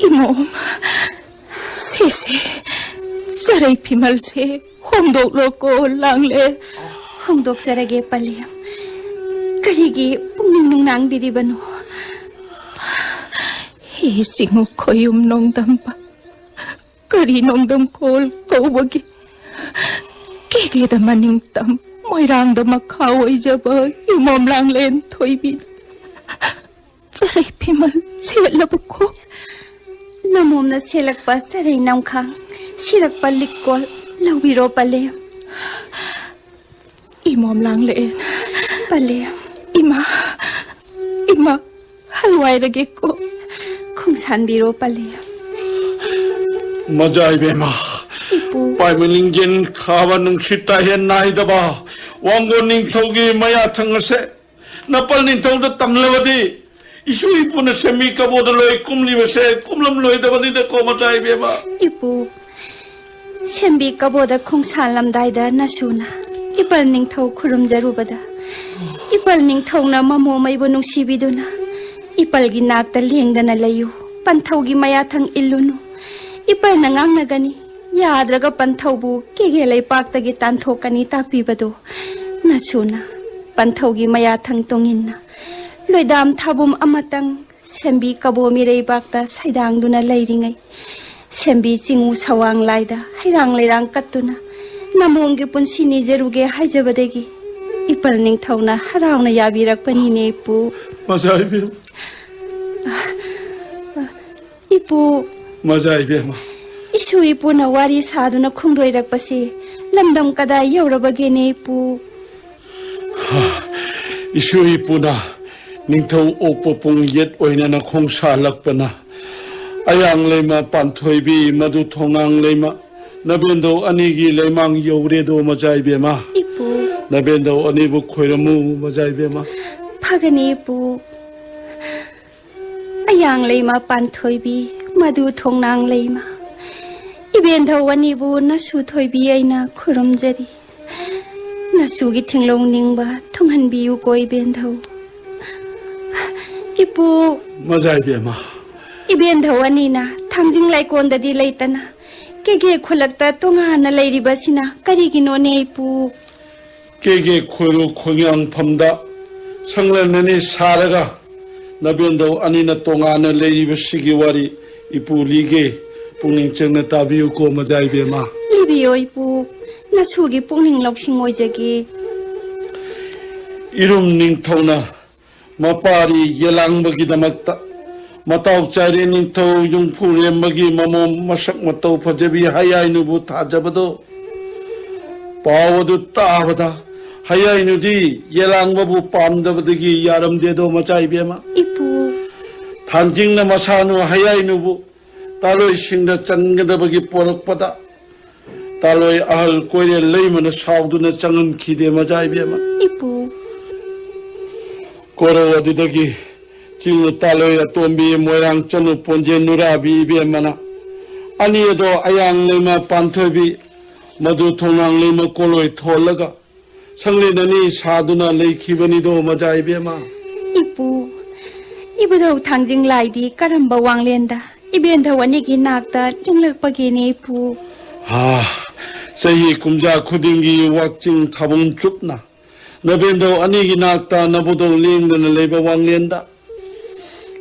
imo se sarai phimal se hongdok loko langle hongdok sarage palem karigi pungning nungnang biribano he singu khoyum nongdam pa kari nongdam kol kawagi kege da maning tam moirang da makhawai jaba imom langlen thoibi sarai phimal se labko namom na selak pa sarai nam khang sirak palikol lawiro palem imom langlen palem ima halwai rage ko khongsan biro palem Majai be ma pai maningin khawa nung sita hen nai da ba wangon ning thogi maya thang se napal ning thong da tamlawadi isu ipuna semi ka boda loi kumli se kumlam loi da bani da ko majai be ma ipu sembi kaboda khongsan lamdai da nasuna ipal ning thau khurum jarubada ipal ning thau na mamo mai bonung sibiduna ipal gi nak ta lengdana layu panthau gi maya thang illunu ipal nangang nagani yadraga panthau bu kege lai pak ta gi tan thokani takpi bado nasuna panthau gi maya thang tongin loidam thabum amatang sembi kabo mirei bakta saidang duna leiringai sembi chingu sawang laida hairang leirang katuna namongge punsini jeruge haijabadegi ipal ning thauna harawna yabirak pani ne pu Majai be ipu Majai be ma isu ipu na wari saduna khungdoirak pasi lamdam kada yaurabage ne pu isu ipuna ning thau opopung yet oina na khongsa lakpana ayang lema panthoi bi madu thongang lema nabendo anigi lemang yore do majai be ma ipu nabendo ani bu khoiramu majai be ma phagani pu ayang lema panthoi bi madu thongnang lema iben thawani bu nasu thoi bi aina khurum jari nasu gi thinglong ningba thonghan biu koi ben thau ipu majai be ma iben dhawani na thangjing lai kon dadi leitana kege khulakta tonga na leiri basina karigi no ne pu kege khoru khongyang phamda sanglanani saraga nabendo anina tonga na leiri basigi wari ipu lige pungning chengna tabiu ko majai be ma libiyo ipu nasugi pungning loksing oijagi irum ning thona mapari yelang bagi damakta matau chari ning tho yung phule magi mamom masak matau phajabi hayai nu bu tha jabado pawadu ta bada 하야이누디 예랑바부 빰다바드기 야름대도 마자이베마 이부 단직나 마사누 하야이누부 딸로이 싱다 짠가다바기 뽀락바다 딸로이 아할 꼬이레 레이머나 사우드나 짱은 기대 마자이베마 이부 고라와디더기 지금 딸로이 아톰비 모양 짠우 본제 누라비 베마나 아니에도 아양 레마 반토비 모두 통랑 레마 꼴로이 톨라가 상리더니 사두나 레이키버니도 마자이베마 이부 이부도 당징 라이디 까람바 왕렌다 이벤더 원이기 낙다 링럭바기니 이부 세히 꿈자 쿠딩기 왁징 타봉 춥나 너벤도 아니기 낙다 나보도 링드는 레이바 왕렌다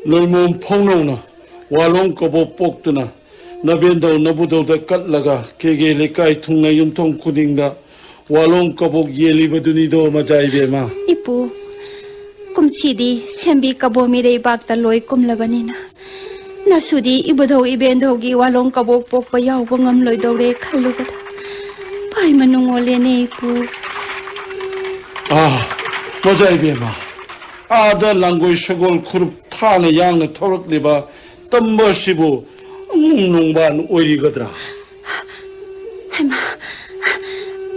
너몸 펑농나 와롱 거보 뽑드나 너벤도 너보도 깎라가 개개 레까이 퉁나 윤통 쿠딩다 와롱 거복 예리버드니도 마자이베마 이부 kumsidi sembi kabomire bakta loi kumlabanina nasudi ibudo ibendogi walong kabok pokpa yawba ngam loi dore khallubada pai manungole ne pu 마자이베마 아다 랑고이 셔골 쿠룹 타네 양의 토럭리바 땀버시부 농반 오이리거드라 하마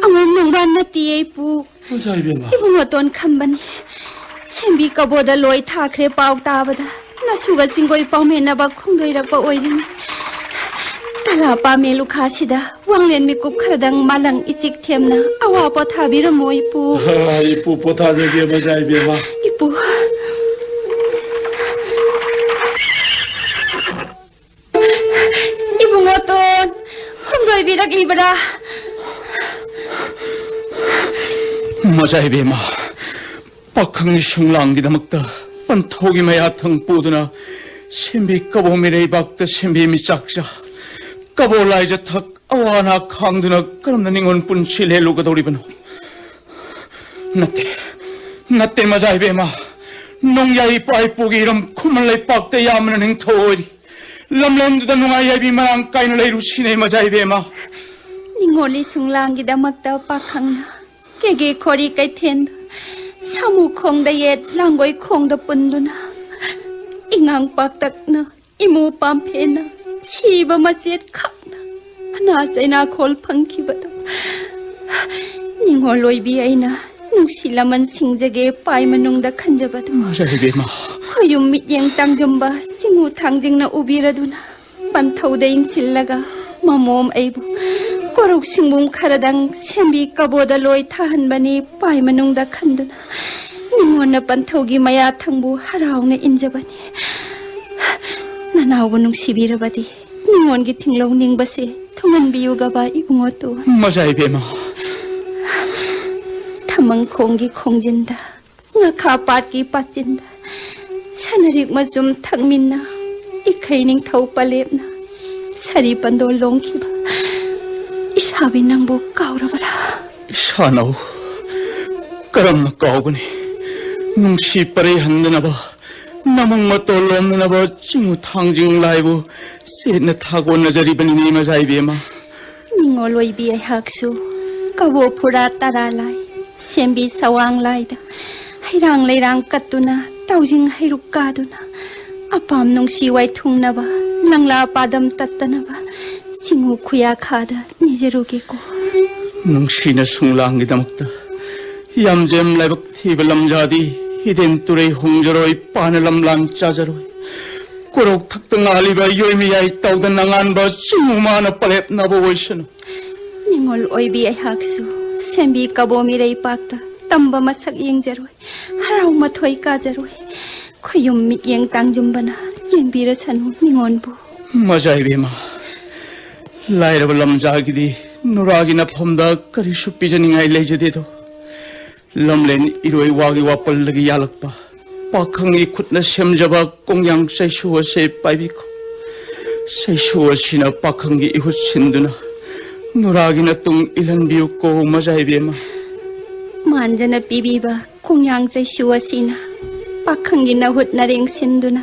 among nungban na tiye pu 마자이베마 ibungo ton khambani sembi kaboda loi thakre pau tabada nasuga singoi paumena ba khongdoi rakpa oirini tala pa melu khasida wanglen mi kup khardang malang isik themna awa pa thabira moi pu 이쁘 포타제게 마자이베마 ipu ibungo ton khongdoi birak ibra 마자이베마 박흥이 슝랑기다먹다 뻔토기마 야탕 뿌드나 신비 까보미레이 박다 신비미 짝자 까볼라이자 탁 아와나 강드나 까름나 닝원 뿐실 헬로가 도리버노 나때 마자이베마 농야이 빠이뿌기 이름 쿠말레이 박다 야무는 행토리 람람두다 농아야비 마랑 까이늘레이루 시네 마자이베마 닝올리 숭랑기다먹다 박항나 kege khori kai then samu khong da yet langoi khong da punduna ingang pak tak na imu pam phena chiba ma jet khakna ana saina khol phangki bata ningoloi bi aina nusilaman singjage pai manung da khanjabadu 마자이베마 khoyum mit yang tangjomba singu thangjingna ubiraduna panthau da ing sillaga mamom aibu korok singbum kharadang sembi kaboda loi thahanbani pai manungda khanduna ningona panthogi maya thangbu harauna injabani nanaw bunung sibirabadi ningon gi thinglong ningbase thongan biyuga ba ibungo to 마자이베마 thamang khonggi khongjinda nga kha pat ki patjinda sanarik masum thangminna ikhaining thau palepna sari pandol longkiba isabi nangbo kaurabara 샤나우 까람나 까오거니 농시 빠레 한드나바 나몽마 떨롬드나바 징우 탕징 라이브 세나 타고 나자리바니 마자이베마 ningoloi bi haksu kawo phura taralai sembi sawang laida hairang leirang katuna taujing hairuk kaduna apam nungsi wai thungnaba langla padam tattanaba singu khuya khada nijeruge ko 농시나 숭랑기다먹다 얌잼 라이박 티블람자디 히덴 뚜레이 홍저로이 빠늘람람 짜자로이 꼬록 탁등 알리바 요이미야이 따우던 낭안바 싱우마나 빠렙 나보고이셔노 ningol oibi haksu sembi kabomi rei pakta tamba masak yengjaroi harau mathoi kajaroi khoyum mit yeng tangjumbana yengbira sanu ningonbu 마자이베마 라이라블 람자기디 누라기나 폼다 까리슈 삐저닝아이 레이저데도 럼렌 이로이 와기 와빨르기 야락바 박항이 굿나 셈자바 공양 세슈어 세 빠이비코 세슈어 시나 박항기 이후 신두나 누라기나 뚱 일한 비웃고 마자이베마 manjana pibiba kongyang chai shuasina pakhangi na hut na reng sinduna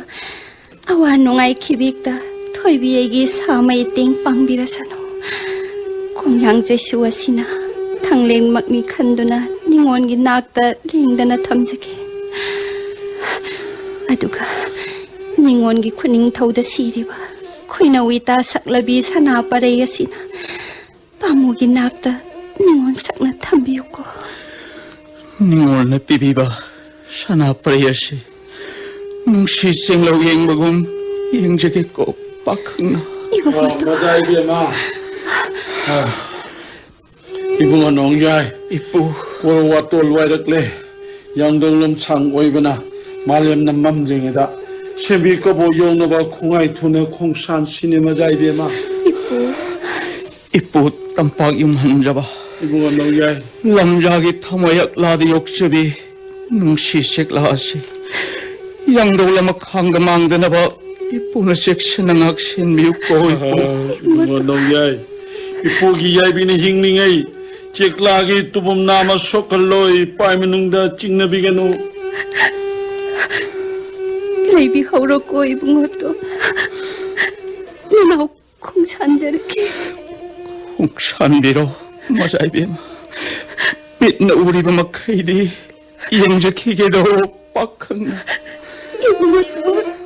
awa nungai khibikta thoibi egi samai ting pangbira sano kongyang chai shuasina thangleng makni khanduna ꯅꯤꯉꯣꯟꯒꯤ ꯅꯥꯛꯇ ꯂꯦꯡꯗꯅ ꯊꯝꯖꯒꯦ ꯑꯗꯨꯒ ꯅꯤꯉꯣꯟꯒꯤ ꯈꯨꯅꯤꯡꯊꯧꯗ ꯁꯤꯔꯤꯕ ꯈꯣꯏꯅꯧꯏꯇꯥ ꯁꯛꯂꯕꯤ ꯁꯅꯥꯄꯔꯩ ꯑꯁꯤꯅ ꯄꯥꯃꯨꯒꯤ ꯅꯥꯛꯇ ꯅꯤꯉꯣꯟ ꯁꯛꯅ ꯊꯝꯕꯤꯌꯨꯀꯣ ꯅꯤꯉꯣꯜꯅ ꯄꯤꯕꯤꯕ ꯁꯅꯥꯄꯔꯩ ꯑꯁꯤ ꯅꯨꯡꯁꯤ ꯆꯦꯡꯂꯧ ꯌꯦꯡꯕꯒꯨꯝ ꯌꯦꯡꯖꯒꯦꯀꯣ ꯄꯥꯈꯪꯅ ꯃꯖꯥ 이베마 이붕어 농야이 이쁘 고로와 똘와이럭레 양동lâm 창 오이በ나 말렘남 맘쟁이다 셰비꺼보 용너바 콩아이 투네 콩산 시네 मजा 이베마 이쁘 땀박 용한자바 이붕어 농야이 람자기 타모약 라디 욕접이 뭉시색 라시 양동lâm 강가망드나바 이쁘는 섹시는 악신 미웃고 이붕어 농야이 이쁘기 야이비는 힝링에이 잭라기 뚜범 나마 소칼로이 빠이미능다 찍나비게노 레이비 허우럽고 입은 것도 나오 공산저렇게 홍산비로 마자이비마 빛나 우리 밤아 카이디 영적히게도 빡흥 입은 것도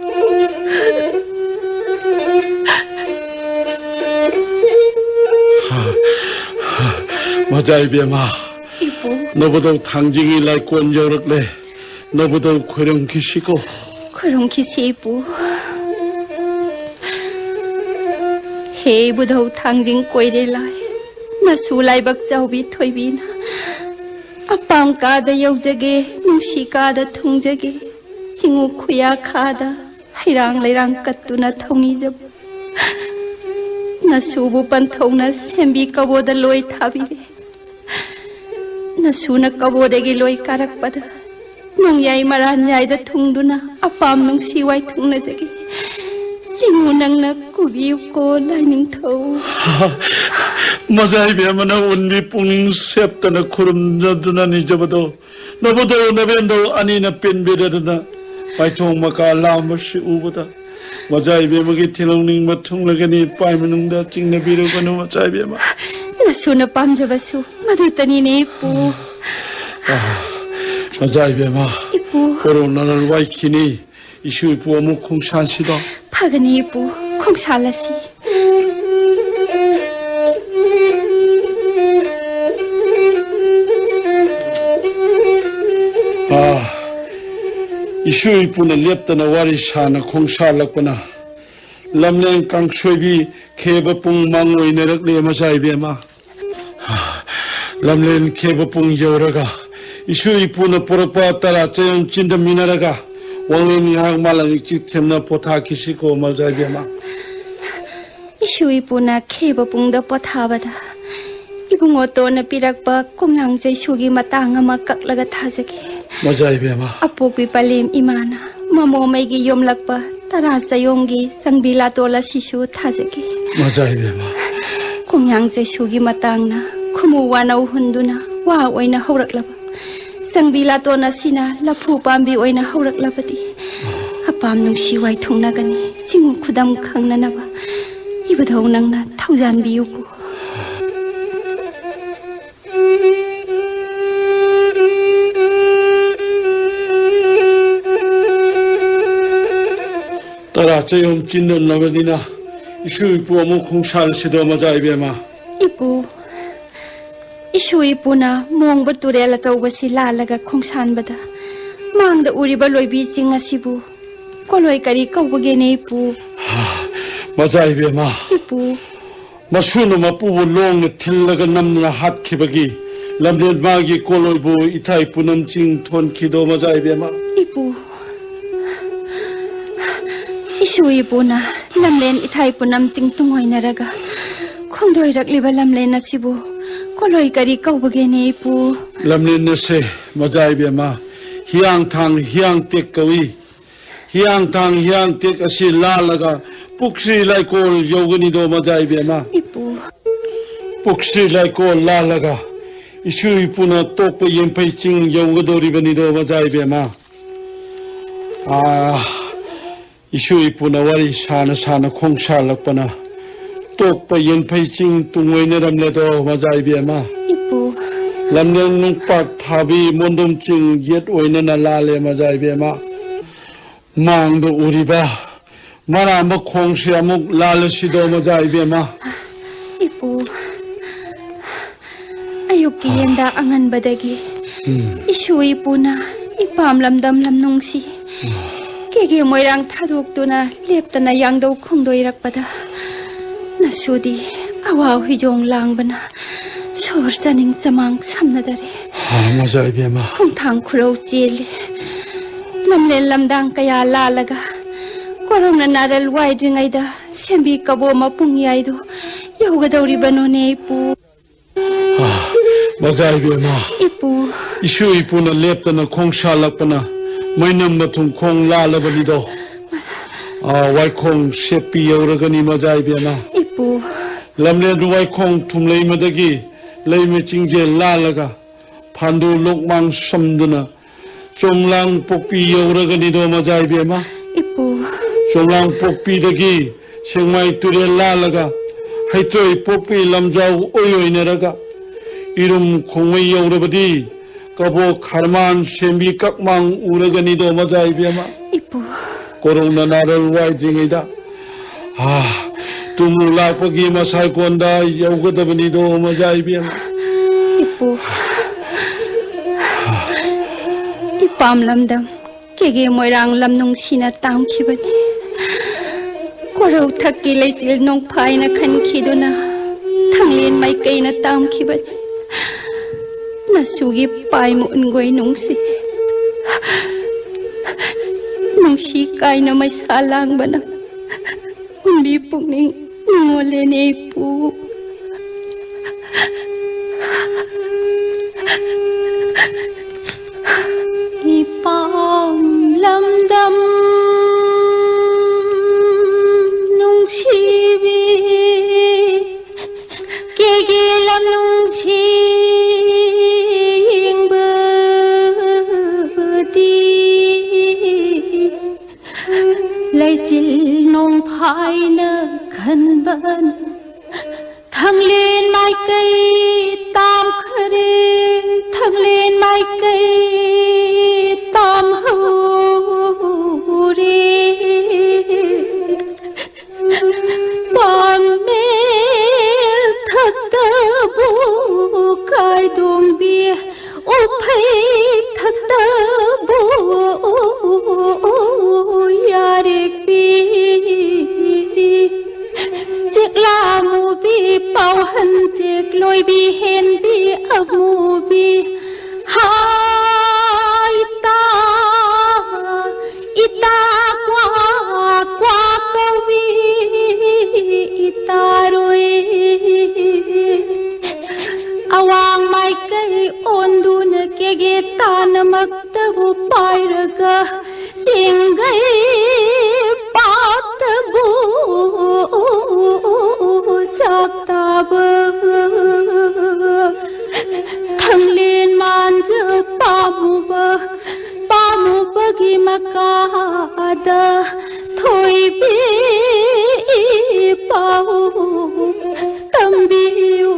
मजा 이베마 너보다 당징이 라이콘 여럭레 너보다 고령 기시고 고령 기시 이부 헤부도 당징 꼬이레라이 나수 라이박 자우비 토이비나 아빵까다 여우자게 누시까다 통자게 징우 쿠야카다 하이랑 레랑 까뚜나 통이잡 나수부 반통나 셈비 까보다 로이 타비레 나수나 까보다기 로이 까락바다 농야이 말한야이다 통두나 아빠암 농시와이 통나자기 징우낭나 꾸비우고 라이밍터우 मजा 이베마나 운비 뿡닝 셉다나 코름자드나 니저버도 너보다 너벤도 아니나 뺀베르드나 바이통마카 라마시 우보다 मजा 이베마기 티롱닝 마통라가니 빠이미능다 찍나비르고는 मजा 이베마 나수나 빰자바수 마들따니네 이쁘 मजा 이베마 이쁘 코로나를 와이키니 이슈 이쁘 어묵 콩산시다 파가니 이쁘 콩살라시 이슈 이쁘는 lep다나 와리샤나 콩살락거나 람랭 깡쇼이비 케버뿡 망로이네럭 레마자 이베마 람랭 케버뿡 여러가 이슈 이쁘는 보러빠 따라 쩌용 찐더 미나라가 왕랭 양말랑이 찍템나 포타키시고 마자 이베마 이슈 이쁘나 케버뿡더 뻗하바다 이붕어또나 삐락바 공양제 슈기 마땅아마 깍라가 타자게 मजा 이베마 अपोकी पलेम इमाना ममोमैगी योमलकपा तरासयोंगी संगबिला तोला शिशु थाजगी मजा 이베마 कोंयांग जेसुगी मतांगना खुमुवाना हुंदुना वा ओइना हौरकलबा संगबिला तोना सिना लफु पाम्बी ओइना हौरकलबदी अपाम नुंसी वाइ थुंगनागनी सिंगु खुदम खंगनानाबा इबधौ नंगना थौजानबियुको 따라 쩌용 찐더 나버니나 이슈 이쁘 어묵 콩살시도 मजा 이베마 इपु इशु इपुना मोंग तुरेला चौबसी लालगा खोंसानबदा मांगदा उरिबा लोइबी चिंग असिबु कोलोय करी कौबगेने इपु मजा 이베마 इपु मसुनो मपुबु लोंग थिल्लगा नमना हातखिबगी lamlen magi koloibu itai punam ching thon khido मजा 이베마 इपु इशु इपुना lamlen इथाइ पुनम चिंग तुंगोइनरगा खोंदोइ रखलिबा lamlen असिबु कोलोइ करी कौबगेने इपु lamlen नसे मजा 이베마 हियांग थांग हियांग टेक कवी हियांग थांग हियांग टेक असि लालगा पुक्सी लाइकोल योगनिदो मजा 이베마 इपु पुक्सी लाइकोल लालगा इशु इपुना तोप यंपै चिंग योगदोरिबनिदो मजा 이베마 इशु इपुना वारी साना साना खोंसालकपना तोप यंपै चिंग तुंगोइनरमलेदो मजा 이베마 इपु lamlen nung pak thabi mondum ching yet oinana lale mazai bema mang do uriba mara ma khong si amuk lal si do mazai bema Ibu ayuk kiyenda angan badagi isu ibu na ipam lamdam lamnung si kege moirang thaduk tuna leptana yangdo khongdoi rakpada nasudi awa hujong lang bana sor janing chamang samnadare mazai bema khong thang khurau cheli lamlen lamdang kaya lalaga korong na naral wai jingaida sembi kabo mapung yaidu yaugadori banone ipu mazai bema ipu isu ipu na leptana khong shalakpana mainam mathum khong lalabani do wai khong sepi yauragani mazai bema ipu lamlen ruwai khong thumlei madagi leime chingje lalaga phandu lokmang samduna chomlang pokpi yauragani do mazai bema ipu chomlang pokpi dagi sengmai ture lalaga haitroi pokpi lamjau oyoinaraga irum khongmai yaurabadi kabo kharman sembi kakmang uragani do mazai bema ipu korona naral wai dingida tumu lakpagi masai konda yaugadabani do mazai bema ipu ipam lamdam kege moirang lamnung sina tam khibani korau thakki leichil nong phai na khan khiduna thanglen mai kai na tam khibani nasugi pai mu ungoi nungsi nungsi kai na mai salang bana umbi pungning ngole ne pu ipam lamdam nungsibi kege lam nungsi leichil nong phai na khan ban thanglen mai kai tam khare thanglen mai kai tam ho re pam me thata bu kai dong bi o phai thata bu yarek bi chek la mu bi pau han chek loi bi hen bi amu bi hai ta ita kwa kwa kau bi ita roi awang mai kai ondu na kege tan maktabu pairaga singai patabu saktabu thanglen manja pamu bagi makada thoi bi pau tambiu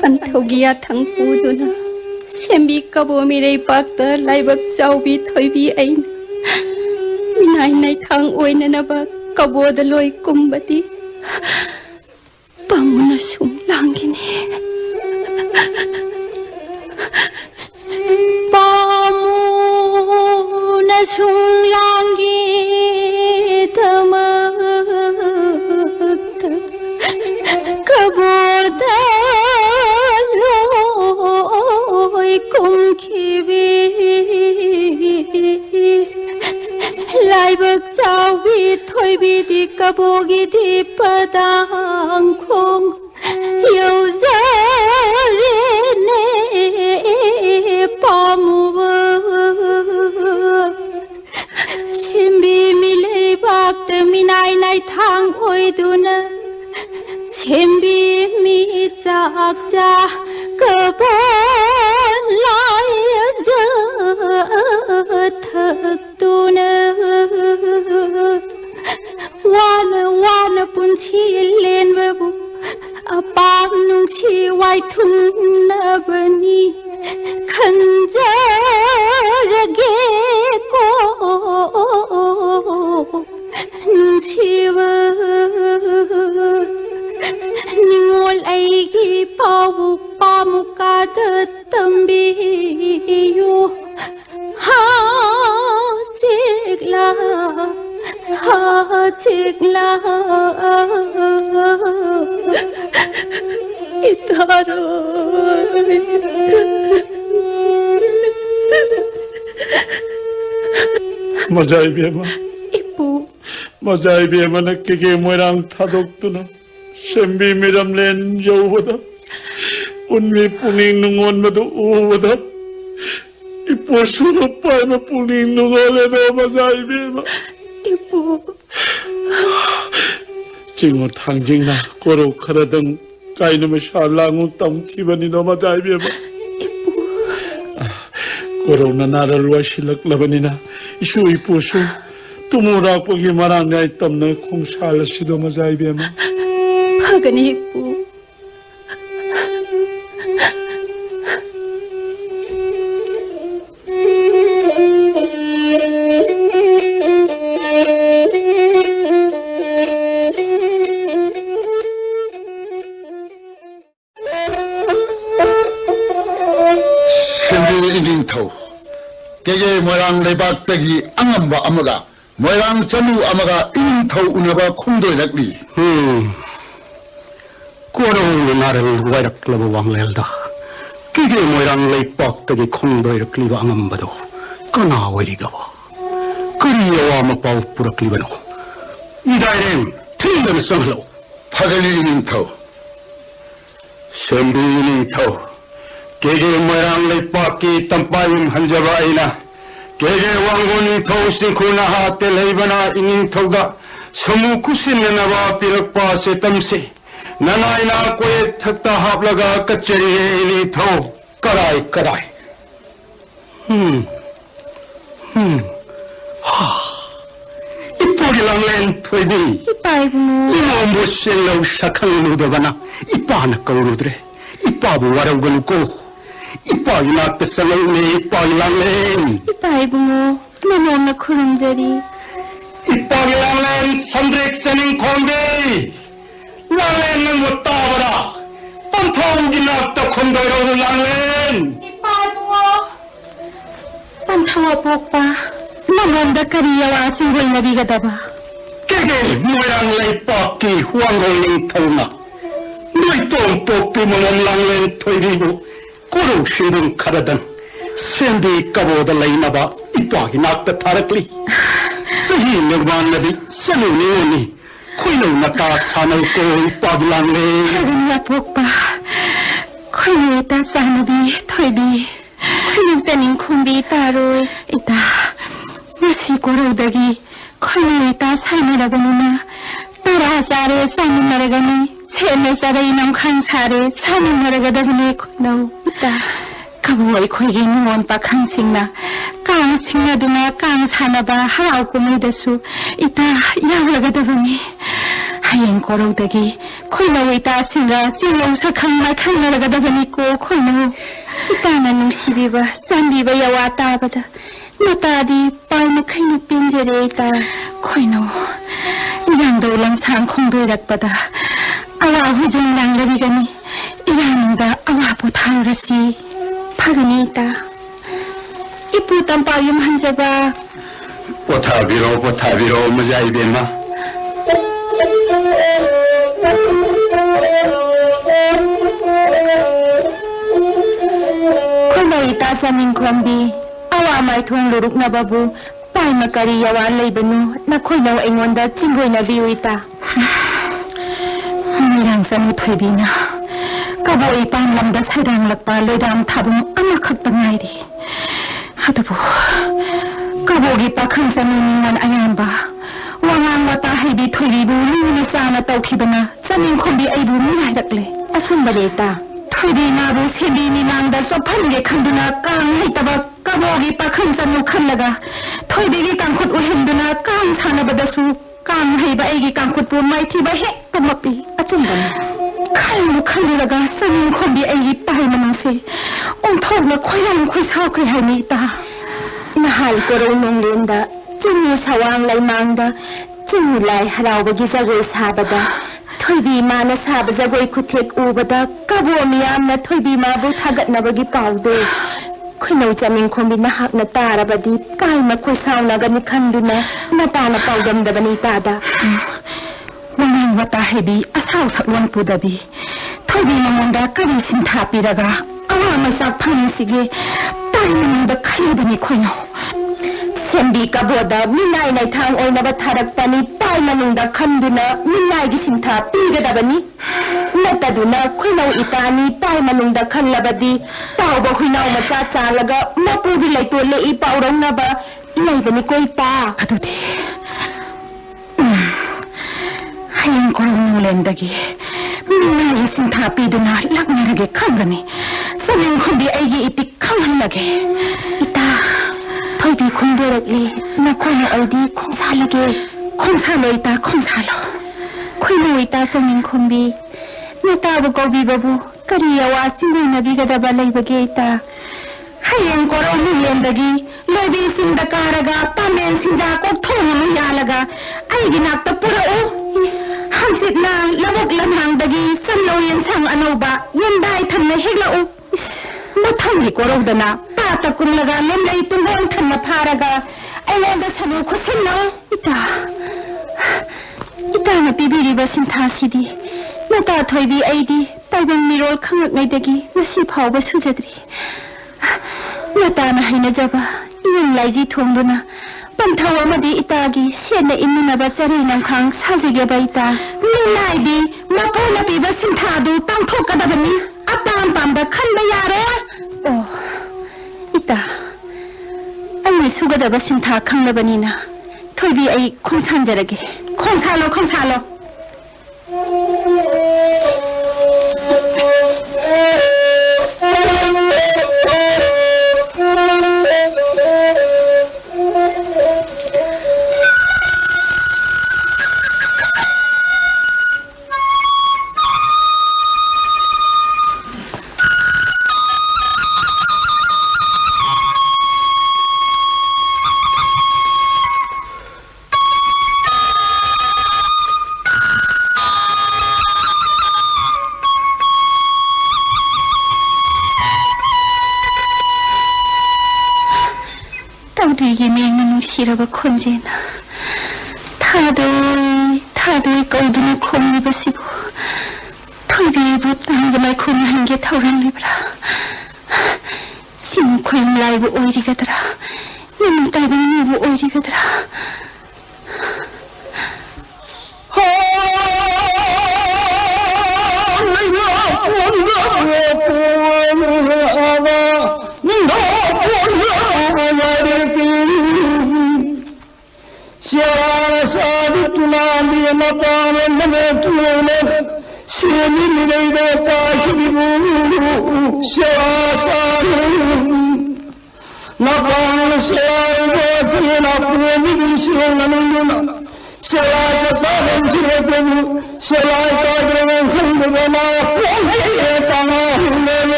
Panthogia thang puduna sembi kabo mirei pakta laibak chaubi thoibi ain minai nai thang oina na ba kabo da loi kumbati pamuna sum langine pamuna sum langi thama kabo da kum khibi laibak chaubi thoibi di kabogi di padang khong yau zare ne pamu sembi milei bakta minai nai thang oiduna sembi mi chak cha kabon lai ja thak tu na wana 간절하게고 눈치와 닝올 아이기 바보 빠무까드 덤비요 하직라 이따로 Mazaibema. Ibu. Mazaibema na kike moirang thadoktu na. Sembi miram len jauwada. Unmi puning nungon madu uwada. Ipo surupai ma puning nungon edo mazaibema. Ibu. Jingo tangjing na koro karadang kainu mashalangun tamkibani no mazaibema. Koro na naralwa silak labanina. Isu ipusu tumurak pagi marang na itam na kung sala sido mazaibema. Pagani ibu. Kege moirang lebak tagi angamba amaga moirang chanu amaga inthau unaba khumdoi rakli Koro naral wairak laba wanglelda kege moirang lepak tagi khumdoi rakli ba angambado kana wairigawa kariyawa mapau purakli bano idairem trilem sanglo phagani inthau Sembi inthau Kege moirang lepak ki tampayim hanjaba aina Kege wangon thau sinkuna hate leibana ingin thauda samu kusin naba pirakpa se tamse nanaina koe thakta haplaga kachari ini thau karai Ipori langlen thoibi Ipai bu imo musillo sakhang nudabana ipana kaurudre ipabu waraganu ko Ipa inak tesangal ni ipa ilang len. Ipa ibungo, nanon na kurumjari. Ipa ilang len sandrik saning konde. Lang len ng mutabara. Pantong inak ta kondoy raw lang len. Ipa ibungo. Pantong apokpa. Nanon da kariyawa singgoy nabigadaba. Kege moirang leipa ki huanggol ning tauna. Noitong popi momom lang len toiribo. Koro shindung karadan sendi kaboda lainaba ipagi nakta tarakli sahi nirman nabi sanu ni koino nata sanal ko ipagi langle ya pokpa koino ta sanabi thoibi koino janing khumbi taro ita nasi koro dagi koino ita sainaraganina tara sare sainaragani Sene saray ng kansare, sana naragadabini ko na uta. Kabuhay ko ginungon pa kansing na duna kansana ba haraw ko may dasu. Ita yawlagadabini. Hayang ko raw dagi. Ko'y nawita singa, singaw sa kang naragadabini ko, ko'y naw. Ita na nung sibi ba, sambi ba yawata ba da. Natadi, pa'y makainig pinjere ita, ko'y naw. Yang daw lang saan kong doirak ba da. Awa hujung lang larigani, iyananda awa po tarasi, paganita. Iputang payum hanjaba. Potabiro, mazaibema. Kumaita sa mingkombi, awa may tuwang luruk na babu, pay makariyawa laybanu, na kunaw ingonda chinggoy na biwita. Mirang sa muthoy na. Kaboy pang lamdas hadang lakpa ledam tabong amakag pangayri. Hatapo. Kabogi pa kang sa nuningan ayan ba? Wangang watahay di thoy bu luni sana tau kibana. Sa mingkombi ay bu minadakle. Asun balita. Thoy di na bu sindi ni nangda so pange kanduna kang hitaba kabogi pa kang sa nukhan laga. Thoy di kang khut uhinduna kang sana badasu. Kang hay ba ay kang khut bu may tiba hek tumapi. Asun bana. 칼로 칼리라가 썩는 콤비 애기 빠이 마능세 옹톡나 코이랑 코이사오 그래 할미다 나할 거로 농린다 징우 사왕 라이망다 징우 라이 하라오버기 자고이 사바다 토이비 마나 사바 자고이 쿠텍 우바다 까부어 미암나 토이비 마부 타갓나버기 파우도 코이노 자민 콤비 나학나 따라바디 까이마 코이사오나가니 칸두나 나타나 파우담다바니 따다 Walang wata hebi asaw sa luan pudabi. Tobi namanda kari sinta piraga. Awa masak pangin sige. Pai namanda kaya bani koyo. Sembi kaboda minay na itang oy nabatharak tani pai namanda kanduna minay gisinta pigada bani. Nataduna kuinaw itani pai manungda kanlabadi. Tao ba kuinaw matsatalaga mapudi layto le ipaurang na ba. Inay bani ko ita. Aduti. Hayang korong nulendagi. Minay sinta piduna lagnarage kangani. Saling kundi aigi itik kangalage. Ita. Toibi kundirakli. Nakono aldi kongsalage. Kongsalo ita kongsalo. Kuino ita saling kumbi. Natawa kobi babu. Kariyawa singoy nabigadaba laybage ita. Hayang korong nulendagi. Lobi sindakaraga. Pamen sinjakog thongulu yalaga. Aigi nakta purao. Hamsit na labog lamang dagi sanlaw yan sang ano ba yan dahi tan na higlao matangli ko raw na patak kong laga lamlay tunggong tan na paraga ay wanda sa nukusin na ita na pibiri ba sintasi di natatoy bi ay di tagang mirol kangak ngay dagi nasipaw ba susadri nata na hay na jaba iyan layji tuwang na Pantawa madi itagi siya na imunaba tsari ng kang sasige ba ita. Minay di, mapula piba sintado tangtok ka ba ni? Apang pamba kan mayare? Oh, ita. Ay may sugada ba sinta kang labanina? Toybi ay kung sanjarage. Kung salo. Tawdigi menganong siraba konjena. Tadoy kauduna komi basibo. Toybi ibu tangjamay komi hange tawran libra. Sinu koyong laibu oirigadra. Nanu tagang nibu oirigadra.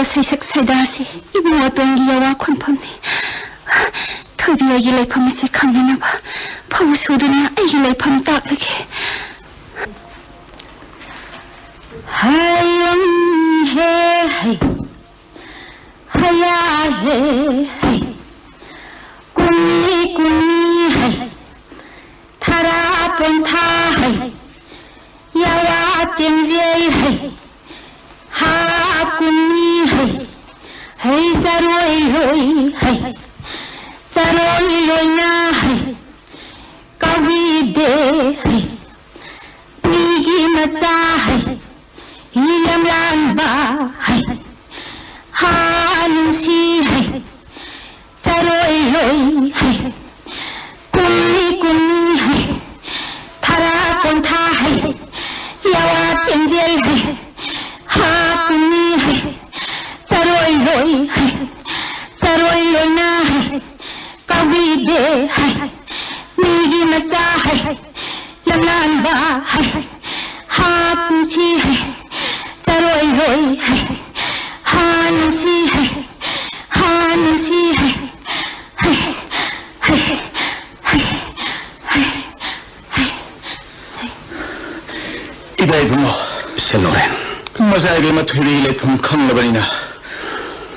Saysak saydasi ibu watong giyawa konpamni tobi ay gilay pamisi kangna na ba pawusudo niya ay gilay pamtak lagi hayang he hay haya he hay kuni hay tarapon tha hay yawa jengjel hay Hakuni hai saroi loi na hai kawi de hai nigi masa hai hilam lang ba hai hanum si hai saroi loi hai kuni hai thara kon tha hai yawa chengjel hai Hakuni hai saroi loi na hai kawi de hai ba ha chi sa roi roi ha nung si 이봐이 부모 셀로렌 마사에게 마토리 레품 康了버리나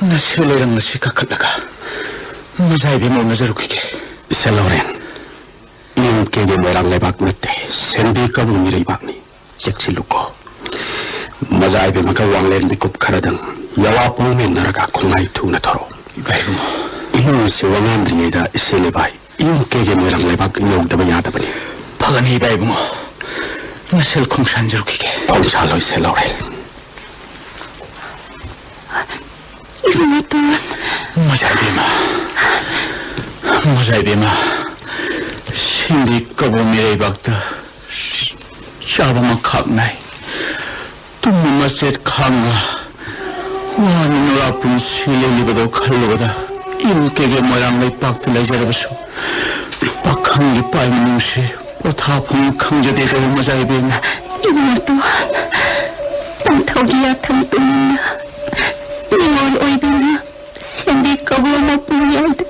나 셀로렌 것이 가깝다가 마사에게 못 나자로 그게 셀로렌 인께게 뭐랑 내박 났대 샌디 까부 미래이 박니 잭실루고 마자이베 마가 왕렌 비급 카라등 야와 뽕맨 나라가 콩아이 투나 토로 이봐이 부모 이놈의 세왕한드니다 셀레바이 인께게 뭐랑 내박 욕다바 야다바니 파가니 이봐이 부모 나 셀콩산저로 그게 콩살로이 셀로렌 이놈의 돈 마자이베마 신비 까부 미래이 박다 샤바마 칵나이 뚱무마 셋 캉아 와는 아픈 실리리버도 칼로보다 인께게 모양의 박들레 자라버수 박항기 빠이는 뭉시 보타풍 강제대가 마자이베마 이놈의 돈 땅타오기야 탕뚱이나 니월 오이비나 샌디 까부마 뿌리야다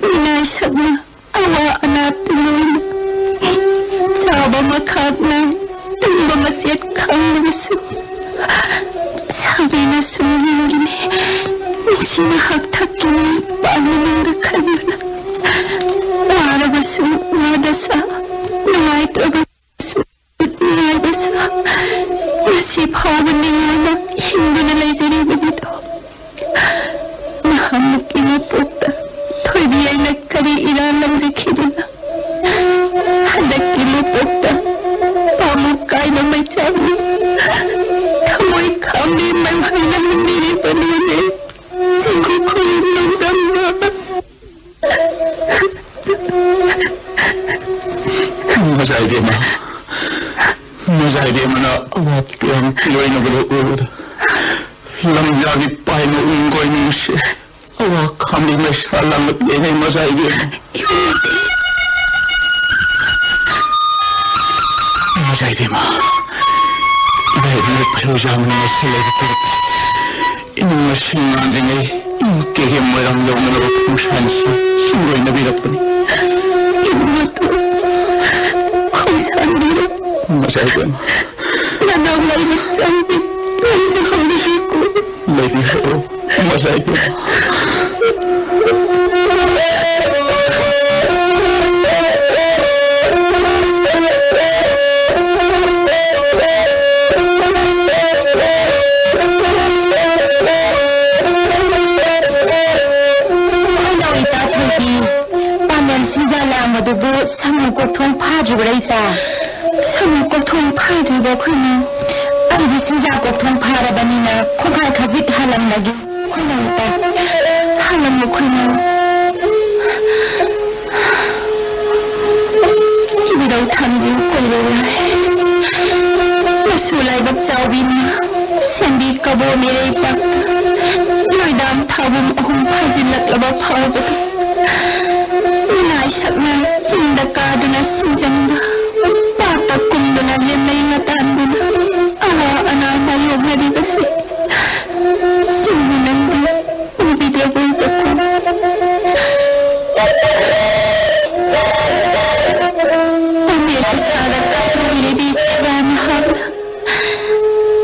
니나 샤나 awa anak tulun saba makagna tumba masyat kang nasu sabi na suming gini nung sinahagtak gini paano nang nakaluna wala ba sumada sa nangay traga sumada sa nasipawan niya na hindi nalay saribagito nahamag inaputa Toy ay nagkariiran lang si Kirina. Nagkilupot na. Pamukay na may sabi. Tamoy kami manghay na lumili pa nila. Sigukoy ng dama. Masabi mo na awat ko ang kiloy na buluod. Lamjagi pa na unggoy mo siya. Awa kami masalang at yan ay masaibin. Masaibin mo. Dahil nagpalusaman na sila ito. Inong masingan din ay kaya mo lang daw malawag kung saan siya. Singgoy na bilap pa ni. Inong ito. Kung saan bilap. Masaibin mo. Nanaway na sabi. Ay sa hanggang ko. Baby ho. Masaibin mo. Madubu samu kokthong phadriba reita samu kokthong phadriba khoina ari sinja kokthong pharabanina khokai khajit halam lagi khoina ta halam khoina ibidau thamji koiro masulai bak chawbina sendi kabo mere pak loidam thabum ahum phajilak laba phawba Sakna sindakaduna sinjangda patakunduna lemay ngatanduna awa anamayog na dibasi sumunanda ubidabay ako Pamilya sana kapuli di saganahab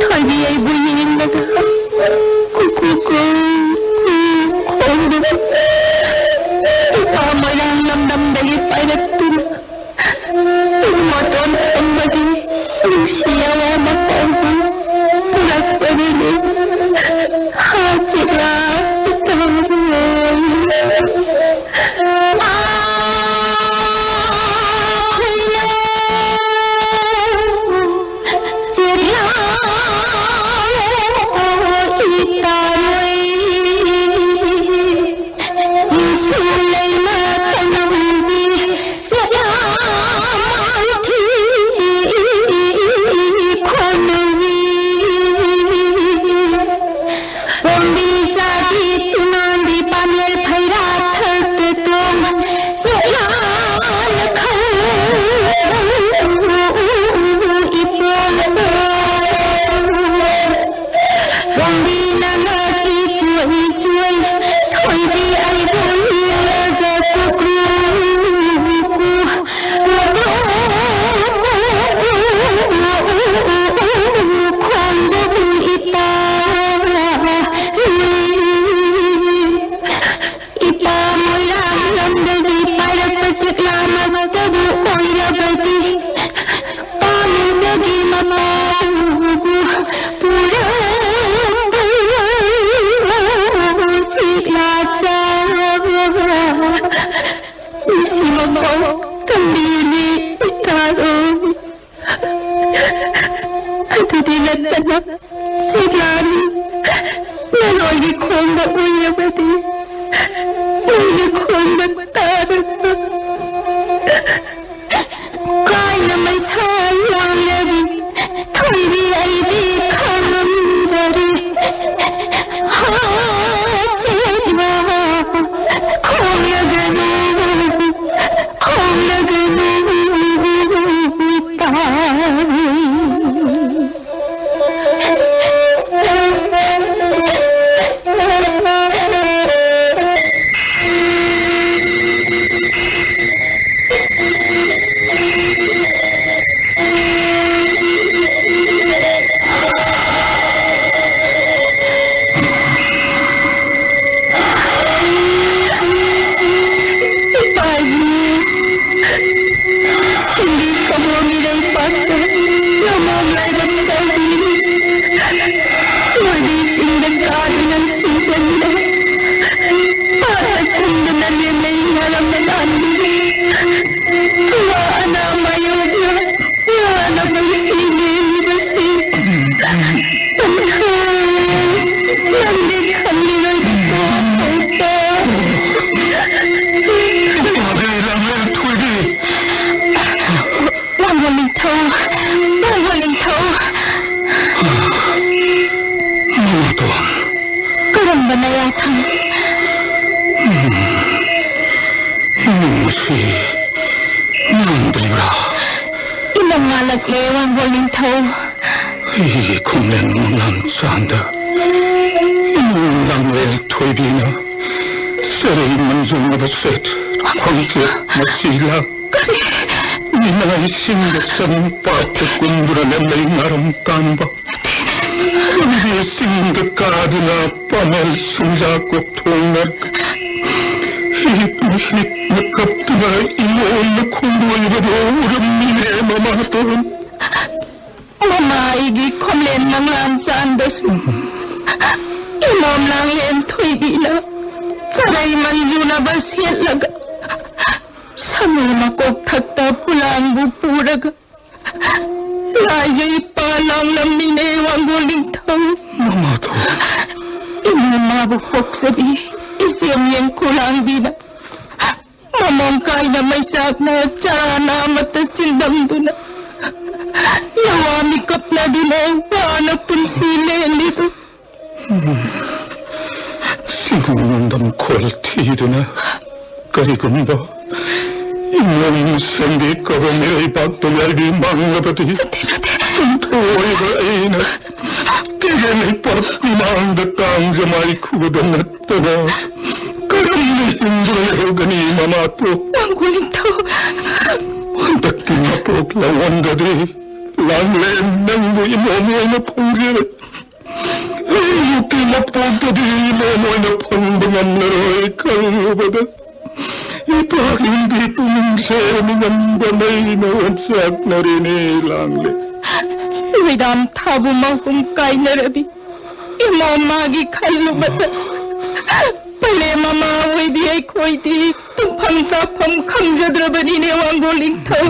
Toy biyay buyin naga kukuko kukuko Pamay lang namdam dali painatun Tumaton pambagi Lusiyawa mapampu Purak pabili Hasira Itaroy Ahoy Sira Itaroy Sisulay Kwanang ꯑꯗꯨꯗꯤ ꯅꯠꯇꯅ ꯁꯤꯂꯥꯅꯤ ꯅꯔꯣꯏꯒꯤ ꯈꯣꯡꯗ ꯎꯏꯔꯕꯗꯤ ꯅꯣꯏꯒꯤ ꯈꯣꯡꯗ ꯇꯥꯔꯕ ꯀꯥꯏꯅ ꯃꯩꯁꯥ ꯌꯥꯎꯂꯕꯤ ꯊꯣꯏꯕꯤ ꯑꯩꯗꯤ ꯈꯪꯉꯝꯗꯔꯦ ꯆꯦꯟꯕ ꯈꯣꯡꯂꯒꯅꯨ Vidam tabu mahum kainarabi imamagi khalubata pale mama widi ai khoidi tumpham sapam khamjadrabani ne wangoling thau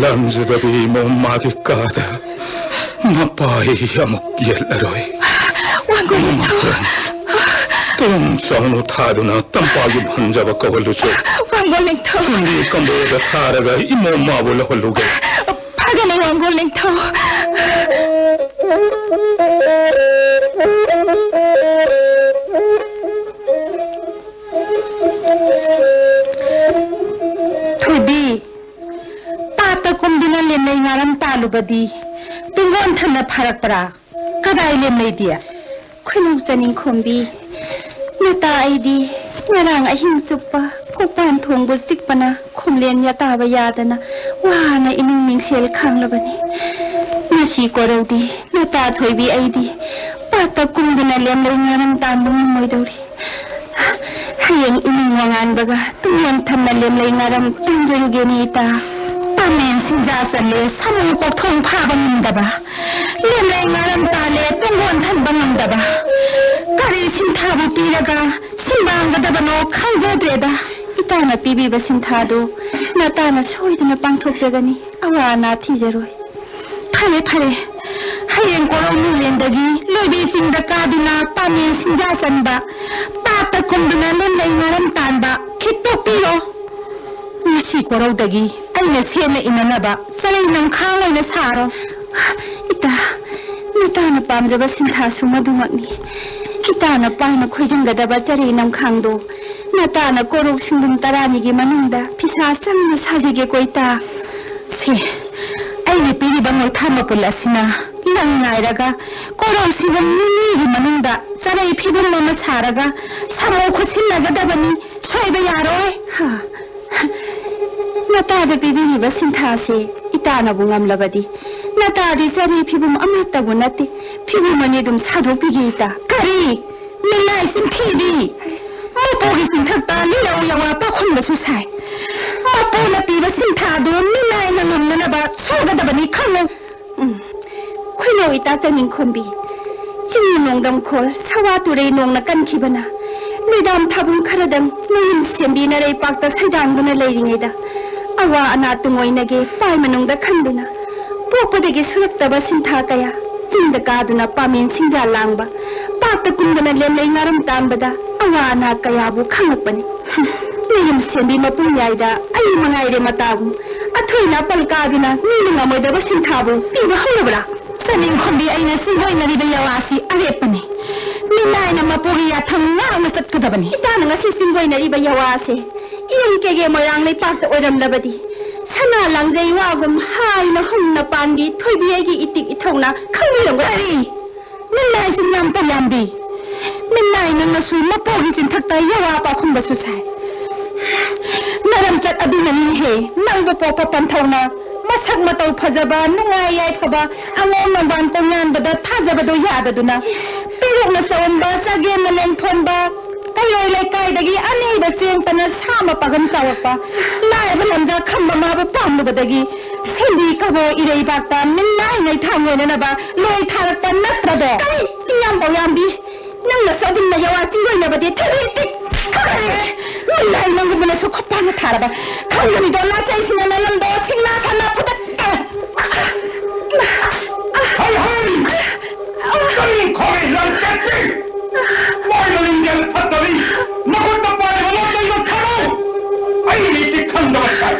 lamjrabi imamagi kada mapai amuk yelaroi wangoling thau tum sanu thaduna tampagi bhanjaba kawlucho wangoling thau ndi kamboda tharaga imamma bola holuge Pagana wangoling thau Thudi Tata kumdina lemnai ngaram talubadi tungon thana pharakpara kadai lemnai dia Khunung chaning khombi nata aidi ngarang ahing chupa kopan thongbo chikpana khumlen ya taba yadana wana ining mingsel khanglabani nasi korodi nata thoibi aidi pata kumdina lemnai ngaram tambung moidori hayeng ining wangan baga tungon thana lemnai ngaram tanjangeni ta pamen sinja sale samu ko thong pha bangdaba lemnai ngaram tale tungon than bangdaba kari sinthabu piraga simbangdabano khanjadreda itana pibiba sinthadu natana soidina pangthokjagani awana thijaroi ꯐꯔꯦ ꯍꯌꯦꯡ ꯀꯣꯔꯧ ꯅꯨꯡꯂꯦꯟꯗꯒꯤ ꯂꯣꯏꯕꯤ ꯆꯤꯡꯗ ꯀꯥꯗꯨꯅ ꯄꯥꯃꯦꯟ ꯁꯤꯡꯖꯥ ꯆꯟꯕ ꯄꯥꯠꯇ ꯀꯨꯝꯗꯨꯅ ꯂꯣꯟꯂꯩ ꯉꯥꯔꯝ ꯇꯥꯟꯕ ꯈꯤꯠꯇꯣꯛꯄꯤꯔꯣ ꯉꯁꯤ ꯀꯣꯔꯧꯗꯒꯤ ꯑꯩꯅ ꯁꯦꯠꯅ ꯏꯅꯅꯕ ꯆꯔꯩ ꯅꯝꯈꯥꯡ ꯑꯣꯏꯅ ꯁꯥꯔꯣ ꯏꯇꯥꯅ ꯄꯥꯝꯖꯕ ꯁꯤꯟꯊꯥꯁꯨ ꯃꯗꯨꯃꯛꯅꯤ ꯏꯇꯥꯅ ꯄꯥꯏꯅ ꯈꯣꯏꯖꯤꯟꯒꯗꯕ ꯆꯔꯩ ꯅꯝꯈꯥꯡꯗꯣ ꯅꯇꯥꯅ ꯀꯣꯔꯧ ꯁꯤꯡꯗꯨꯝ 12ꯒꯤ ꯃꯅꯨꯡꯗ ꯐꯤꯁꯥ ꯆꯪꯅ ꯁꯥꯖꯒꯦꯀꯣ ꯏꯇꯥ ꯁꯤ ꯑꯩꯅ ꯄꯤꯔꯤꯕ ꯃꯣꯏꯊꯥ ꯃꯄꯨꯜ ꯑꯁꯤꯅ ꯂꯪ ꯉꯥꯏꯔꯒ ꯀꯣꯔꯧ ꯁꯤꯡꯗꯨꯝ 2ꯒꯤ ꯃꯅꯨꯡꯗ ꯆꯔꯩ ꯐꯤꯕꯝ ꯑꯃ ꯁꯥꯔꯒ ꯁꯥꯃꯧ ꯈꯨꯠꯁꯤꯟꯅꯒꯗꯕꯅꯤ ꯁꯣꯏꯕ ꯌꯥꯔꯣꯏ ꯅꯇꯥꯗ ꯄꯤꯕꯤꯔꯤꯕ ꯁꯤꯟꯊꯥꯁꯦ ꯏꯇꯥꯅꯕꯨ ꯉꯝꯂꯕꯗꯤ ꯅꯇꯥꯗꯤ ꯆꯔꯩ ꯐꯤꯕꯝ ꯑꯃꯠꯇꯕꯨ ꯅꯠꯇꯦ ꯐꯤꯕꯝ ꯑꯅꯤ ꯑꯗꯨꯝ ꯁꯥꯗꯣꯛꯄꯤꯒꯦ ꯏꯇꯥ ꯀꯔꯤ ꯃꯤꯂꯥꯏ ꯆꯤꯟꯊꯤꯕꯤ ꯃꯄꯨꯒꯤ ꯆꯤꯟꯊꯛꯇ ꯂꯤꯔꯥꯎ ꯌꯥꯋꯥ ꯄꯥꯈꯨꯟꯕꯁꯨ ꯁꯥꯏ ꯃꯄꯨꯅ ꯄꯤꯕ ꯁꯤꯟꯊꯥꯗꯨ ꯃꯤꯂꯥꯏꯅ ꯉꯝꯅꯅꯕ ꯁꯨꯒꯗꯕꯅꯤ ꯈꯪꯉꯨ ꯈꯣꯏꯅꯧ ꯏꯇꯥ ꯆꯅꯤꯡꯈꯣꯝꯕꯤ ꯆꯤꯡ ꯅꯣꯡꯗꯝꯈꯣꯜ ꯁꯋꯥ ꯇꯨꯔꯩ ꯅꯣꯡꯅ ꯀꯟꯈꯤꯕꯅ ꯅꯨꯏꯗꯥꯝ ꯊꯥꯕꯨꯡ ꯈꯔꯗꯪ ꯅꯌꯨꯝ ꯁꯦꯝꯕꯤ ꯅꯔꯩꯄꯥꯛꯇ ꯁꯩꯗꯥꯡꯗꯨꯅ ꯂꯩꯔꯤꯉꯩꯗ ꯑꯋꯥ ꯑꯅꯥ ꯇꯨꯡꯑꯣꯏꯅꯒꯦ ꯄꯥꯏ ꯃꯅꯨꯡꯗ ꯈꯟꯗꯨꯅ ꯄꯣꯛꯄꯗꯒꯤ ꯁꯨꯔꯛꯇꯕ ꯁꯤꯟꯊꯥ ꯀꯌꯥ ꯆꯤꯡꯗ ꯀꯥꯗꯨꯅ ꯄꯥꯃꯦꯟ ꯁꯤꯡꯖꯥ ꯂꯥꯡꯕ ꯄꯥꯠꯇ ꯀꯨꯝꯗꯨꯅ ꯂꯦꯝꯂꯩ ꯉꯥꯔꯝ ꯇꯥꯟꯕꯗ ꯑꯋꯥ ꯑꯅꯥ ꯀꯌꯥꯕꯨ ꯈꯪꯂꯛꯄꯅꯤ ꯅꯌꯨꯝ ꯁꯦꯝꯕꯤ ꯃꯄꯨꯡꯌꯥꯏꯗ ꯑꯩ ꯃꯉꯥꯏꯔꯦ ꯃꯇꯥꯕꯨ ꯑꯊꯣꯏꯅ ꯄꯜ ꯀꯥꯗꯨꯅ ꯃꯤꯅ ꯉꯝꯃꯣꯏꯗꯕ ꯁꯤꯟꯊꯥꯕꯨ ꯄꯤꯕ ꯍꯧꯔꯕ꯭ꯔꯥ ꯆꯅꯤꯡꯈꯣꯝꯕꯤ ꯑꯩꯅ ꯆꯤꯡꯒꯣꯏꯅꯔꯤꯕ ꯌꯥꯋꯥꯁꯤ ꯑꯔꯦꯞꯄꯅꯤ ꯃꯤꯅꯥꯏꯅ ꯃꯄꯨꯒꯤ ꯌꯥꯊꯪ ꯉꯥꯛꯅ ꯆꯠꯀꯗꯕꯅꯤ ꯏꯇꯥꯅ ꯉꯁꯤ ꯆꯤꯡꯒꯣꯏꯅꯔꯤꯕ ꯌꯥꯋꯥꯁꯦ ꯏꯔꯩ ꯀꯦꯒꯦ ꯃꯣꯏꯔꯥꯡ ꯂꯩꯄꯥꯛꯇ ꯑꯣꯏꯔꯝꯂꯕꯗꯤ ꯁꯅꯥ ꯂꯥꯡꯖꯩ ꯋꯥꯒꯨꯝ ꯍꯥꯏꯅ ꯍꯨꯝꯅ ꯄꯥꯟꯕꯤ ꯊꯣꯏꯕꯤ ꯑꯩꯒꯤ ꯏꯇꯤꯛ ꯏꯊꯧꯅ ꯈꯪꯕꯤꯔꯝꯒꯅꯤ ꯃꯤꯅꯥꯏ ꯆꯤꯡꯌꯥꯝꯇ ꯌꯥꯝꯕꯤ ꯃꯤꯅꯥꯏ ꯅꯪꯅꯁꯨ ꯃꯄꯨꯒꯤ ꯆꯤꯟꯊꯛꯇ ꯌꯥꯋꯥ ꯄꯥꯈꯨꯝꯕꯁꯨ ꯁꯥꯏ ꯅꯔꯝꯆꯠ ꯑꯗꯨꯅꯅꯤꯍꯦ ꯅꯪꯕꯨ ꯄꯣꯛꯄ ꯄꯟꯊꯧꯅ ꯃꯁꯛ ꯃꯇꯧ ꯐꯖꯕ ꯅꯨꯡꯉꯥꯏ ꯌꯥꯏꯐꯕ ꯑꯉꯣꯝ ꯅꯣꯡꯕꯥꯟ ꯇꯣꯉꯥꯟꯕꯗ ꯊꯥꯖꯕꯗꯣ ꯌꯥꯗꯗꯨꯅ ꯄꯤꯔꯨꯛꯅ ꯆꯥꯎꯟꯕ ꯆꯒꯦꯝꯅ ꯂꯦꯡꯊꯣꯟꯕ ꯀꯩꯔꯣꯏ ꯂꯩꯀꯥꯏꯗꯒꯤ ꯑꯅꯩꯕ ꯆꯦꯡꯇꯅ ꯁꯥꯃ ꯄꯥꯒꯟ ꯆꯥꯎꯔꯛꯄ ꯂꯥꯏꯔꯕ ꯂꯝꯖꯥ ꯈꯝꯕ ꯃꯥꯕꯨ ꯄꯥꯝꯂꯨꯕꯗꯒꯤ ꯁꯦꯟꯕꯤ ꯀꯕꯣ ꯏꯔꯩꯕꯥꯛꯇ ꯃꯤꯅꯥꯏꯉꯩ ꯊꯥꯡꯑꯣꯏꯅꯅꯕ ꯂꯣꯏ ꯊꯥꯔꯛꯄ ꯅꯠꯇ꯭ꯔꯗꯣ ꯀꯔꯤ ꯆꯤꯡꯌꯥꯝꯕꯧ ꯌꯥꯝꯕꯤ ꯅꯪꯅꯁꯨ ꯑꯗꯨꯝꯅ ꯌꯥꯋꯥ ꯆꯤꯡꯒꯣꯏꯅꯕꯗꯤ ꯊꯣꯏꯕꯤ ꯏꯇꯤꯛ ꯃꯤꯅꯥꯏ ꯅꯪꯒꯨꯝꯕꯅꯁꯨ ꯈꯣꯠꯄꯥꯅ ꯊꯥꯔꯕ ꯈꯪꯒꯅꯤꯗꯣ ꯅꯥꯆꯩꯁꯤꯅ ꯅꯂꯝꯗꯣ ꯁꯤꯡꯅꯥ ꯁꯥꯟꯅ ꯐꯨꯗꯠ ꯆꯅꯤꯡꯈꯣꯝꯕꯤ ꯂꯝꯆꯠꯄꯤ ꯃꯣꯏꯅ ꯂꯤꯡꯖꯦꯜ ꯐꯠꯇꯕꯤ ꯃꯈꯨꯠꯇ ꯄꯥꯏꯕ ꯂꯣꯟꯗꯩꯗꯣ ꯊꯥꯔꯣ ꯑꯩꯗꯤ ꯈꯪꯗꯕ ꯁꯥꯏ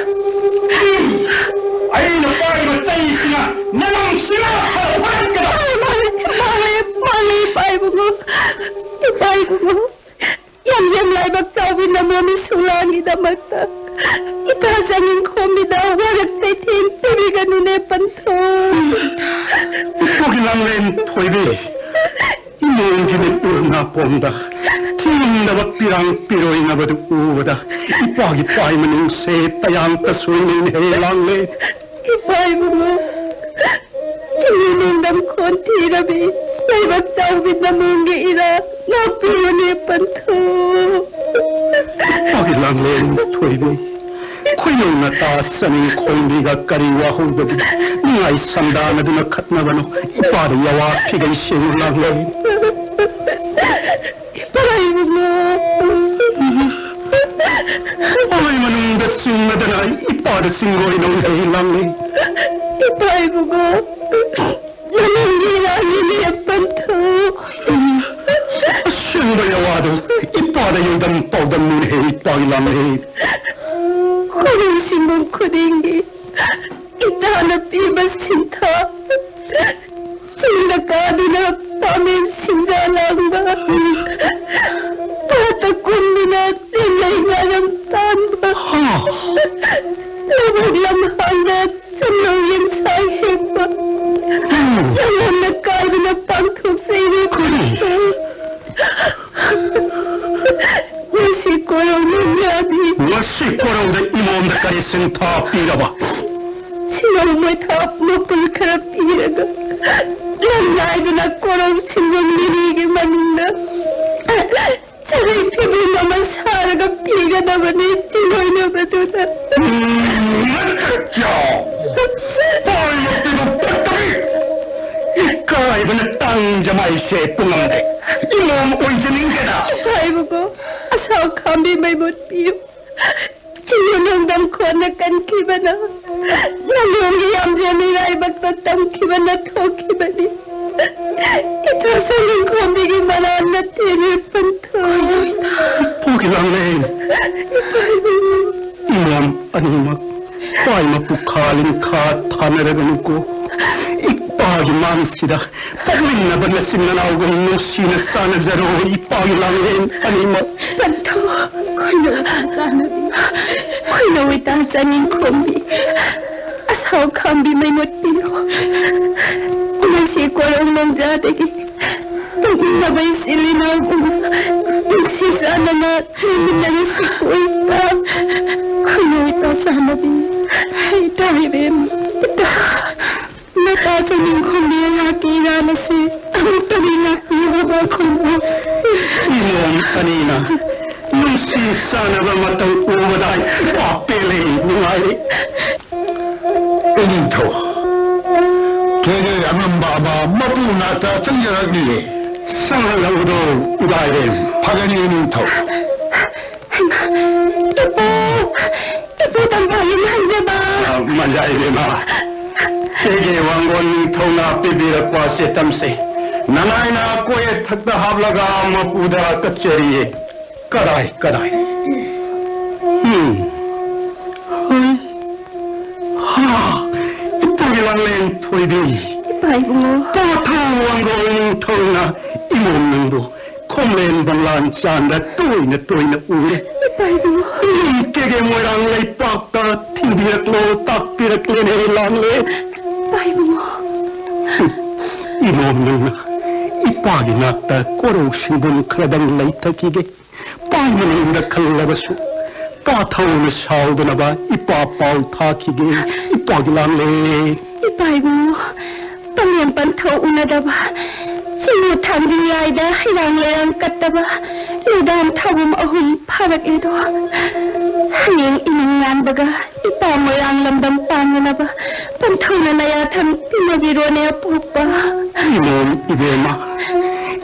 ꯑꯩꯅ ꯄꯥꯏꯕ ꯆꯩꯁꯤꯅ ꯅꯂꯝꯁꯤꯅ ꯐꯔꯛꯀꯗ ꯃꯥꯂꯦ ꯏꯄꯥꯏꯕꯨꯡꯉꯣ ꯌꯥꯝꯖꯦꯝ ꯂꯥꯏꯕꯛ ꯆꯥꯎꯕꯤ ꯅꯃꯣꯃꯤ ꯁꯨꯂꯥꯡꯒꯤꯗꯃꯛꯇ ꯏꯇꯥ ꯆꯅꯤꯡꯈꯣꯝꯕꯤꯗ ꯋꯥꯔꯛ ꯆꯩꯊꯦꯡ ꯄꯤꯕꯤꯒꯅꯨꯅꯦ ꯄꯟꯊꯣꯡ ꯏꯄꯨꯒꯤ ꯂꯥꯡꯂꯦꯟ ꯊꯣꯏꯕꯤ 이몽진의 ꯎꯔ나 봄다 튀는다와 삐랑 삐로잉아버도 우보다 이빠기 빠이면 새 따양따 소리는 해랑래 이빠이부모 지니농담 콘티라비 나이박 짜우빈나 몽게 이라 나삐오네 빤토 이빠기 랑렌 토이비 코이용나 따스는 코이미가 까리와 호우더비 니아이 상다나두나 갓나바노 이빠도 야와 피가 이시는 랑렌 이빠이부모 어이만은 데숭나다나 이빠도 싱고이농 해랑래 이빠이부모 연인기라니네 빤토 순도야와도 이빠도 요담 뻐담문 해 이빠기 랑래 코링신문 코딩기 이따나 삐바신타 신나가드나 밤에 신자랑바 바다 꿈미나 릴레이가람 딴바 너버리암 하나 전노인 사해바 영원나 가드나 빵톡세이를 코링 Nasi koronun yabi. Nasi koronda imamda karisin ta piraba. Sinamay tap mapul kara piraga. Langay na koron sinong nirigi manunda. Saray pibi naman saraga piga naman chinoy na baduda. Nakakyaw! Tayo tinupagtabi! Ikaw ba na tangjamay siya tumande? Imam oijaning ka na! Ipaimo ko, asaw kami may mutpiyo. Sinunong ko na kankiba na. ꯅꯪꯒꯤ ꯌꯥꯝꯖꯅꯤꯡꯉꯥꯏꯃꯛꯇ ꯇꯝꯈꯤꯕ ꯅꯊꯣꯛꯈꯤꯕꯅꯤ ꯏꯇꯥꯁꯅꯤꯡ ꯈꯣꯝꯕꯤꯒꯤ ꯃꯔꯥꯜ ꯅꯠꯇꯦꯅꯦ ꯄꯟꯊꯧ ꯄꯨꯈꯤꯂꯥꯡꯂꯦꯟ 이놈 아니막 빠이마 북칼린 카 타내려가놓고 이빠기 망치다 빠이나 번나심나 나오고 있는 시는 싸나자로 이빠기 랑렌 아니막 반토 코이노 단자나비 코이노 이따사닌 콤비 아사오 캄비 메모띠요 우나시 꼬롱 농자되기 나바이 실리나고 시사나나 민나게 시고 있다 코이노 이따사나비 이따이뱀 나타서닌 콤비의 하기라나시 아무따리나 이호바 콤보 이놈 아니나 눈시 싸나가 맞던 오마다이 앞벨레 누아이 에닝토 걔네 양은바바 마부나타 성전하기 상하라고도 우라이렘 파가니 에닝토 이뻐 담바인 한자바 만자이레마 대개 왕건 통나 비비라 과세 땀세 나나이나 꼬에 탁다 합라가 마부다 끝절이에 까다이 하 이쁘기랑낸 토이비 이빠이붕어 따타 왕건 통나 이몸능도 콤렌 방란 짠다 또이나 우레 이빠이붕어 깨게 모랑 레이 빡다 팅비락로 딱비락레네 랑레 이빠이붕어 이몸능나 이빠기 났다 꼬로우신 분 크라당 레이타기게 빠이는가 칼라바수 까타오는 사우드나봐 이빠 빠울 타기게 이빠기 랑레 이빠이붕어 빵년 반토 우나다바 친구 탐진야이다 희랑레랑 깠다바 루단 타붐 어흠 파락에도 하잉 이능난바가 이빠 모양 람담 빵나바 반토나 나야 탐 비나비로네 뽀빠 이놈 이베마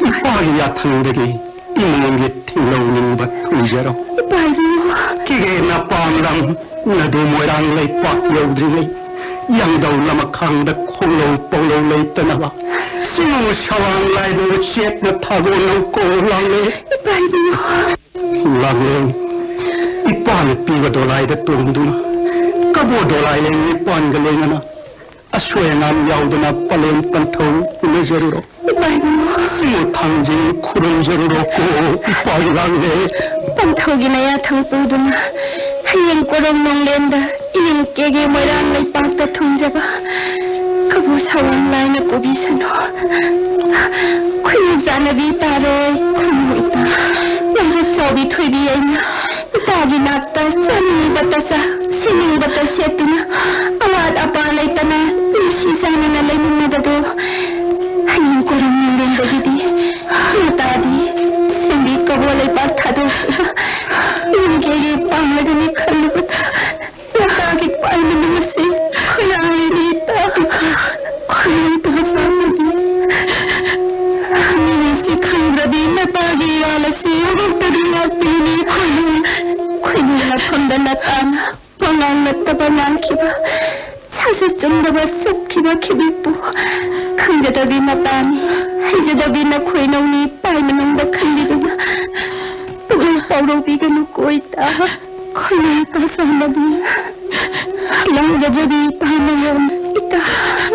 이빠기 야탕되게 이놈게 팅러우는 바 통제로 이빠이붕어 기게 나빠랑 나도 모양 레이 빡 여우드리네 양다우 라마캉다 콩로 뽕로 레이 떠나봐 스무 샤왕 라이브 치엣나 타고 놓고 랑레 랑레 이빠는 삐가 돌아이다 똥두나 까보 돌아이는 이빠는 걸레나 아수에남 야우드나 빨렌 판토 우메저루로 스무 탕진 쿠른저루로 고 이빠이 랑레 판토기나야 탕뿌두나 하잉 꼬롱 농렌다 이닝 깨게 모랑 레이빵다 통잡아 그부 사왕 라이나 꼬비사노 ခွင့်자나비 따로이 ခွင့်있다 양가 저비 퇴비에나 이따기 났다 선이 받다사 신이 받다 세트나 아와드 아빠레이타나 시사나나 레이나다도 하잉 꼬롱 농렌다기디 나타디 신비 까보레 빠타도 인게리 빵하더니 칼르부터 나타기 빠이는 것이 그야이리 있다 그야이다 사람이 미니시 칸드라비 나타기 알아시 오르터리 나피니 ခွင့်나쁜다 나타나 뻥랑 나타바 난키바 사세 좀더바 습키바 키비뿌 강자다비 나타니 해자다비 나 ခွင့်농니 빠이는다 칼리드나 paurobi ka nuko ita kaya ka sa nabi lang jajabi pahanayon ita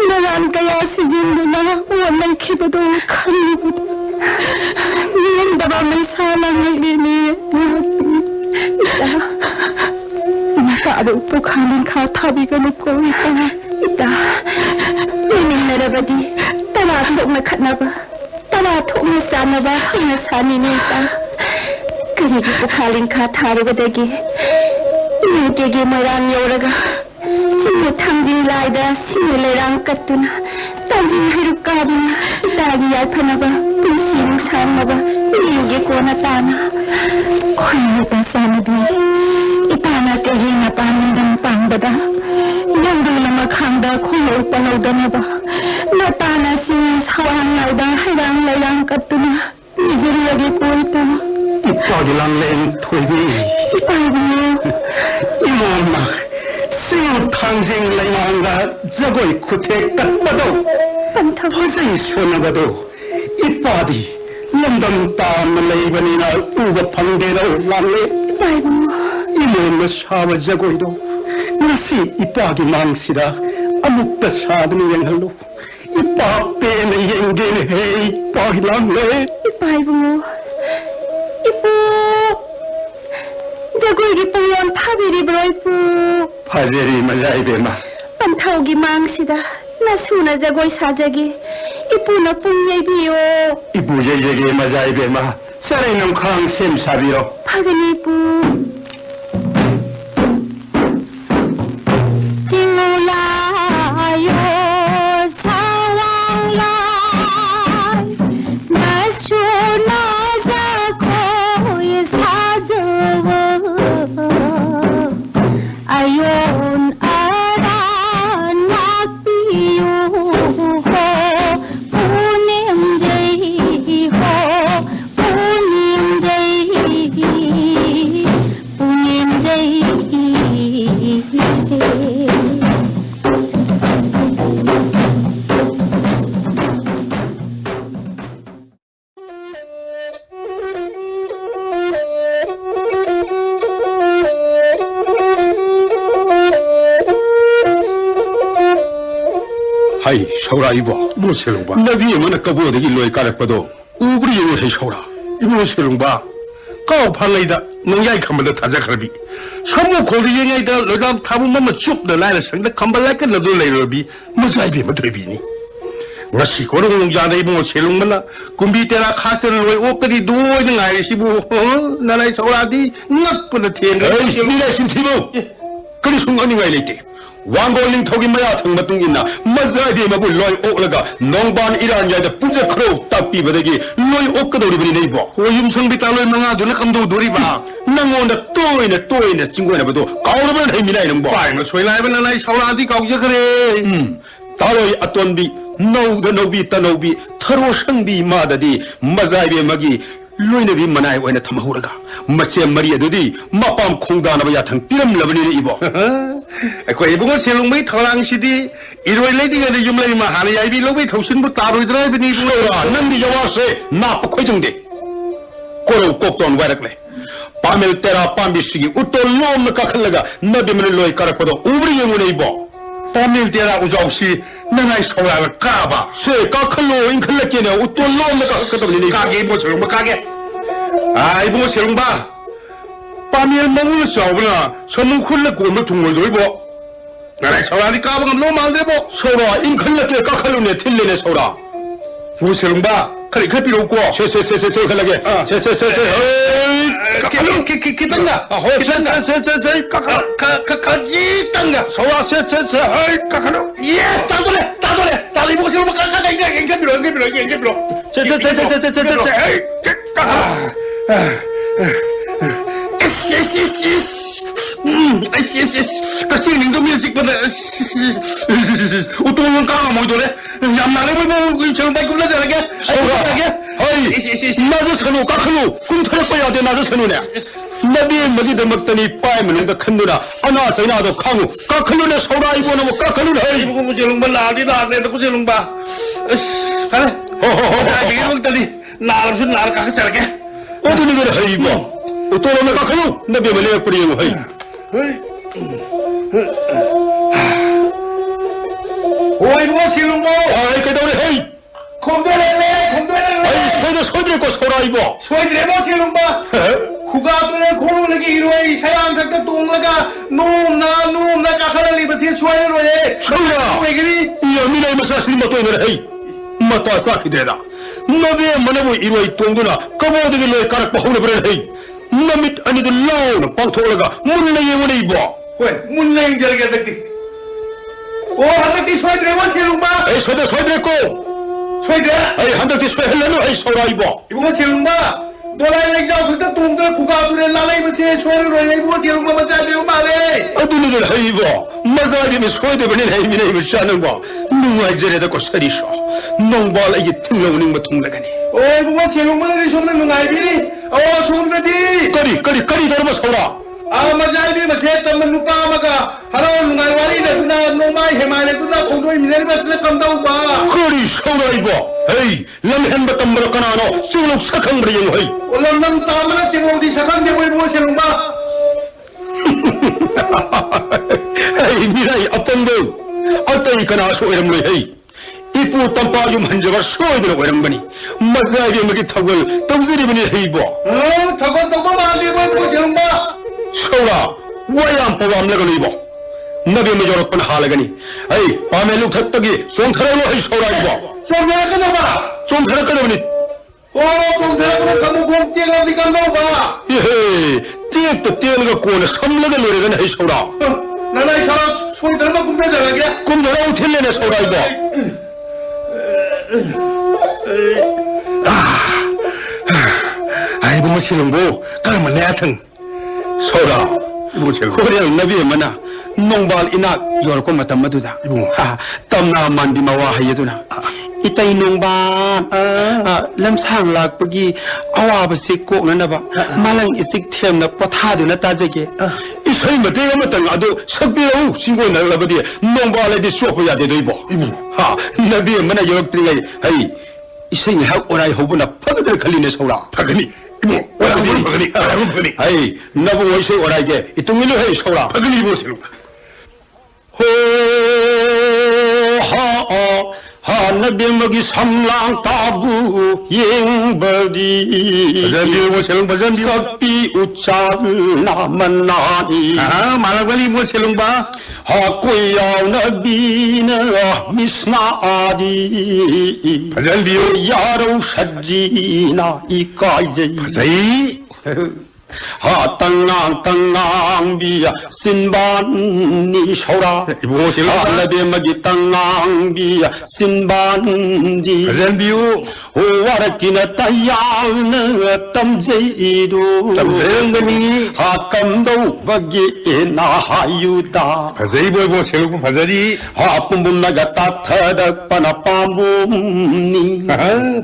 naran kaya si jindo na walang kibado kalibod niyan daba may salang nilini ita nakaado po kaling katabi ka nuko ita nining narabadi talatok na katnaba talatok na sanaba na saninita 그리고 칼링카 타르고되기 이게게 모양 여러가 신무 탕진 라이다 신물레랑 까뚜나 따진 하루까리나 따기 얄파나바 불시용 사나바 이게 고나따나 코이나따 사나비 이따나 깨기나 빠는단 빵바다 양들나마 강다 콜로 빠노다나바 나따나 신 사왕 라이다 하랑 라이랑 까뚜나 이제리야게 꼬이따나 이빠기랑렌 토이비 이빠이붕어 이몸마 스무 탕생 라이망가 저거이 쿠테 깎아도 화제이 소나가도 이빠디 런던 땀을 레이번이나 우가 방대로 왔네 이모는 사와 저거이도 나시 이빠기 망시라 아묵다 사드니 양할로 이빠 빼내 yenge네 헤이 빠기 랑네 Ipa ibungo. Ipo. Jagoy gi puyam phabiri bro ipo. 파제리 마자이베마 Panthau gi mangsida. Nasuna jagoy sajagi. Ipo na pungyay biyo. 이부제제게 마자이베마 사레 넘캉 셈사비로 Phagani ipo. 하이 샤오라 이보 무엇을롱바 나비에 mana 까보다기 로이 까락봐도 우그리 영을 해 샤오라 이무엇을롱바 까오 팔레이다 농야이 컴발다 타자카르비 선무 고리영이다 러담 타부마마 쭉 나라를 상다 컴발라이까 너도 레이러비 무사이비 마드비니 ngasi ko rong ja dai mo selung mana kumbi tera khas ter loi okari do ni ngai sibu nanai sauradi ngak pun thien 에이 미래 신티부 그리 순간이 왜 이랬지 왕골링 턱이 마야 턱마뚱 있나 마자이비 마부 로이 옥라가 농반 이란 야다 부제 크로 딱비 바닥이 로이 옥가도리 버리 네이버 호임성비 딸을 mga 둘 감도 도리바 낭온다 또이네 친구네 봐도 가오르면 해미나 이런 거 빠이마 소이라이바 nanai sauradi 가우자 그래 다로이 아톤비 노비 따노비 타로 상비 마다디 마자이비 마기 로이네비 마나이 오이나 타마후라가 마체 마리아도디 마밤 콩다나바 야탕 삐름라버니네 이보 ko ibungo selungmai tholang sidi iroi lady ga yumlai ma hana yai bi lobai thosin bu taroi drai bi ni 소라 난디 여와세 나 покой정데 코로 꼭돈 와락래 파멜 테라 밤비시기 우톨롬 카칼라가 나비면 로이 카락보도 우브리 영문에 입어 pamil tera ujaksi nanai saura kaba 세 카칼로 인칼라케네 우톨롬 카칼라니 kage bo selungba kage ai bo selungba pamil mangul saubna samun khulle komna thungol doi bo nanai saura di kaba ngam lo malde bo 소라 인칼라케 카칼로네 틀리네 소라 bo selungba kari khapiro ko 세세세세 칼라게 세세세세 kitanga kaji tanga 소라 세세세 kakano ye tadole bo selungba kaka enga biro 세세세세세세세 kasi ning dum music pada utulung ka mo dole yam na le bo chang bai kumla jara ke 하이 나저 선우 까클루 꿈터를 써야 돼 나저 선우네 나비 머디들 먹더니 빠이면은 큰 누나 아나서 나도 강우 까클루네 소라 이거는 뭐 까클루네 하이 이거 뭐 저런 거 나디 나네 그 저런 봐 가래 호호호 이거 먹더니 나를 좀 나를 까까 잘게 어디니 그래 하이 뭐 어떠로네 까클루 나비 머리에 뿌리고 하이 오이 뭐 실은 거 아이 그다음에 하이 콤도레네 아이 소들 거 소라 이거 소이드레 뭐 실은 봐 쿠가도네 고르게 이로이 사양 각다 똥나가 놈나 까카라리 버시 소이로에 소라 왜 그리 이 어미네 마사스니 뭐 또이네 하이 마타 사키데다 나비에 만나고 이로이 똥구나 까보드기 로이 까락 바후네 버레 하이 나밋 아니들 라오나 빵토올라가 물레 영원에 입어 왜 물레 저렇게 됐디 오 한덕디 소이드레 뭐 실은 봐 에이 소들 거 소이드레 아이 한덕디 소에 헬라노 아이 소라 입어 이거 실은 봐 너랑 얘기하고 그때 똥들 구가도네 나라 입으시 소이로에 이거 실은 거 맞아 배우 말해 어디니들 하이 입어 마사리미 소에도 버린 하이미네 입을 샤는 거 누가 저래다 거 서리쇼 농발 이게 틀려오는 거 통나가니 오이 뭐가 실은 거는 좀는 누가이비니 소음들이 거리 다르마 소라 맞아 이비 마세 땀은 누빠 마가 하나 누나의 와리네 누나 노마이 해마네 누나 공도이 미네르베스네 감다우바 그리 서울아이고 에이 람헨바 땀바라카나노 쭈룩 사캉브리 영허이 올람남 따마나 쟁어디 사강대고이 보세롱바 에이 미라이 아빠도 어떠이 가나 소이람로 헤이 이쁘 땀바 좀 한저가 소이들어 오랑바니 마사이비 먹이 턱을 땀스리브니 헤이보 턱은 마한대고이 보세롱바 서울아 와양 뽑아 암라가 이보 नबी में जोरक पन हाल गनी आई पामे लुक थत्तगी सोम खरे लो है सोरा इबो सोम खरे कनो बा सोम खरे कनो बनी ओ सोम खरे कनो समु गोम तेगा दिकन लो बा ये तेग तो तेल का कोन समलग लोरे गन है सोरा नाना इशारा सोई धर्म कुंभे जरा गया कुम धरा उठे लेने सोरा इबो आई बो मसिलंगो कर्म नेथन सोरा कोरिया नबी मना नोंबाल इनाक योरको मतम मदुदा तमना मानदी मवा हायदुना इतै नोंबाल लमसांग लाकपगी अवाबसे कोकननबा मालंग इसिक थेमना पथादुना ताजेगे इसै मते अमतंग अदु सकबिरौ सिंगो नलबदि नोंबालदि सोप यादे दोइबो हा नबी मना योरक्त्रिगै है इसै नि हक ओराय होबुना फगदर खलिने सौरा फगनी इमो फगनी है नबु वैसे ओरायगे इतुंगिलो है सौरा फगनी बोसेलु हो हा नबी मगी समलांग ताबू येंबदी भजन वो सेलुंग भजन सपी उचाल नामनानी मालगली वो सेलुंग बा हा कोई याव नबी न मिसना आदि भजन दियो यारो सज्जी ना इकाई भजई हा तंगांग बिया सिनबान नी शौरा हा नबी मगी तंगांग बिया सिनबान दी भजन दियो हो वारकिन तयाल न तमजेइदो तमजेंगनी हा कमदौ बगी एना हायुदा भजई बोबो सेलुग भजरी हा पुंबुम नगा ताथदक पना पांबुम नी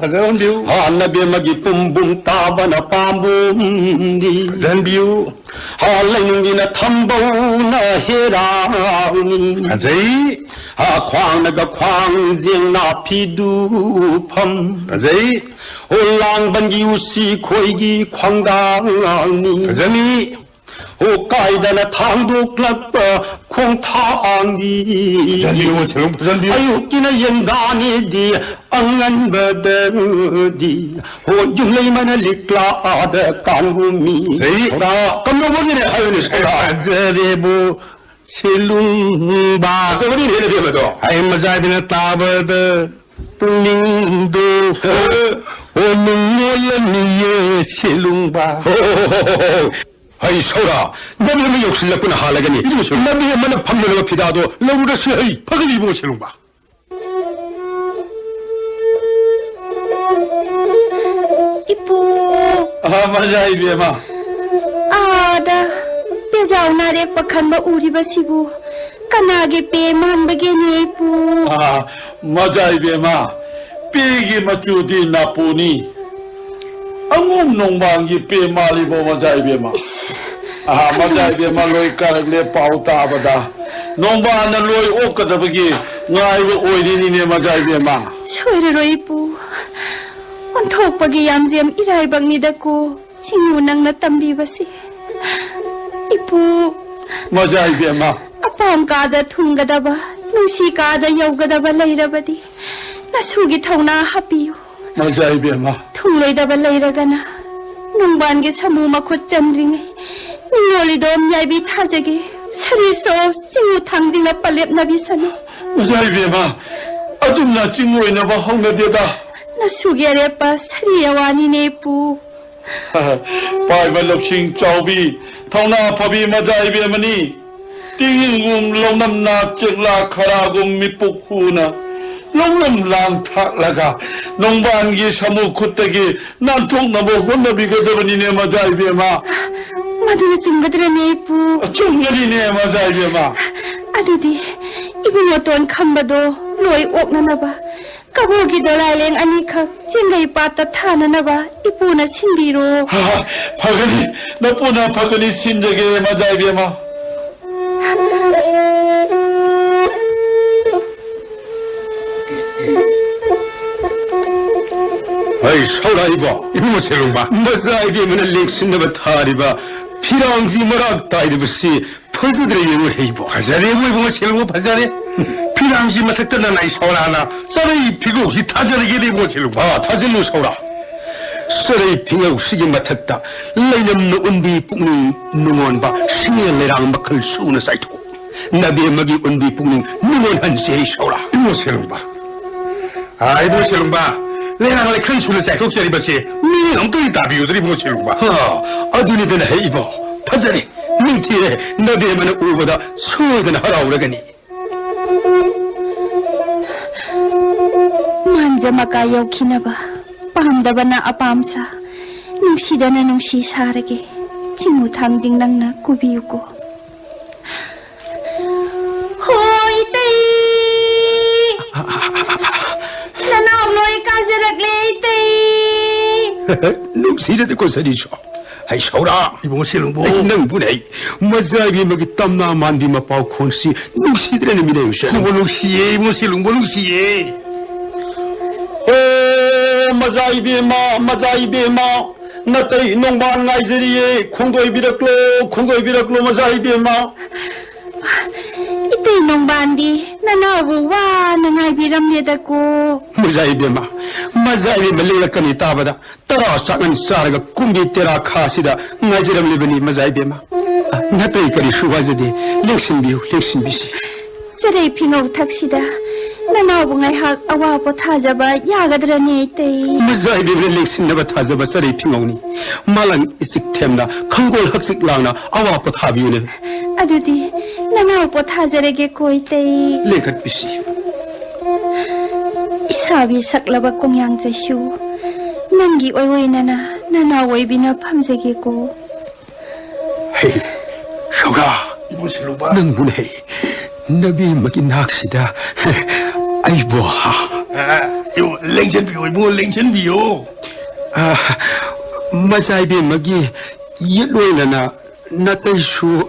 भजन दियो हा नबी मगी पुंबुम ताबना पांबुम दी भजन दियो हा लैनुंगिना थंबौना हेराउनी भजई हा ख्वांग नगा ख्वांग जेंगना फिदु फम भजई ओ लांग बंगी उसी खोईगी ख्वांगांगनी भजनी ओ कायदना थांदोक्लप खोंथांगी भजनियो छलुं भजनियो अयुकिना यंगानी दी अंगन बददी हो जुलै मन लिक्ला आद कांगुमी सही कमलो बोजिने हायोनि सरा जरेबो सेलुंबा जवनी ने बेमदो हाय मजाबिना ताबद पुलिंदो ओ नुमोलनिये सेलुंबा हाय सौरा नबी में 욕실락구나 हालगनी नबी मन फमनगा फिदादो लौरसे हई फगली बो सेलुंबा इपू मजाई बेमा आदा पेजाउना रे पखनबा उरिबसिबु कनागे पे मानबगे ने इपू मजाई बेमा पेगी मचुदी नापुनी अंगुम नोंबांगी पे मालिबो मजाई बेमा मजाई बेमा लोई करगले पाउता बदा नोंबान लोई ओकदबगी ngaibо oidini ne majai bema soire roipu onthokpagi yamjem iraibangni dako singu nangna tambi basi ipu majai bema apam kada thungadaba nusi kada yaugadaba leirabadi nasugi thauna hapiyu majai bema thungloidaba leiragana nungbangi samu makhot chandringai ningolidom yaibi thajage sariso singu thangjingna palep nabi sanu मजाई बेमा अदुमना चिंगोइना बा होंगदेदा नसुगे रेपा सरियावानी नेपू पाइ बलबसिंग चाउबी थौना फबी मजाई बेमनी तिंगुम लोंगमना चेकला खरागुम मिपुखुना लोंगम लांग थालगा नोंबानगी समु खुत्तगी नांथोंनबो होनबिगदबनी ने मजाई बेमा मदुना चिंगदरे नेपू चुंगरी ने मजाई बेमा अदुदी इबुनो तोन खंबदो लोई ओकननबा कबोगी दोलाइलेंग अनिखक चिंगई पाता थाननबा इपुना सिंबिरो फगनी नपुना फगनी सिंजगे मजाई बेमा 아이 사우라이보 이모 셀롱바 마사이비 mana 렉신나바 타리바 피랑지 머락 다이르버시 퍼즈들의 영을 해이보 바자리 뭐 셀롱 바자리 피랑시 마탁다 나나이 사우라나 썰이 피고 혹시 타자르게 되고 셀롱 아 타질로 사우라 썰의 빙하고 시기 맡았다 레이넘노 은비 뿡니 능원바 신의 레랑 막을 수우는 사이토 나비의 먹이 은비 뿡니 능원 한시의 사우라 이모 셀롱바 아 이모 셀롱바 레랑 알레 큰 수는 사이토 셀리버시 미 엉뚱이 다비우들이 뭐 셀롱바 아두니든 해이보 파자리 민티에 나비의 만은 우보다 수어든 하라오라가니 Manja makayaw kinaba, pahamdaba na apamsa, nung sida na nung si sarage, simutang jing nang na kubiyo ko. Hoy, tay! Nanawloy ka sa raglay, tay! nung sida de ko sa diso ay saura 이모 셀롱보 nang bunay masabi magitamna mandi mapaw konsi nung sida na minayo siya 롱시에 이모 셀롱보 롱시에 마자이베마 나따이 농반 나이제리에 콩도이 비락로 마자이베마 Itay nung bandi, nanawawa, nangaybiram niyada ko. masaibema masaibe malila kani tabada tara sangan saraga kumbi tera khasida ngajiram libani masaibema natai kari shuwajade leksin bisi Saray pingaw taksida, nanawang ay hak awa po tajaba, yagadra niya itay. masaibe leksin na batazaba saray pingawni malang isik temna khangol haksik langna awa pathabiyune Adudi, nanaw po tajarege ko itay. lekat bisi Isabi saklaba kong yang jasyu. Nanggi oy nana, nanaway binapamsege ko. hey shoga 이모 셀롱바 nang bunay nabi maginaksida ay boha 이모 랭첸비오 이모 랭첸비오 masaibe magi yetloy na natay shu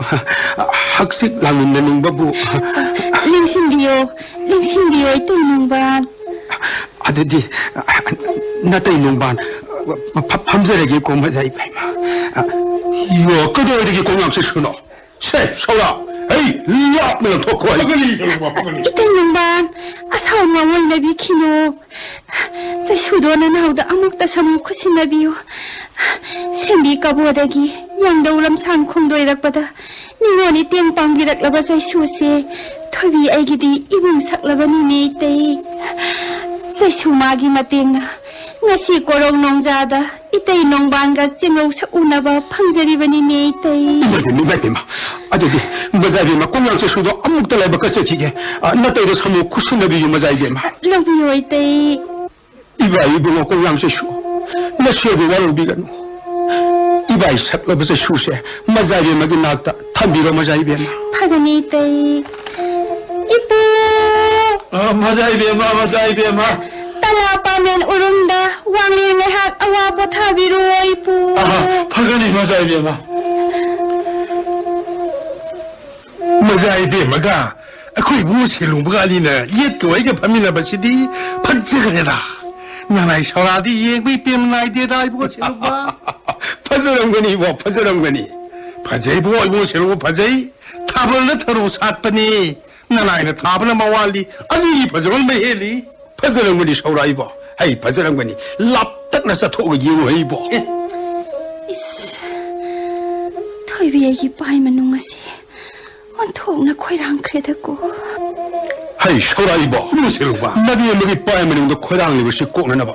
haksik langun na ning babu Lingsimbiyo ito'y nung ba? adadi natay nung ban pamsarege ko masaibe ma yo kadoy ko ngam se shuno se shola hey liap na to ko Itay nung ba? Asaw nga way nabi kino. Sa shudo na nauda amok tasam ko sinabiyo. Sembi kabodagi, yang daw lamsan kong doy rakpada. Ningon iteng panggirak laba sa shuse. Tabi ay gidi ibang saklaba ni Maytay. Sa sumagi mating na. Nga si korong nong jada. Itay nong banggas jingaw sa una ba pangzariba ni Maytay. Iba, adadi masaibe ma kung yang se shudo amuk talay baka se tige natay do samu kusunabi yung masaibe ma Labiyo itay. iba mo kung yang se shu na shebe walo bigano iba sakla ba se shu se masaibe maginakta thambiro masaibe ma Pagani itay. Ipo! 마자이베마 Tala pamen urumda, wangi mehak awapo tabiru ipo. 파가니 마자이베마 마자이베 마가 아코이 이모 셀롱바가 아니나 옛거 이게 밤이나 바시디 반짝하네다 나나이 사우라디 예비 뺨나이 데다 이거 셀롱바 파서렁거니 뭐 파서렁거니 바제이보 이모 셀롱바 바제이 타벌나 터로 샀더니 나나이나 타벌나 마왈리 아니 바저걸 메헬리 파서렁거니 사우라 이보 하이 파서렁거니 랍딱 나서 토고 이거 이보 토이비에기 빠이만 농아시. 온통 코이랑 그래다고. 하이 사우라 이보 이모 셀롱바 나비의 먹이 빠이면도 코랑 입을 씻고 나봐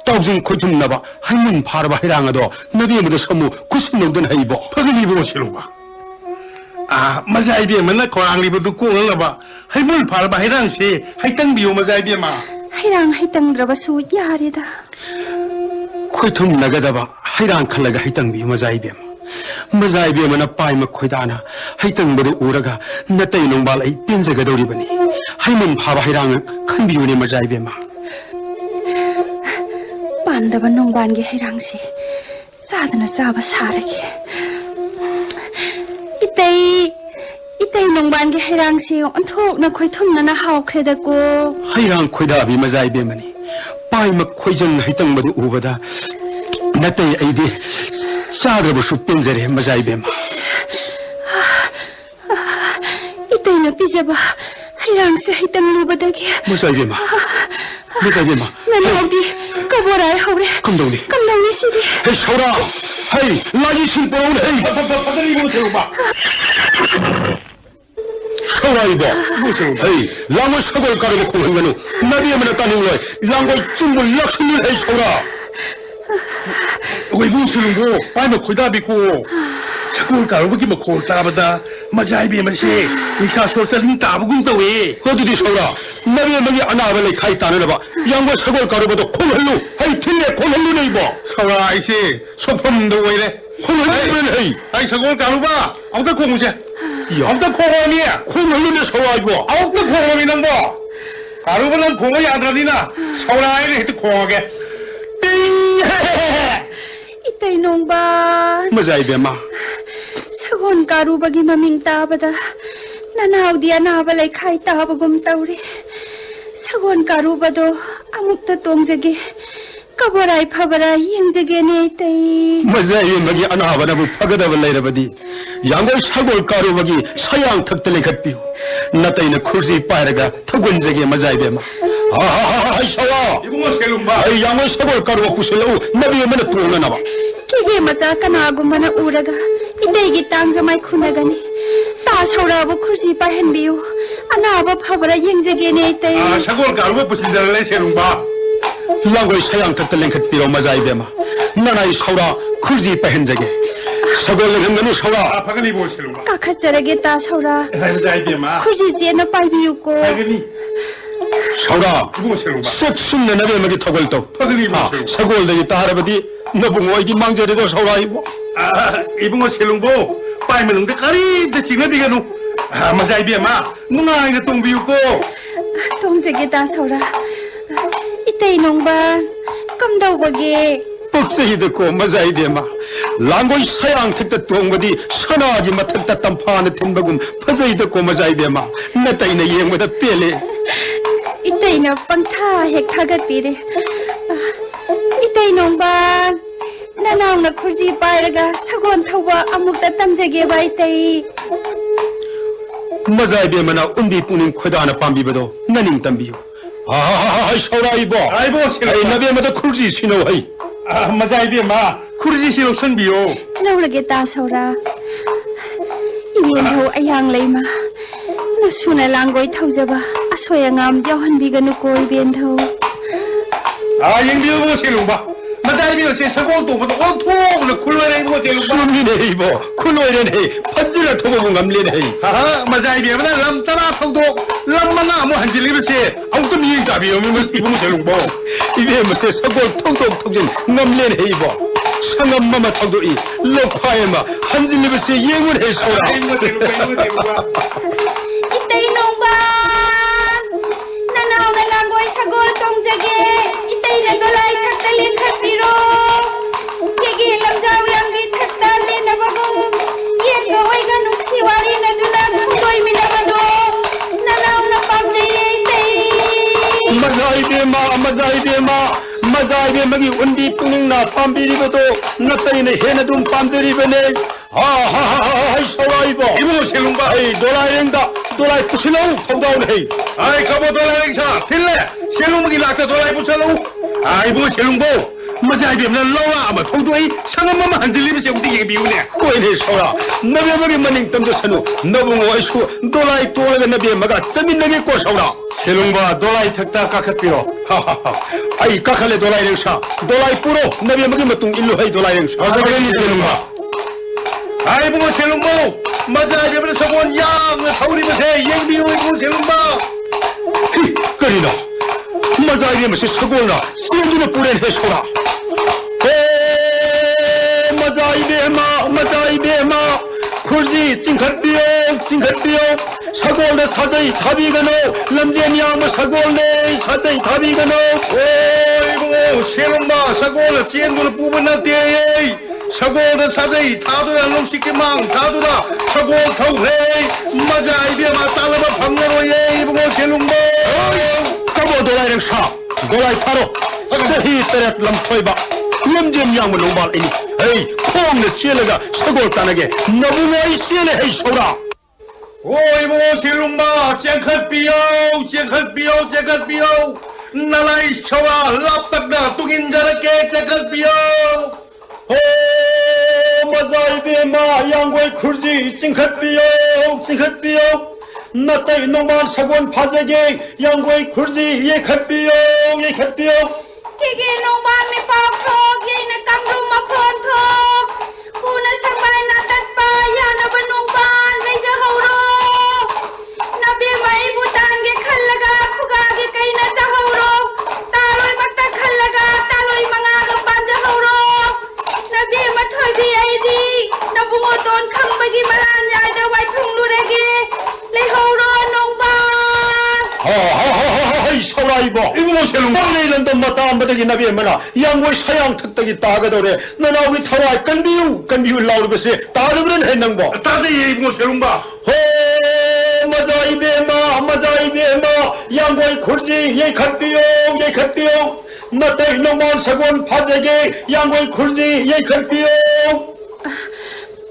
따우진 코tum 나봐 한문 바라봐 해랑아도 나비의 먹이 선무 구십명든 하이보 파가니 이모 셀롱바 아 마자이베 맨나 코랑 리브도 꼬을라바 하이물 바라바 해랑시 하이땅비오 마자이베 마 하이랑 하이땅드라바수 야리다. 코tum 나가다봐 하이랑 칼라가 하이땅비 마자이베 마자이베 만나 빠이마 코이다나 하이땅보도 오라가 나따이 농발 아이 빈자가도리바니 하이문 바바 하이랑을 큰 비운이 마자이베 마 빰다바 농반게 하이랑시. 사드나 싸바 사르게. 이때이 농반게 하이랑시. 온통 코이툼 나나 하오 그래다고. 하이랑 코이다비 마자이베 마니 빠이 막 코이전 했던 것도 우보다 나때 아이디 싸드버수 뺀자리 마자이베마 이때는 삐져봐 하이랑스 했던 루버다게 마자이베마 나는 어디 까보라야 하우래 감독님 시디 헤이 샤오라 헤이 라지 신보라운 헤이 파들이 이거 들어봐. 샤오라 이거 헤이 랑을 사골 가르고 공헌가는 나비에만 따는 거야 랑을 ጭ물 락신을 헤이 샤오라 왜 무슨 거? 아니 고다비고. 자꾸 가로기 뭐 골다보다 마자이비 맛이 이사 쇼설링 따보군 또왜? 어디디 샤오라 나비에만이 아나발레 가이 따느라 양과 사골 가르고도 공헌루 헤이 틀레 공헌루네 이거 사라 아이씨 소품도 왜 이래? 공헌루는 헤이 아이 사골 가루봐. 아무튼 공무새. 아무튼 공원이야. 공헌루네 샤오라 이거 아무튼 공원이는 뭐? 가루보는 공원이 아들이나 사라이는 해도 공하게. 띵. 이때의 농반 마자이베마 사곤 가루박이 마밍 따바다 나나우디 아나발레 카이 따바금 따우리 사곤 가루바도 아묵다 똥자게 까보라이 파바라 이행자게네 이때이 마자이베마기 아나바나부 파가다발레라바디 양골 사골 가루박이 사양 턱들레 갓비우 나따이나 쿨시 빠이라가 턱원자게 마자이베마 아하하하 샤와 이봉어 셀룸바 아이 양골 사골 가루가 부실라우 나비에마나 똥나나봐 기계 맞아 까나구마나 우라가 이때이기 땅자마이 쿠나가니 따사오라고 쿨시 빠hen비우 아나바 파바라 이행자게네 이때이 아 사골 가루가 부신다래 셀룸바 랑골 사양 턱들레 갓비우 마자이베마 나나이 사우라 쿨시 빠헨자게 사골레 행가누 사우라 아 파가니 보 셀룸바 까카자라게 따사오라 마자이비마 쿨시 지에나 빠이비우고 파가니 사우라 이봉어 셀룸바 쑥쑥 내 나비에마기 턱을떠 파가니 보 셀룸바 사골레기 따라바디 너붕어 이기 망자리도 사우라 이거 아 이봉어 셀룸보 빠이면은데 까리데 징어비가누 아 마자이비마 누나이나 똥비우고 똥자게 따사오라 이때의 농반 깜다우거게 뻑세히 듣고 마자이데마 랑고이 사양 택다 똥거디 선하지 마택다 땀파하는 텐버금 퍼세히 듣고 마자이데마 나따이나 이행보다 뺄래 이때이는 빵타 핵타gat비래 이때의 농반 나나오나 쿨지 빠이라가 사고원 타와 아묵다 땀자게 봐 이때이 마자이데마나 운비뿐인 코다 하나 밤비버도 나닝 땀비요 아 샤오라 이보 아이보 아이 나비에마다 쿨지 신호하이 아 마자이비마 쿠르지 신호 선비요 나오라게 따사오라 이비엔도 아양 레이마 나수나 랑고이 타우자바 아소양암 여한비가누고 이비엔도 아 영비요 셀룸바 마자이비요 세 사골 도보다 온통으로 쿨로에 뭐 셀룸바 숨기네 이보 쿨로이네 판지를 토고본 감리네 아 마자이비마 람따라 턱도 람마나 뭐 한질리버세 아무도 미인가비요 이봉어 셀룸보 이게 무슨 사골 톡톡톡진 남레네 이보 상암마마 턱도 이 럭파에마 한질리버스 예문 해서라 이때의 농반 나나오나 랑고이 사골 똥자게 이때의 나돌라이 탁달린 탁비로 얘기 남자우 양비 탁달린 나바고 예거와이가 농시와리 나두나 큰거이 미나가도 나나오나 밤제에 이때의 마자이베마기 운비 뿌닝나 빰비리버도 나따이네 해나둠 빰저리버네 아하하하하이 사와이보 이봉어 셀룸바 아이 도라이랭다 도라이 부시노우 통다운 헤이 아이 가보 돌아랭사 필레 셀룸이 락다 돌아이 부살로 아이봉어 셀룸보 마자이비마 라와 아마 통도이 상암마마 한질리버세 우리 얘기 비우네 꼬이네 사와 너비마기 마닝 땀저사누 너붕어 아이수 도라이 또라가 나비에마가 쩌민나게 꼬사오라 셀룽바 도라이 턱다 깎았비로 하하하 아이 깎할래 도라이랭사 도라이 뿌로 나비에마기 마뚱 일로 하이 도라이랭사 아자그레니 셀룸바 아이봉어 셀룸보 마자이비마 서본 양 사우리버세 얘기 비우고 셀룸바 끄리나 마자이베마시 서골나 쓰레기나 뿌렌 해소라 에 마자이베마 쿨지 찡갓비용 사골내 사자이 다비가노 람제니아무 사골내 사자이 다비가노 오이고 셀룸바 사골내 찌엔도를 뽑아놨대 사골내 사자이 다도라 놈시키망 다도라 사골 타우헤이 마자이비마 딸라바 방나로예 이봉어 셀룸바 까보 도라이랭 사 도라이 타로 Sahi teret lam thoiba. Lam jem yang nongbal ini. Hey, khom ne chielaga sagol tanage. Nabungoi siele hey saura. Ôi bố xin lùng ba, chén khát biêu. Nà lại sao à, lắp tắc đà tu in ra kê chén khát biêu. Oh, mazai be ma yang goi khurji ching khat biyo. Na tai nongman sagon phajege yang goi khurji ye khat biyo. Kiki nong ban mi pao thok ye na kam rum ma phon thok. Ku na sang bai na tat pa ya na ban nong ban lai ja ho ro. Na be mai bu tan ge khal laga khuga ge kai na ja ho ro. Ta loi mak ta khal laga ta loi manga ga ban ja ho ro. Na be ma thoi bi ai di na bu ngo ton kham ba gi maran ya da wai thung lu re ge lai ho ro nong ban. Hey, saura ibo. Ibo selung. Pangay lang dong mata ambadagi nabi mana. Yang goi sayang thagtagi tagadore. Nanawi thawai kanbiu laur bese. Tadabren hai nangbo. Tade ye ibo selung ba. Ho, mazai be ma. Yang goi khurji ye khatbiyo. Natai nongman sagon phajege. Yang goi khurji ye khatbiyo.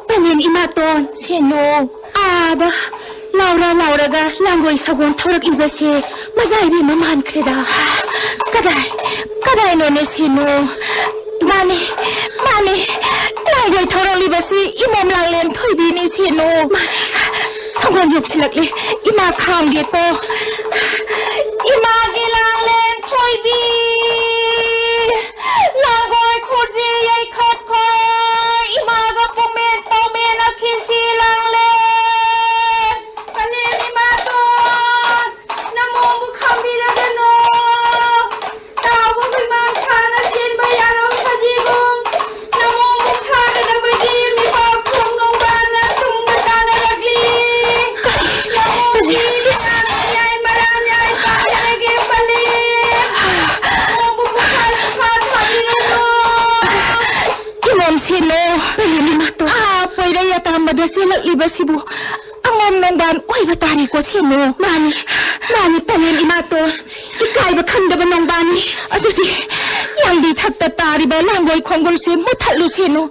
Panin imaton seno ada Laura ga langoy sagon thorak ibase mazai bi maman kreda kadai no ne seno mani langoy thorak libase imom langlen thoibi ni seno sagon yuk silakle ima kham ge ko ima ge langlen thoibi langoy khurji yai khat ko ima ga pomen akhisi langlen Silak libasibu angom nong ban oi batari ko sino mani panen imato ikai ba khanda ba nong bani adudi yang di thakta tari ba langoi khongol se muthalu sino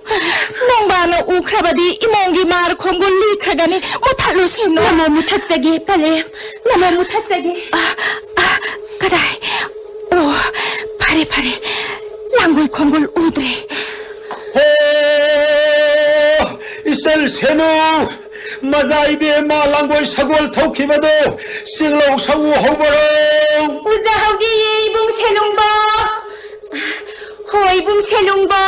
nong bana u khrabadi imongi mar khongol li khagani muthalu sino namo muthatsage pale namo muthatsage kadai oh pare langoi khongol udre Isel seno mazai be ma langoi sagol thokibado singlo sawu hobaro uza hogi ibung selungbo hoi ibung selungbo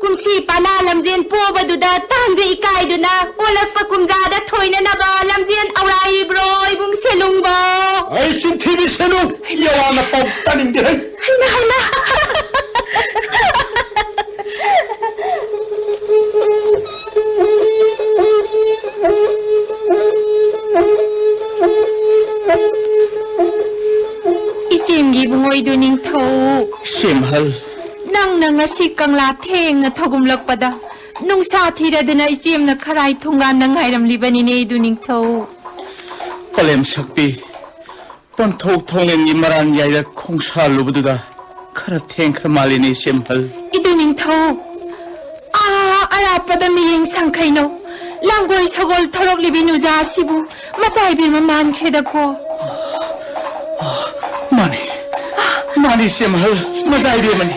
kumsi pana lamjen po baduda tangje ikai duna olak pa kumja da thoina na ba lamjen awrai bro ibung selungbo ai chin tv seno yawana pau taning de haina Ichimgi bungoy duning thau Simhal. Nang ngasi kangla theng na thogum lakpada nung sa thira dana ichim na kharai thungan nang hairam libani ne duning thau Palem sakpi. Pon thok thongen ni maran yaida khongsa lubuda. Khara theng khamali simhal. Iduning thau ara pada miyeng sangkhaino langoi sagol thorok libinu ja sibu masai bi man kheda ko Mani simhal mazai be mani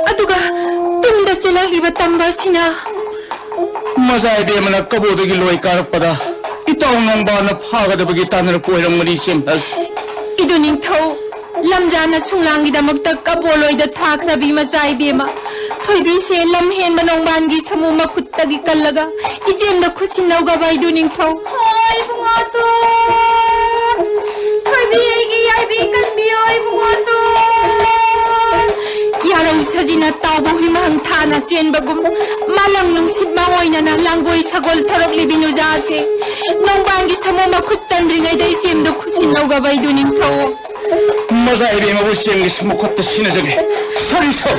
aduga tumda chilaliba tamba sina mazai be mana kabodagi loi karpada itaw nongba na phagadabagi tanar poiram mani simhal iduning thau lamjana sunglangi damakta kaboloi da thakrabi mazai be ma thoibi se lamhen manongban gi samu makuttagi kallaga ijem da khusinau ga bai duning thau Oi bungato thoibi gi yai bi kan bi oi bungato yarau sajina tawbo himang thana chenbagum malang nung sitma oina na langoi sagol tharok libinu jase nongban gi samu makuttandringai da ijem da khusinau ga bai duning thau mazai be ma busieng smukotta sinajage sariso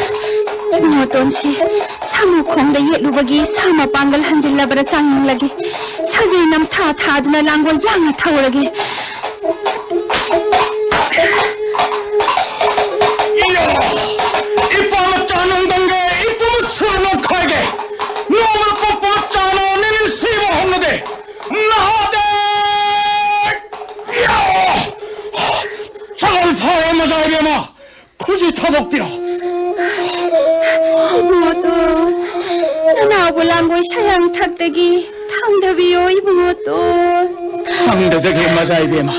Motonsi samu khongda yelubagi sama pangal hanjillabara changning lagi sajai nam tha duna langol yang thawrage Yeah! 굳이 타독비라. 이붕어돈 나나오고 랑고이 사양 탁대기 탕더비요 이붕어돈 황대적이 맞아 이베마.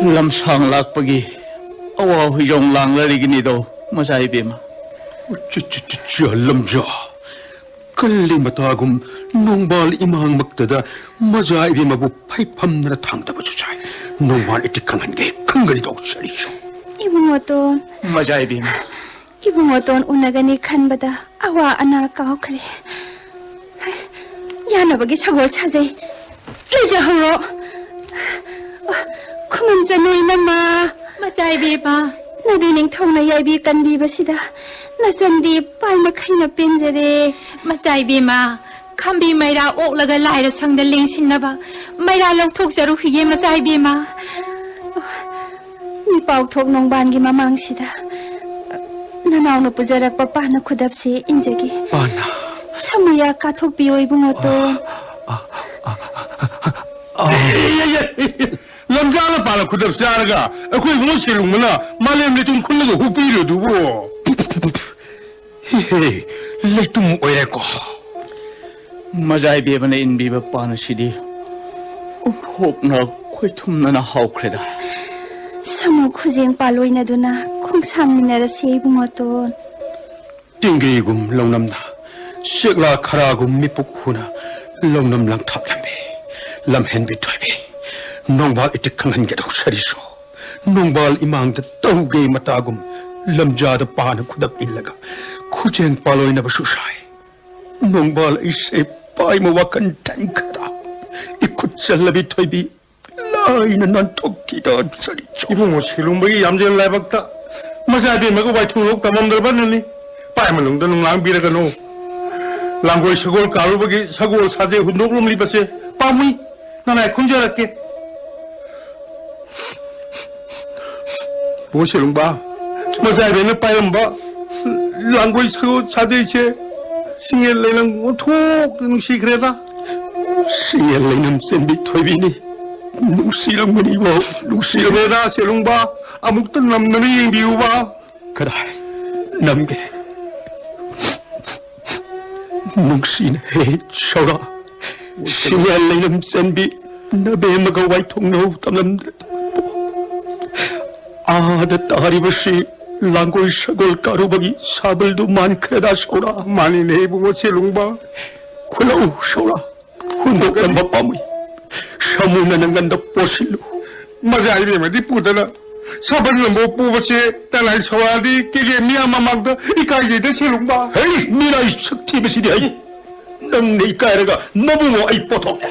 lamsang lakpagi awa huyong lang lariginido masay bima. lamja kalli matagum nongbal imang magtada maja ibima bu paipam na tangda bajujay nongbal itikangan ge kangalito shariyo. 이붕어돈 masay bima. 이붕어돈 운나가니 칸바다 아와 아나 까오크레 야나버기 사골 차제 레자하로 그만자 노이나마 마자이비바 나디닝 통나 야이비 깐비바시다 나산디 빨마카이나 벤제레 마자이비마 캄비 마이라 옥라가 라이라 상다 링신나바 마이라 럭톡자루 휘게 마자이비마 니빠옥톡 농반기 마망시다 나나오노 부자락바 빠나 쿠답시 인제기 빠나 사무야 까톡비오 이붕어돈 lamjala pala khudap saraga akhoi mo silung mana malem le tum khunna go hupi lo du bo le tum oire ko masay bima na inbiba pana sidi hop na khoi thumna na haukreda. 사무 쿠쟁 빨로이나두나 콩삼미나라시 이붕어돈 띵게이금 롱남나 시글라 카라금 미북 후나 롱남랑 탑람베 람헨비 토이베 농발 이tikkangan 게도 사리소 농발 이망다 떠우게 마타금 람자다 파나 쿠답 일라가 쿠쟁 팔로이나 바수사이 농발 이세 파이모 와칸 tanka다 이쿠찰라비 토이비 라이나 난 토끼다 사리소 이봉 실롱바기 얌젤 라이박다 masay bima ko wai thulok tamam darban ni pai malung da nung lang bira kanu langoi sagol karubagi sagol saje hundok lum li base pamui nanai khunjarakke bo silung ba masay bina payamba langoi sagol saje che singel lelang thok nung sikreda singel lenam senbi thoibini nungsilang manibo nungsilang reda silung ba amuk tan nam nani yeng biu ba kadai namge nungsin he shora singel lenam senbi nabe magawai thongno tamnam ada taribasi langoi sagol karubagi sabeldu man kreda shora mani ne bungo silungba kulau shora hundok dan bapamui samuna nanganda posilu masay bima di putana saban lambo pubache talai sawadi kege miya mamagda ikaye de silungba hey mirai sakti besidi ai nang nei kairaga nabumo ai potok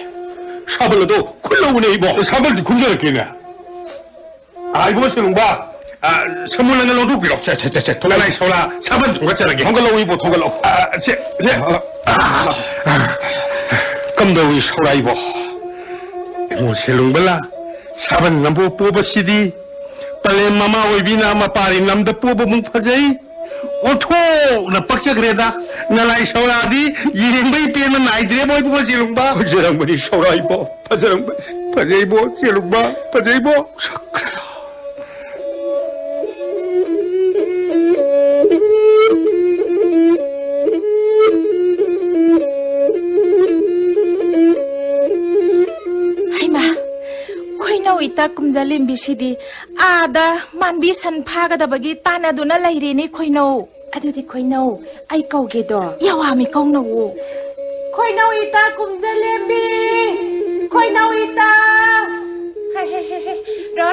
sabalado kulawne ibo sabal di kunjara kena ai bo silungba samulan lo du biro cha talai sawa saban thongachara ge thongalo ibo thongalo se kamdawi sawa ibo mo silungbala saban lambo pubasidi pale mama oibina mapari namda puba mung phajai otho na pakcha greda nalai sauradi yirengbai pena naidre boy bo silungba jerang bani sawa ibo pajarang phajai bo silungba phajai bo sakrada ita kumjalim bisidi ada manbi sanphaga dabagi tana duna laireni khoino adudi khoino ai kauge do yawami kauno khoino ita kumjalembi khoino ita ro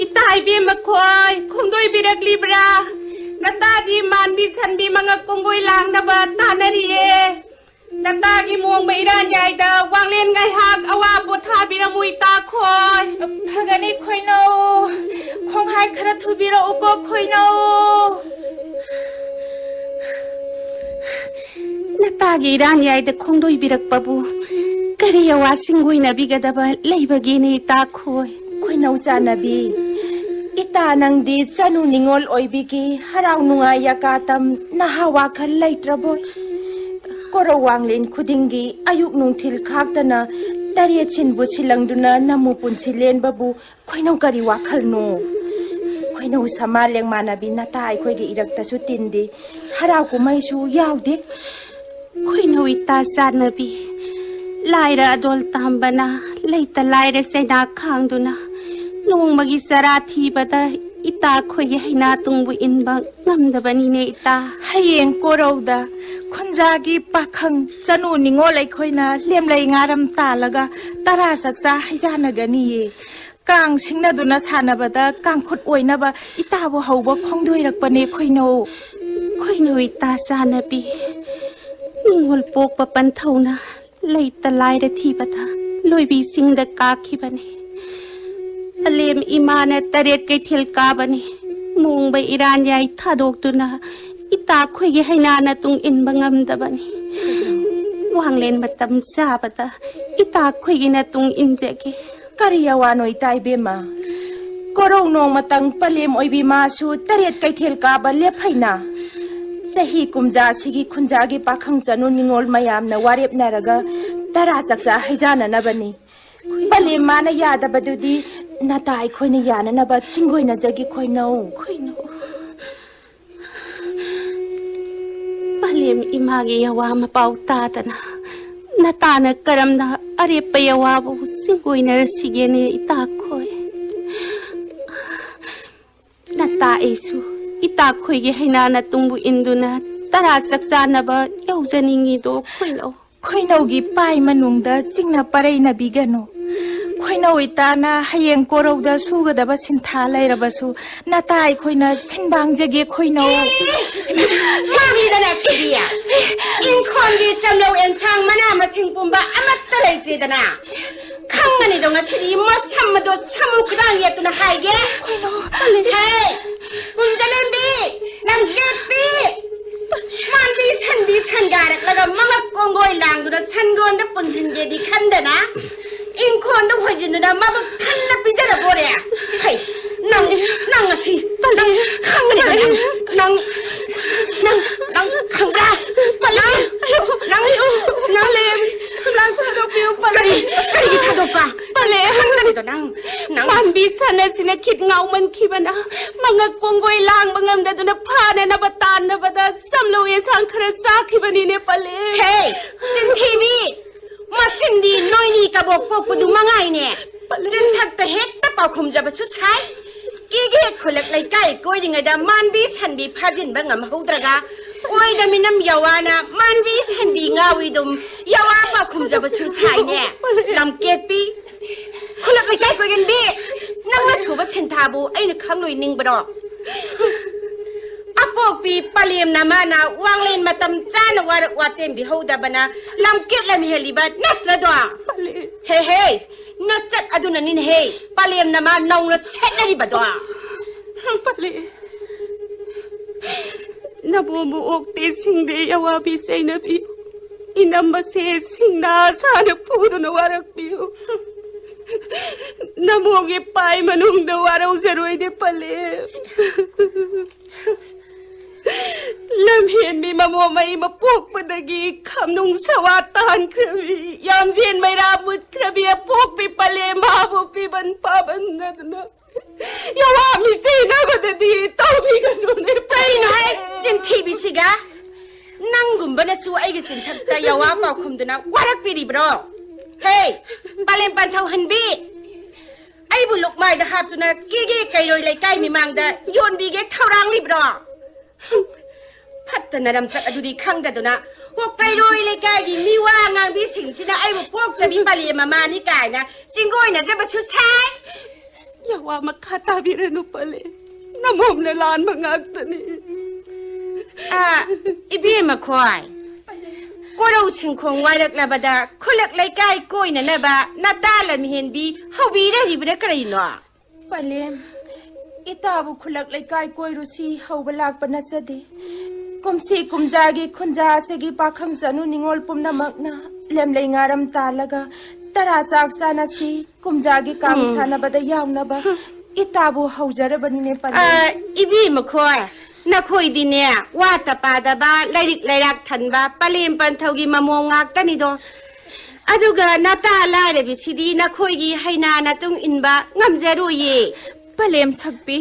ita ai bi makhoi khongdoi birak libra natadi manbi sanbi manga kongoi lang na ba tanariye Natagi muang bairan yai da wanglen ngai hak awa potha biramui ta khoi phagani khoino khonghai khara thubira uko khoino Natagi ran yai da khongdoi birak babu kari awa singoi na bigada ba leibagi ni ta khoi khoino chanabi ita nangdi chanu ningol oibigi harau nunga yakatam nahawa khal laitraboy ก็ระวังเลนคุดิงกีอายุนุงทิลคักตนะตาเรียชินบุชิลังดุนะนามูปุนชิเลนบาบูคอยน้องกะริวาคัลโนคอยน้องสมาเลียงมานาบินาตายคอยกีอิรักตาสุตินดีฮาราวกุไม่ชูยาวเด็กคอยน้องอิตาซานบีลายระดอลตามบนาเลยตะลายระเซนาคังดุนะน้องมากิสราทีบดาอิตาคอยให้นาตุงบุอินบังงำดบันีเนอิตาให้เองโกราวดาคนจากีปะคังจันูนิงโอไลคอยนาเลียมไลงารำตาลกะตาราศักษาให้จานกะนี่กางชิงนาดุนาสานบดากางขุดอวยนาบะอิตาบ่เฮาบ่คงด้วยรักปเนคอยโนอิตาซานบีนิงวลปกปะปันเท่านะเลยตะลายระทีบดาลอยบีสิงดกาคิบันอเลมอิมานะตะเรดไกเทลกาบันมุงใบอิรานใหญ่ท่าดกตุนะอิตาคุยให้นานะตุงอินบังมดบันวางเลนมาตำซาบดาอิตาคุยนะตุงอินเจกกะริยาวานอยตายเบมาก็ร้องนองมาตังปะเลมออยบีมาสูตะเรดไกเทลกาบะเลียบให้นาจะฮีกุมจาชิกิคุนจากีปะคังจันุนิงอลมายามนะวารีบนารกะตาราศักษาให้จานะนะบันนี้ปะเลมมานะยาดบดุดีนาตายคอยนะยานะนะบะจิงคอยนะจากีคอยโนปาเลมอิมากียาวามาเป่าตาตนะนาตานะกรำนะอะไรไปยาวาบุสิงกุยนะรสิเกเนอิตาคอยนาตาเอซูอิตาคอยกีให้นานะตุงบุอินดูนะตาราศักษานะบะยาวเจนิงีโดคอยโนกีไปมันวงดาจิงนะปะเรยนะบิกโนคอยนาวิตานะให้ยังโกรธดาสู้กับดาบสินทาไลระบสูนาตายคอยนะสินบางจะเกี่ยคอยนามามีแต่ละสิเดียอินคนดีจำเราเอ็นช่างมานามาชิงปุ่มบะอามัตตะเลยตรีดนะข้างมันนี่ตรงนั้นชีดีมัดช้ำมาดูช้ำมุกดังเยตุนะหายเย่คอยนาเฮ้ยปุ่มจะเล่นบีลำเก็บบีมันบีฉันการแล้วก็มักกงโกยหลังดูนะฉันกวนได้ปุ่นสินเยดีขันเดนะอินคนต้องหอยจินดูนะมาบุกทันละปีจะระเบิดเนี่ยเฮ้ยนั่งสินั่งข้างนี่นั่งข้างบ้านนั่งเลมนั่งท่าดอกบิวปะเลยท่าดอกปะเลยข้างนี่ตัวนั่งมันบีสันนะสินะคิดเงามันคิดมันนะมันงกงกวยลางมันงมได้ตัวนะผ้าเนี่ยนะบตานนะบดาสัมโลยช่างคราซาคิดมันนี่เนี่ยปะเลยเฮ้ยสินทีบีมาสินดีน้อยนี่กระบอกพวกปดูมาไงเนี่ยสินทักแต่เฮ็ดตะเป่าคมจะไปชุดใช้กี่คนเล็กใกล้ก้อยยังไงดามันบีฉันบีพาจินบังงามหูตระกาโอ้ยดามิน้ำยาวานะมันบีฉันบีงาวิดมยาวาเป่าคมจะไปชุดใช้เนี่ยลำเกตปีคนเล็กใกล้ก้อยกันบีนั่งมาสูบฉันทาบูไอ้นึกข้างลุยนิ่งบดอกอพวกปีปลีมนามานาวางเลนมาตำจ้านวาเต็มบิฮูดาบนาลำเกตลำเฮลิบัดนัดละดัวเฮ้นัดจัดอดุนันนินเฮปลีมนามานองนัดเช็ดนาริบัดดัวปลีนับมูอกตีสิงเดียว่าพิเศษนบิอินัมมาเสสิงนาสานพูดนวารักบิวนับมูกไปมนุงดวาราอุเซรวยเดปลีลำเห็นมีมาโมไม่มาพวกปนกีคำนุงสวัสตานครบียามเย็นไม่ราบุตรครบีพวกปีปะเลมาบุปีบันปาบันนัดนะอย่าว่ามีเจน่าบัดดีต้องมีกันดูในไปไหนจินทีบิสิกะนั่งกุมบันสู้ไอ้กิสินทักแต่อย่าว่าเป่าคุมตัวนะวารักปีดีบรอเฮ้ปะเลปันเท่าหันบีไอ้บุลุกไม้ดะฮับตัวนะกี้ไก่โรยไหลไก่มีมังดะโยนบีเกเท่ารังรีบรอพัฒนาดำจักอดุดีข้างแต่ตัวนะพวกไก่โรยเลยไก่ดีมีว่างานพิสิงชินะไอ้พวกแต่บินปาลีมานี่ไก่นะจิงโก้ยนะจะมาชุดใช้อย่าว่ามาคาตาบิเรนุปะเลน้ำหอมในลานมังอักตนี่อีบีมาควายก็เราชิงคงไว้รักละบดาคนเล็กเลยไก่โก้ยนะบะนาตาละมีเห็นบีเขาบีได้ดีไม่ได้กระไรหนอปะเลมอิตาบุคุลักเลยไก่ก้อยรุสีเขาบลากปนัสดีกุมสีกุมจากีคุนจาเสกีปากขังสนุนิงอลปุ่มน้ำมักนะเล่มเลยงารำตาลกะตราจากซานาสีกุมจากีกามิสานาบดายาวนะบะอิตาบุเขาจะระบันเนปะอีบีมาควาย นักคุยดีเนี่ยว่าตะปาตะบ้าไล่ดิกไล่รักทันบ้าปะเลมปันเทากีมามองงักตันนี่ดออะดูกะนาตาลายเดบิสิดีนักคุยกีให้นานาตุงอินบ้างำเจรุยปะเลมสักปี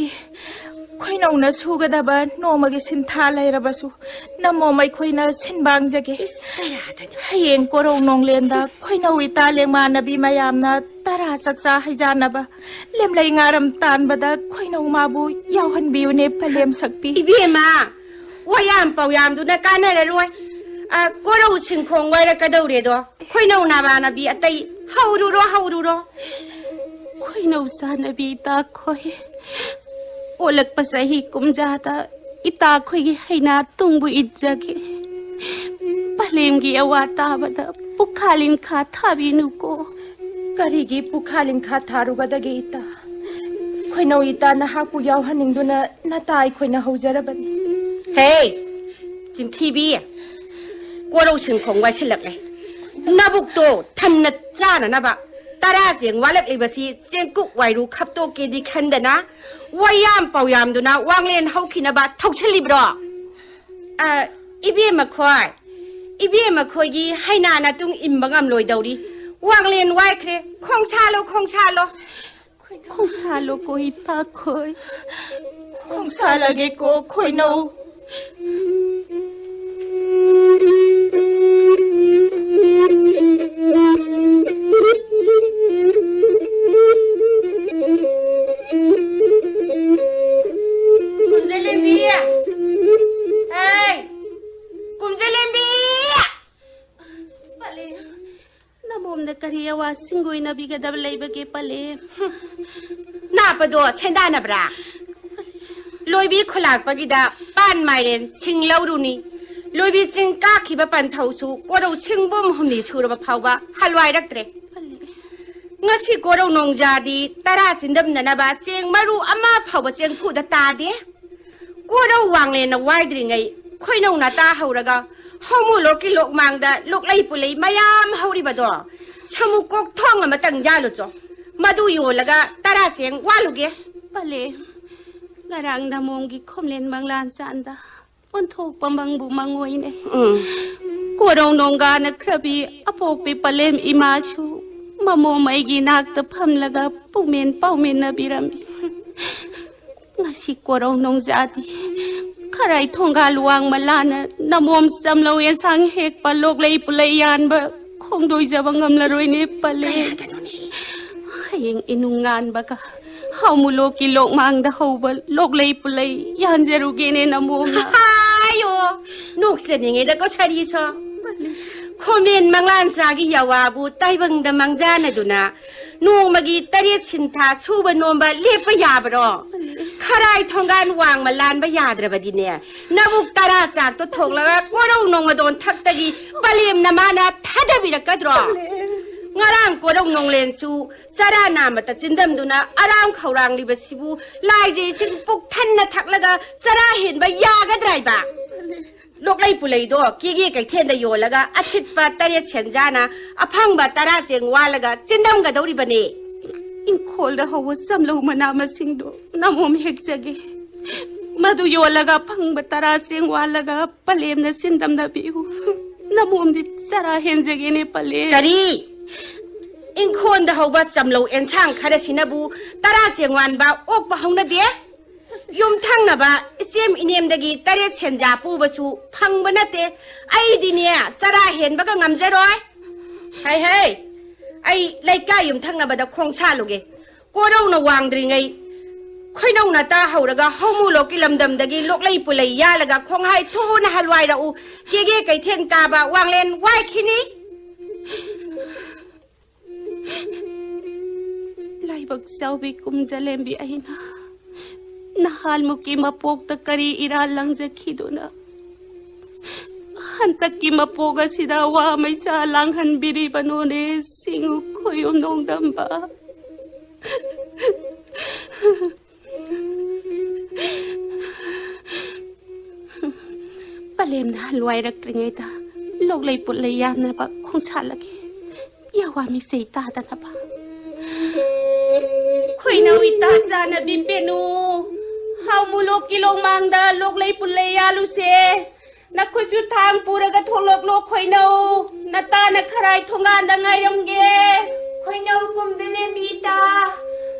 ค่อยน้องนะสู้กันดับโนมากิสินทาไลระบาสูน้ำมอไม่ค่อยน่าสินบางจักให้เองก็ร้องน้องเลียนดาค่อยน้าวิตาเลี้ยงมานบีมายามนะตาราศักษาให้จานนะบะเลี้ยมเลยงารำตานบดาค่อยน้องมาบุยาวหันบิวเนปะเลมสักปีอีเบี้ยมาว่ายามเป่ายามดูนักการนั่นเลยรวยก็เราชิงคงไว้แล้วก็ดูเรียดค่อยน้องนาบานาบีอัตย์เฮาดูรอค่อยน้องสานบีตาค่อยโอเล็กภาษาฮิคุมจาตาอิตาคุยให้นาตุงบุอิจากิปะเลมกีอวาตาบดาปุคาลินคาทาบินุโกกะริกีปุคาลินคาทารุบดาเกอิตาคุยนาอิตานะฮะปุยาวหันิงดูนะนาตายคุยนาฮูจาระบันเฮ้ยจิมทีบีก็เราชิงคงไว้ฉลักเลยนาบุกโตทันนัดจ้านะนะบะตาราเสียงว่าเล็กเลยบะซีเสียงกุกไวรูขับโตเกดิคันเดนะว่ายามเป่ายามดูนะวางเล่นเฮาขินาบะเท่าเฉลิบรออีเบี้ยมาคอยยีให้นานาตุงอิมบังอำลอยดาวดีวางเล่นไว้เครคงชาโลคงชาโลโกอิตาคอยคงชาลาเกโกคอยโนสิงกุยนบีกับดับเลยบกี้ปะเลน่าประโดดเช่นได้นะบราลอยบีขลักปกิดาป้านไม่เรนชิงเล่าดูนี่ลอยบีจิงก้าขีบปันเท่าสูก็เราชิงบ่มหุ่นนี่ชูระบเผาว่าฮัลไวรักเตะงั้นสิก็เรานงจาดีตาราจินดำนันบาเจงมารู้อามาเผาเจงพูดตาเดียก็เราวางเลนเอาไว้ดึงไงค่อยนงนาตาเฮาระกะเฮามูโลกิโลกมังดาโลกไล่ปุเลยมายามเฮาริบดอชามุกกท่องมาตั้งยาลุจ้ะมาดูอยู่แล้วก็ตาราเสียงว่าลูกเอ๋ปะเลงารังดามงกิคอมเลนบางลานจันดาปนทุกปมังบุมังวยเนี่ยกูร้องนงกานะครับบีอภพปะเลมอิมาชูมาโมไม่กินักตะพัมแล้วก็ปุ่มเมนเป้าเมนนบิรามงั้นสิกูร้องนงจาดีใครทงกาลวงมาลานน้ำมมจำเราเองสังเหกปะโลกเลยปุเลยยานบะคงโดยจะบังงำละรวยนี่ปะเลให้ยังอินุงานบะกะเฮามุโลกิโลกมังดะเฮาบะโลกเลยปุเลยยานจะรู้เกเนน้ำมมนะโยนุกเสียยังไงแต่ก็ใช่ดีชอคอมเมนต์มังลานสากิยาวาบูไตบังดมังจานะดูนะนูมากีตะเรียชินทาชูบนนบะเลียบยาบรอขรายทองการวางมาลานบยาดระบดิเนี่ยนาบุกตาราจากตัวทงแล้วก็เรานงมาโดนทักตะกี้ปลีมนามานะทัดบิรกัดรองารางก็เรานงเลนชูสารานามาตัดสินดำดูนะอารามเขารางลิบสิบูลายจีชิงปุกทันนะทักแล้วก็สาราเห็นใบยากัดไรบ้าโลกไล่ปุเลยดอกกี้ไก่เทนได้โยแล้วก็อาทิตย์ปัตตาเรียเชนจานะอพังบัตตาราเสียงว่าแล้วก็จินดำกับดาวริบันเออินโคลดะฮาวซัมลูมานามาสิงโดน้ำมมเฮกซะเกมาดูโยแล้วก็พังบัตตาราเสียงว่าแล้วก็ปะเลมนะสินดำดะบิวน้ำมมดิสาราเห็นซะเกเนปะเลกะรีอินโคนดะฮาวซัมลูเอ็นช่างคาราชินาบูตาราเสียงวันบ่าอกปะฮงนะเดียยมทั้งนะบ่าเสียมอินเอ็มดะกีตาเรียเชนจาปูบะชูพังบันนะเตไอ้ดิเนี่ยสาราเห็นบ่ก็งำใจร้อยเฮ้ยไอ้ไล่ก้ายมทั้งนะบ่าดะคงชาลูกเอกูเรานะวางดริงไงค่อยน้องนาตาเฮาระกะเฮามูโลกิลำดำดะกีโลกไล่ปุเลยยาละกะคงให้ทูนะฮัลไวระอูเกไก่เทนกาบะวางเลนไว้คินี้ไล่บักเซาบิกุมจะเลมบิไอนะนะฮัลมุกิมาปกตะกรีอิราลังจะคิดนะหันตะกิมาปกสิดาว่าไม่ซาลังหันบิริบโนเนสิงุคอยมนงดำบะปะเลมนะลวยรักตริงไงตาโลกเลยปุเลยยานนะปะคงชาละกีอย่าว่ามีเสตาตานะปะคุยนาวิตาจานะบิเปนูฮ Hau mulok kilong mangda lok lay pulay yalu se. Nakusu thang puraga tholok lok khoi nau. Nata na kharai thongan da ngai ramge. Khoi nau pum dele mita.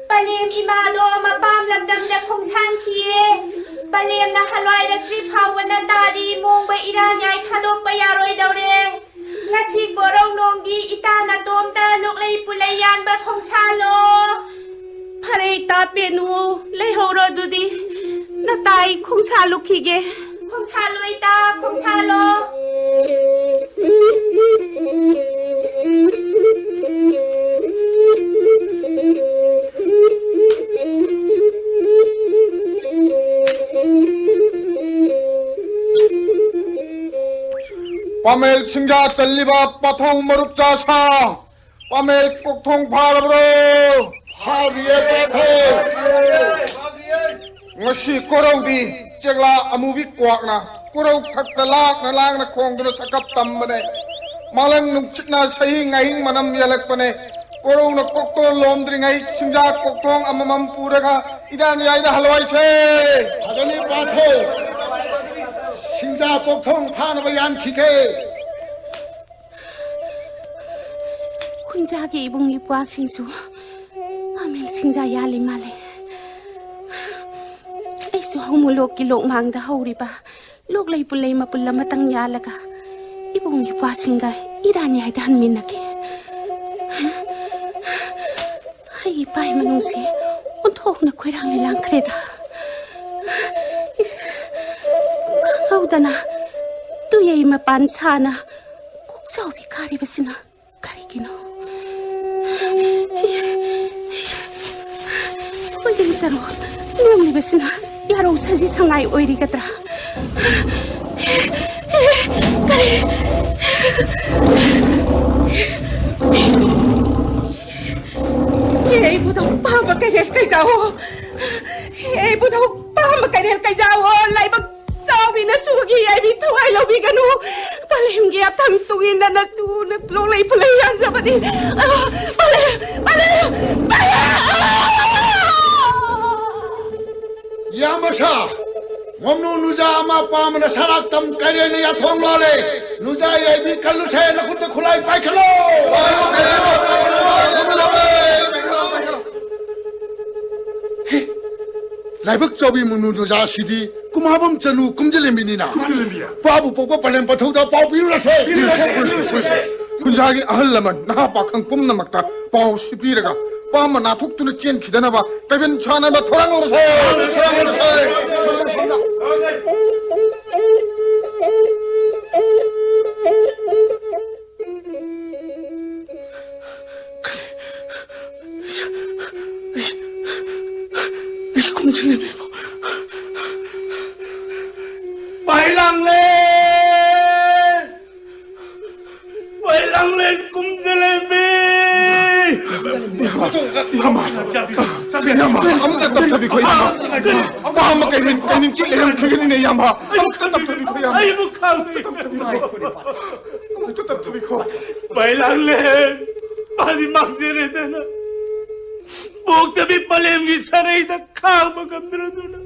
Palem imado mapam lamdam na khong san khie. Palem na halwai ra trip hawana tadi mong ba iran yai thadok pa yaroi daure. Ngasi borong nonggi ita na tom ta lok lay pulay yan ba khong salo. Pare ta penu lay horo dudi. Natai khong salo khige. Khong salo ita khong salo. Pamel singja challiba pathong marup chasa Pamel kokthong pharabro phariye pathe ngasi korongdi chegla amubi kwakna korong thakta lakna langna khongduna sakap tammane malang nungchitna sahi ngaing manam yalakpane korong na kokto lomdri ngai singja kokthong amamam puraga idan yaida halwai se adani pathe Singja kokthong phana bayan khike Kunja ge ibung ipwa singsu Amel singja yali male Ai su humulok kilok mangda hauriba lok lay pulay mapulla matang yalaga ibung ipwa singa irani ay dan minake Ai pai manungsi unthok na khoirang nilang kreda Kaudana, tu yai mapan sana, kung sa ubikari ba sina, karikino. Pwede saro, nung ba sina, yaraw sa sisangay oiri katra. Kari! Yay, butang pamakayel kay Zawo! Yay, butang pamakayel kay Zawo! Laibag Sabi na sugi ay bitaw ay lawigan ho. Palihim giya tangtungin na nasunat lolay palayan sa pati. Palihim! Yamasa ngomnu nuja ama pamana sarak tam kare ne yathong lole nuja yai bi kallu se na khut khulai pai khalo Laibak chobi munu nuja sidi kumabam chanu kumjele minina babu pokpa palen pathauda pau piru rase kunjagi ahal laman na pakhang pumna makta pau sipiraga pama na thuktuna chen khidana ba kaben chana ba thorang rase Bailang len kum jalebi Yama amka tab tabi ko yama Yama kainin chile ram khagini ne yama amka tab tabi ko yama Ay bukham amka tab tabi ko Bailang len padi magdire dena Bog tabi palem gi sarai da khang magamdra duna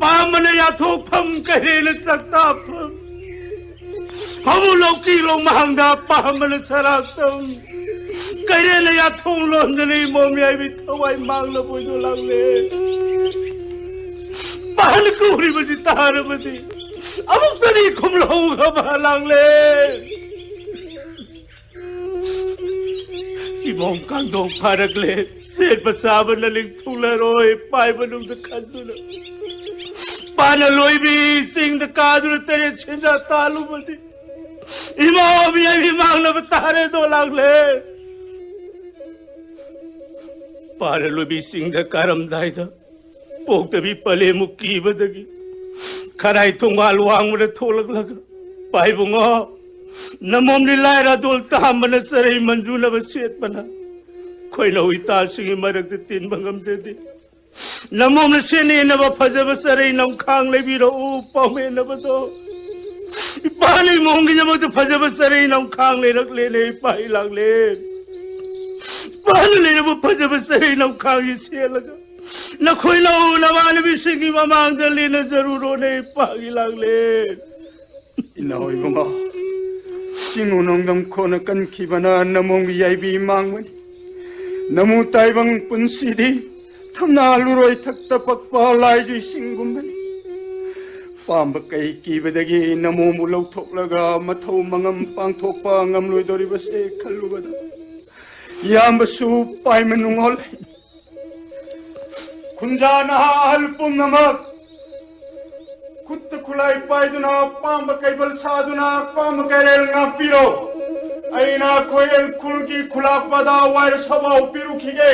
Pamana ya thok pham kahela sakta pham Hamu loki lo mahangda pamana saraktam Kahela ya thong lon dane mom yai bi thawai mangla boi do langle Pahal kuri basi taramati Amuk tadi khum lo ga balangle Ibong kang do paragle Set basaban naling thula roi pai banung da khanduna Pana loibi sing the kadru tere chinja talu bati Ima obi abi mangna batare do lagle Pana loibi sing the karam daida Pok tabi pale mukki badagi Karai tungal wang mada tholak laga Pai bunga Namom ni laira dol tahamana sarai manjuna baset bana Koi na uita singi marak de tin bangam dedi Namom na sini na ba phajaba sarai nam khang lebi ro pame na ba to Ipani mongi na ba to phajaba sarai nam khang le rak le le pai lag le Pani le na ba phajaba sarai nam khang yi se laga 나코이나 나만의 비생기 마망들리는 저루로네 빠기랑래 이나오 이봉아 싱우농동 코너간 기바나 나몽기 야이비 망머니 나무 따이방 뿐시디 탐나루로이 탁다 빡빠 라이지 싱군머니 ꯄꯥꯝꯕ ꯀꯩ ꯀꯤꯕꯗꯒꯤ ꯅꯃꯣ ꯂꯧꯊꯣꯛꯂꯒ ꯃꯊꯧ ꯃꯉꯝ ꯄꯥꯡꯊꯣꯛꯄ ꯉꯝꯂꯣꯏꯗꯧꯔꯤꯕꯁꯦ ꯈꯜꯂꯨꯕꯗ ꯌꯥꯝꯕꯁꯨ ꯄꯥꯏꯃ ꯅꯨꯡꯉꯣꯜꯂꯦ ꯈꯨꯟꯖꯥ ꯅꯍꯥ ꯑꯍꯜ ꯄꯨꯝꯅꯃꯛ ꯈꯨꯠꯇ ꯈꯨꯠꯂꯥꯏ ꯄꯥꯏꯗꯨꯅ ꯄꯥꯝꯕ ꯀꯩꯕꯜ ꯁꯥꯗꯨꯅ ꯄꯥꯝꯕ ꯀꯩꯔꯦꯜ ꯉꯥꯛꯄꯤꯔꯣ ꯑꯩꯅ ꯀꯣꯌꯦꯜ ꯈꯨꯜꯒꯤ ꯈꯨꯂꯥꯛꯄꯗ ꯋꯥꯏꯔ ꯁꯕꯥꯎ ꯄꯤꯔꯨꯈꯤꯒꯦ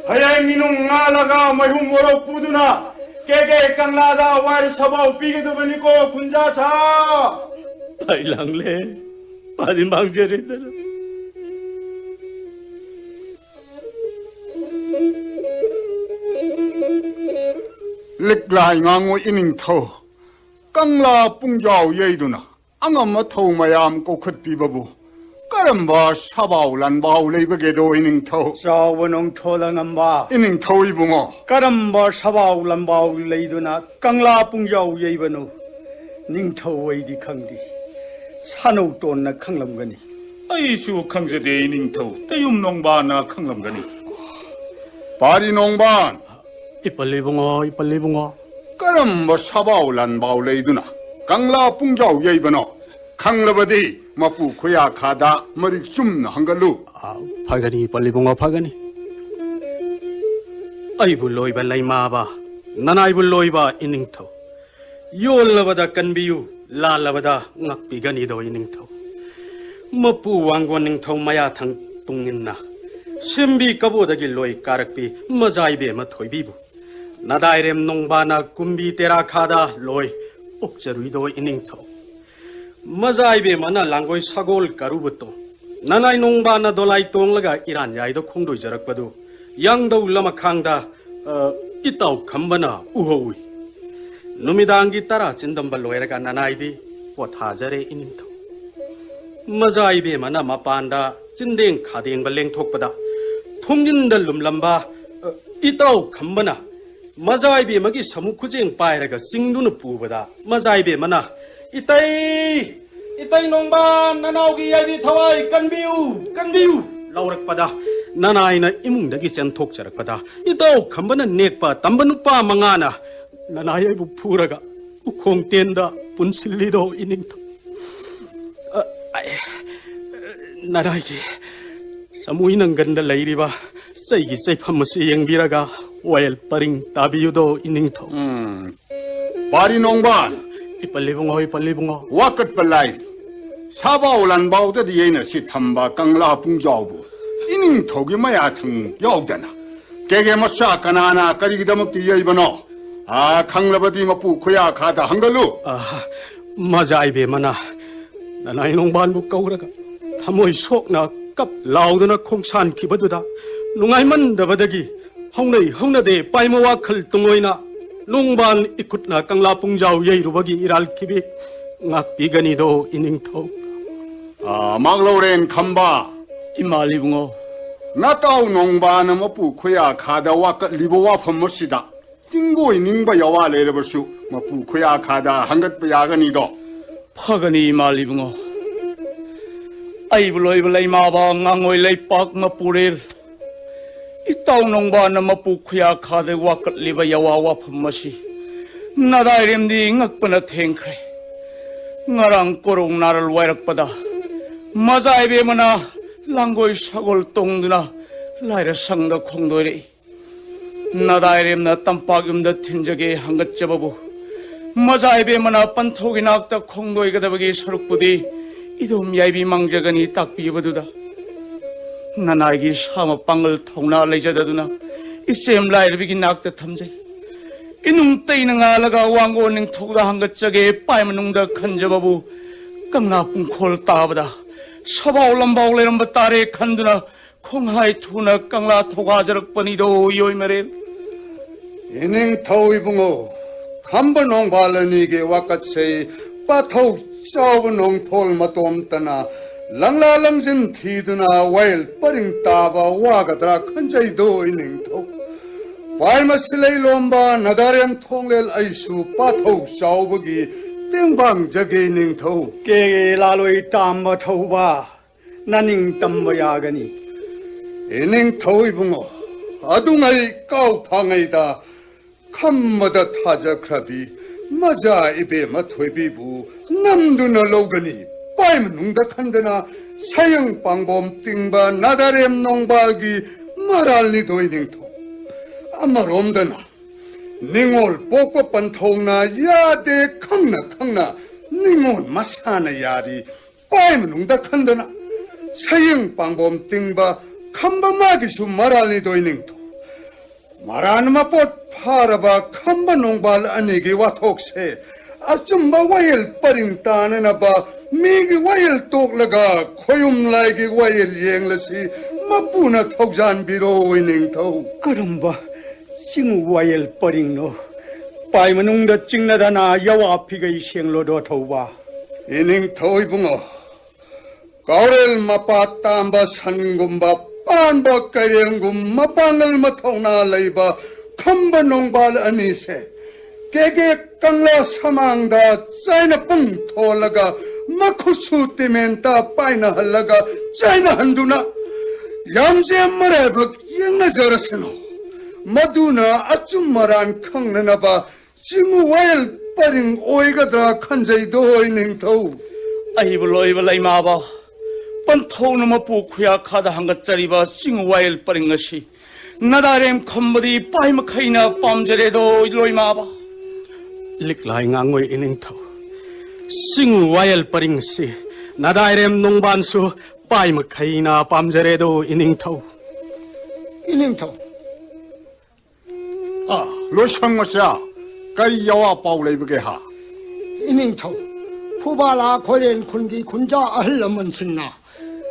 ꯍꯌꯦꯡ ꯃꯤꯅꯨꯡ ꯉꯥꯜꯂꯒ ꯃꯩꯍꯨꯝ ꯃꯣꯔꯣꯛ ꯄꯨꯗꯨꯅ केके कंगलादा वायर सभा पीगे तो बनी को कुंजा छा भाई लांगले पादी मांग जेरे दर लिखलाई ngango ining tho kangla pungjau yeiduna angam tho mayam ko khatti babu karamba sabau lan bau leibage do ining tho sawonong tholangamba ining tho ibungo karamba sabau lan bau leiduna kangla pungjau yeibanu ningtho weidi khangdi sanau tonna khanglamgani 아이슈 강제대 이닝터 대윰농바나 강람가니 바리 농반 이빨리붕어 karamba sabau lan bau leiduna kangla pungjau yeibano 강러버디 마푸 코야 카다 머리 좀 한걸로 파가니 빨리봉어 파가니 아이불 로이바 라이마바 나나이불 로이바 이닝토 요올라바다 간비유 라라바다 낙비가니도 이닝토 마푸 왕고닝토 마야탕 뚱인나 셈비 까보다길 로이 까락비 마자이베 마토이비부 나다이렘 농바나 꿈비 테라카다 로이 옥자루이도 이닝토 मजाइबे मना लांगोय सागोल कारुबतो नानाय नोंबाना दोलाय तोंलगा इरान याइदो खोंदोय जरकपदु यांगदौ लमखांगदा इताव खंबना उहोई नुमिदांगी तारा चिंदंबा लोयरगा नानायदी पोथाजरे इनिंथो मजाइबे मना मपांदा चिंदेंग खादेंग लेंथोकपदा थोंजिनदा लुमलंबा इताव खंबना मजाइबे मगी समुखुजेंग पायरगा चिंगदुन पुबदा मजाइबे मना इतई नोंबा ननाउगी याबी थवाई कनबियु लौरकपदा ननाइना इमुंगदगी चेंथोकचरकपदा इतौ खंबना नेकपा तंबनुपा मंगाना ननायबु फुरगा उखोंतेंदा पुनसिल्लिदो इनिंथो ननाइगी समुइनंगंदा लैरिबा चैगी चैफमसे येंबिरगा वायल परिंग ताबियुदो इनिंथो 바리 농반 이빨리붕어 와끝 발라이 사바울란 바우더디 예나 시탐바 강라 붕자우부 이닝 토기 마야탕 여우다나 개개 마샤 까나나 까리기다먹디 예이버노 아 강라바디 마푸 코야 가다 한걸로 마자이베 마나 나나이 농반부 까우라가 타모이 속나 깝 라우드나 콩산 기버두다 농아이만 더바다기 헝나데 빠이모와 클 뚱오이나 농반 이쿠트나 강라 뿡자우 예이루버기 이랄 키비 낙비가니도 이닝토 막로렌 캄바 이말리붕어 나타우 농바나 마푸 코야 가다 와끝 리보와 펌머시다 싱고이 닝바 여와 레르버슈 마푸 코야 가다 한것 야가니도 파가니 이말리붕어 아이블로이블레이 마바 낭오이 레이빡 마푸레 이따우 농바나 마푸쿠야 카데 와클리바 야와와 펌마시 나다이렘디 응악바나 탱크레 나랑 꼬롱 나를 와이락바다 마자이베마나 랑고이 사골 똥드나 라이라 상다 콩도이레 나다이렘나 땀빡임다 틴적에 한것 잡아보 마자이베마나 빤토기 낙다 콩도이가다버기 서룩부디 이돔 야이비 망자가니 딱비버두다 나나이기 사마 빵을 통나 레자다두나 이셈 라이르비기 낙다 탐자이 이눈 떼이는 알라가 왕고닝 토다 한것저게 빠이문웅다 간접아부 깡나쁜 콜 따바다 서바 올람바올레람바 따레 간두나 콩하이 투나 깡라 토가저럭번이도 요이메레 이닝 타우이붕어 한번 농발러니게 와까세이 빠타우 싸우브 농톨 마톰따나 랑라랑진 티드나 와일 빠링 따바 와가드라 큰자이도 이닝토 와이마슬레이 롬바 나다렘 통렐 아이수 빠토 싸우버기 땡방 저게 닝토 깨게 라로이 땀바 토바 나닝 땀바야가니 이닝토이 붕어 아둥아이 까우팡아이다 캄마다 타자크라비 마자 입에 마토이비부 남두나 로가니 빠이면 웅닥한데나 사형 방범 띵바 나다렘 농발기 말알니 도이닝토 아마롬다나 닝올 뽀뽀pan 통나 야데 캉나 닝올 마사나 야리 빠이면 웅닥한다나 사형 방범 띵바 캄바마기수 말알니 도이닝토 말하는마 봇 파라바 캄바 농발 아니기 와톡세 아줌마 와일 빠링 따네나바 미기 와일 똑라가 코욤라이기 와일 옌라시 마푸나 톡잔 비로이닝토 그럼바 징우 와일 뻐링노 빠이문웅다 찡나다나 여와 피가이 생로도 토바 이닝토이 붕어 가오렐 마빠 땀바 산금바 빤바 까령금 마빵을 마토나 레이바 캄바 농발 아니세 깨게 깡라 사망다 짜이나 뿡 토라가 마쿠수 때멘다 빠이나 할라가 짜이나 한두나 얌세 마레박 영나 저러세노 마두나 아줌마란 캉나나바 징우 와일 빠링 오이가드라 칸자이도 이닝토 아이블로이블라이 마바 번토우너마 부쿠야 카다 한가짜리바 징우 와일 빠링 것이 나다렘 컴버디 빠이마카이나 빰제레도 일로이 마바 liklai ngangoi ining thau singu wail paring si nadairem nongban su pai ma khaina pamjare do ining thau 아 로샹마샤 까이 야와 파울레이브게 하 이닝토 푸바라 코렌 군기 군자 아흘러먼 신나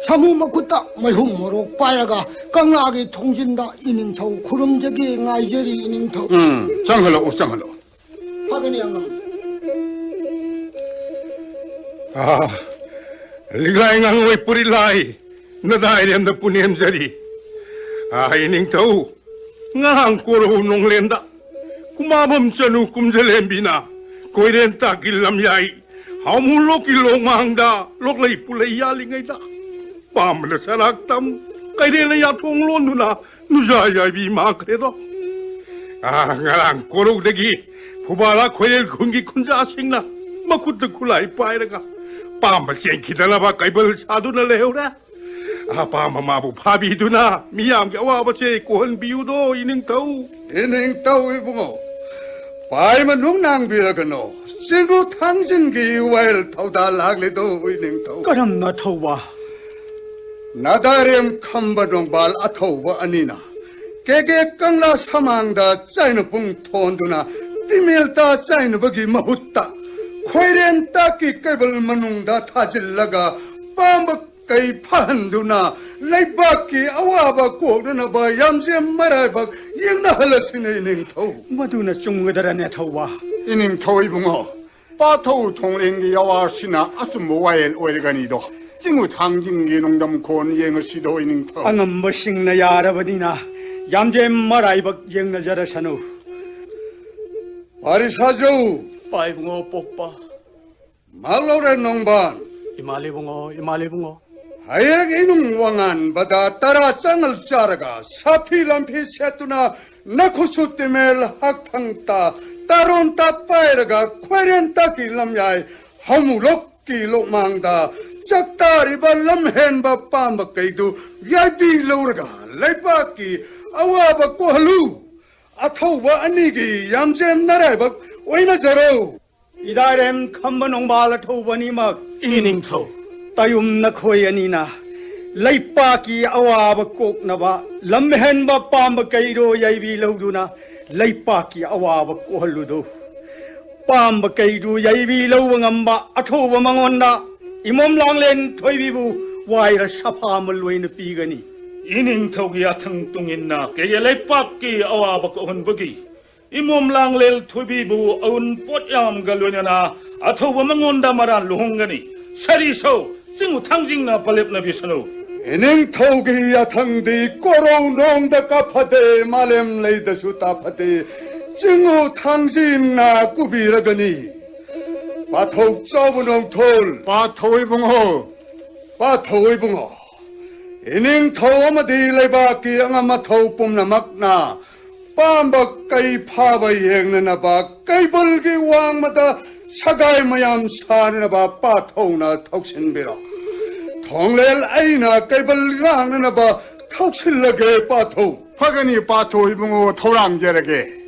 사무마 굿다 마흉모로 빠야가 깡라기 통진다 이닝토 구름저기 nga이저리 이닝토 장흘러 옥장흘러 파근이 양놈 아 liklai ngangoi purilai nadairem da punem jari ining tau ngang koro nonglenda kumabam chanu kumjalembina koiren ta kilam yai hamulo kilongangda loklai pulai yalingaida pamla saraktam kairela ya thonglonuna nujaya bi makredo ngarang koro degi pubala koirel kungi kunja singna makut kulai pairaga pam senkhidalaba kaibal saduna leura apa mamabu phabiduna miyam ge awabase kohon biudo ining tau ibungo paima nungnang biragano sigu thangjingi wail thauda lagledo ining tau karamna thauwa 나다렘 캄바동발 아토바 아니나 깨게 깡라 사망다 짜이누풍 톤두나 티밀다 짜이누버기 마훗다 코이렌 따기 깨벌 마농다 타질라가 빰벅까이 파한두나 레이바키 아와바 꼬르나바 얌제 마라박 영나 할라시네 이닝토 마두나 쫑거다라네 타와 이닝토 이붕어 빠토 통랭기 야와시나 아줌모와엘 오일가니도 징우 당진기 농담 곤 예nger 시도 이닝토 안엄버 싱나 야라버니나 얌제 마라이박 영나 자라사누 바리사조 빠이붕어 뽀빠 말로레 농반 이말리붕어 하약 이놈 왕안 바다 따라 짱을 짜라가 사피람피 세투나 나코수 때멜 학탕따 따론따 빠이라가 쾌렌따 길람야이 허무럭 길록망다 짝다리바 람헨바 빰바까이도 야비 로르가 레바키 아와바 꼬할루 아토바 아니기 얌잼 나라이박 오이나 저로 이다렘 캄바농발 토바니막 이닝토 따욤나 코야니나 레이빠키 아와바 꼭나바 람헨바 빰바까이도 야비 로두나 레이빠키 아와바 꼬할루도 빰바까이도 야비 로왕암바 아토바 망온다 이몸 랑렌 토이비부 와이라 샤파물 로이나 삐가니 이닝 토기야 탕뚱인나 깨예레 빡기 아와바고 헌버기 이몸 랑렐 토이비부 어운 뽀얌 갈로냐나 아토바 망온다 마란 루홍가니 샤리소 싱우 탕징나 발렙나 비서노 이닝 타오게 야탕디 꼬로우 농다 까파데 말렘 레이더수 따파데 증오 당신 나 꾸비라거니 바토 좁은 톨 바토의 붕어 바토의 붕어 이닝 타오마 디레바키 angama 타오 뽐나 막나 빰박 까이 파바이 행나나 바 까이 벌기 왕마다 사가이 마얌 사르나 바 바토나 톡신비라 통렐 아이나 까이 벌기 왕나나 바 톡실라게 바토 화근이 바토의 붕어 토랑제라게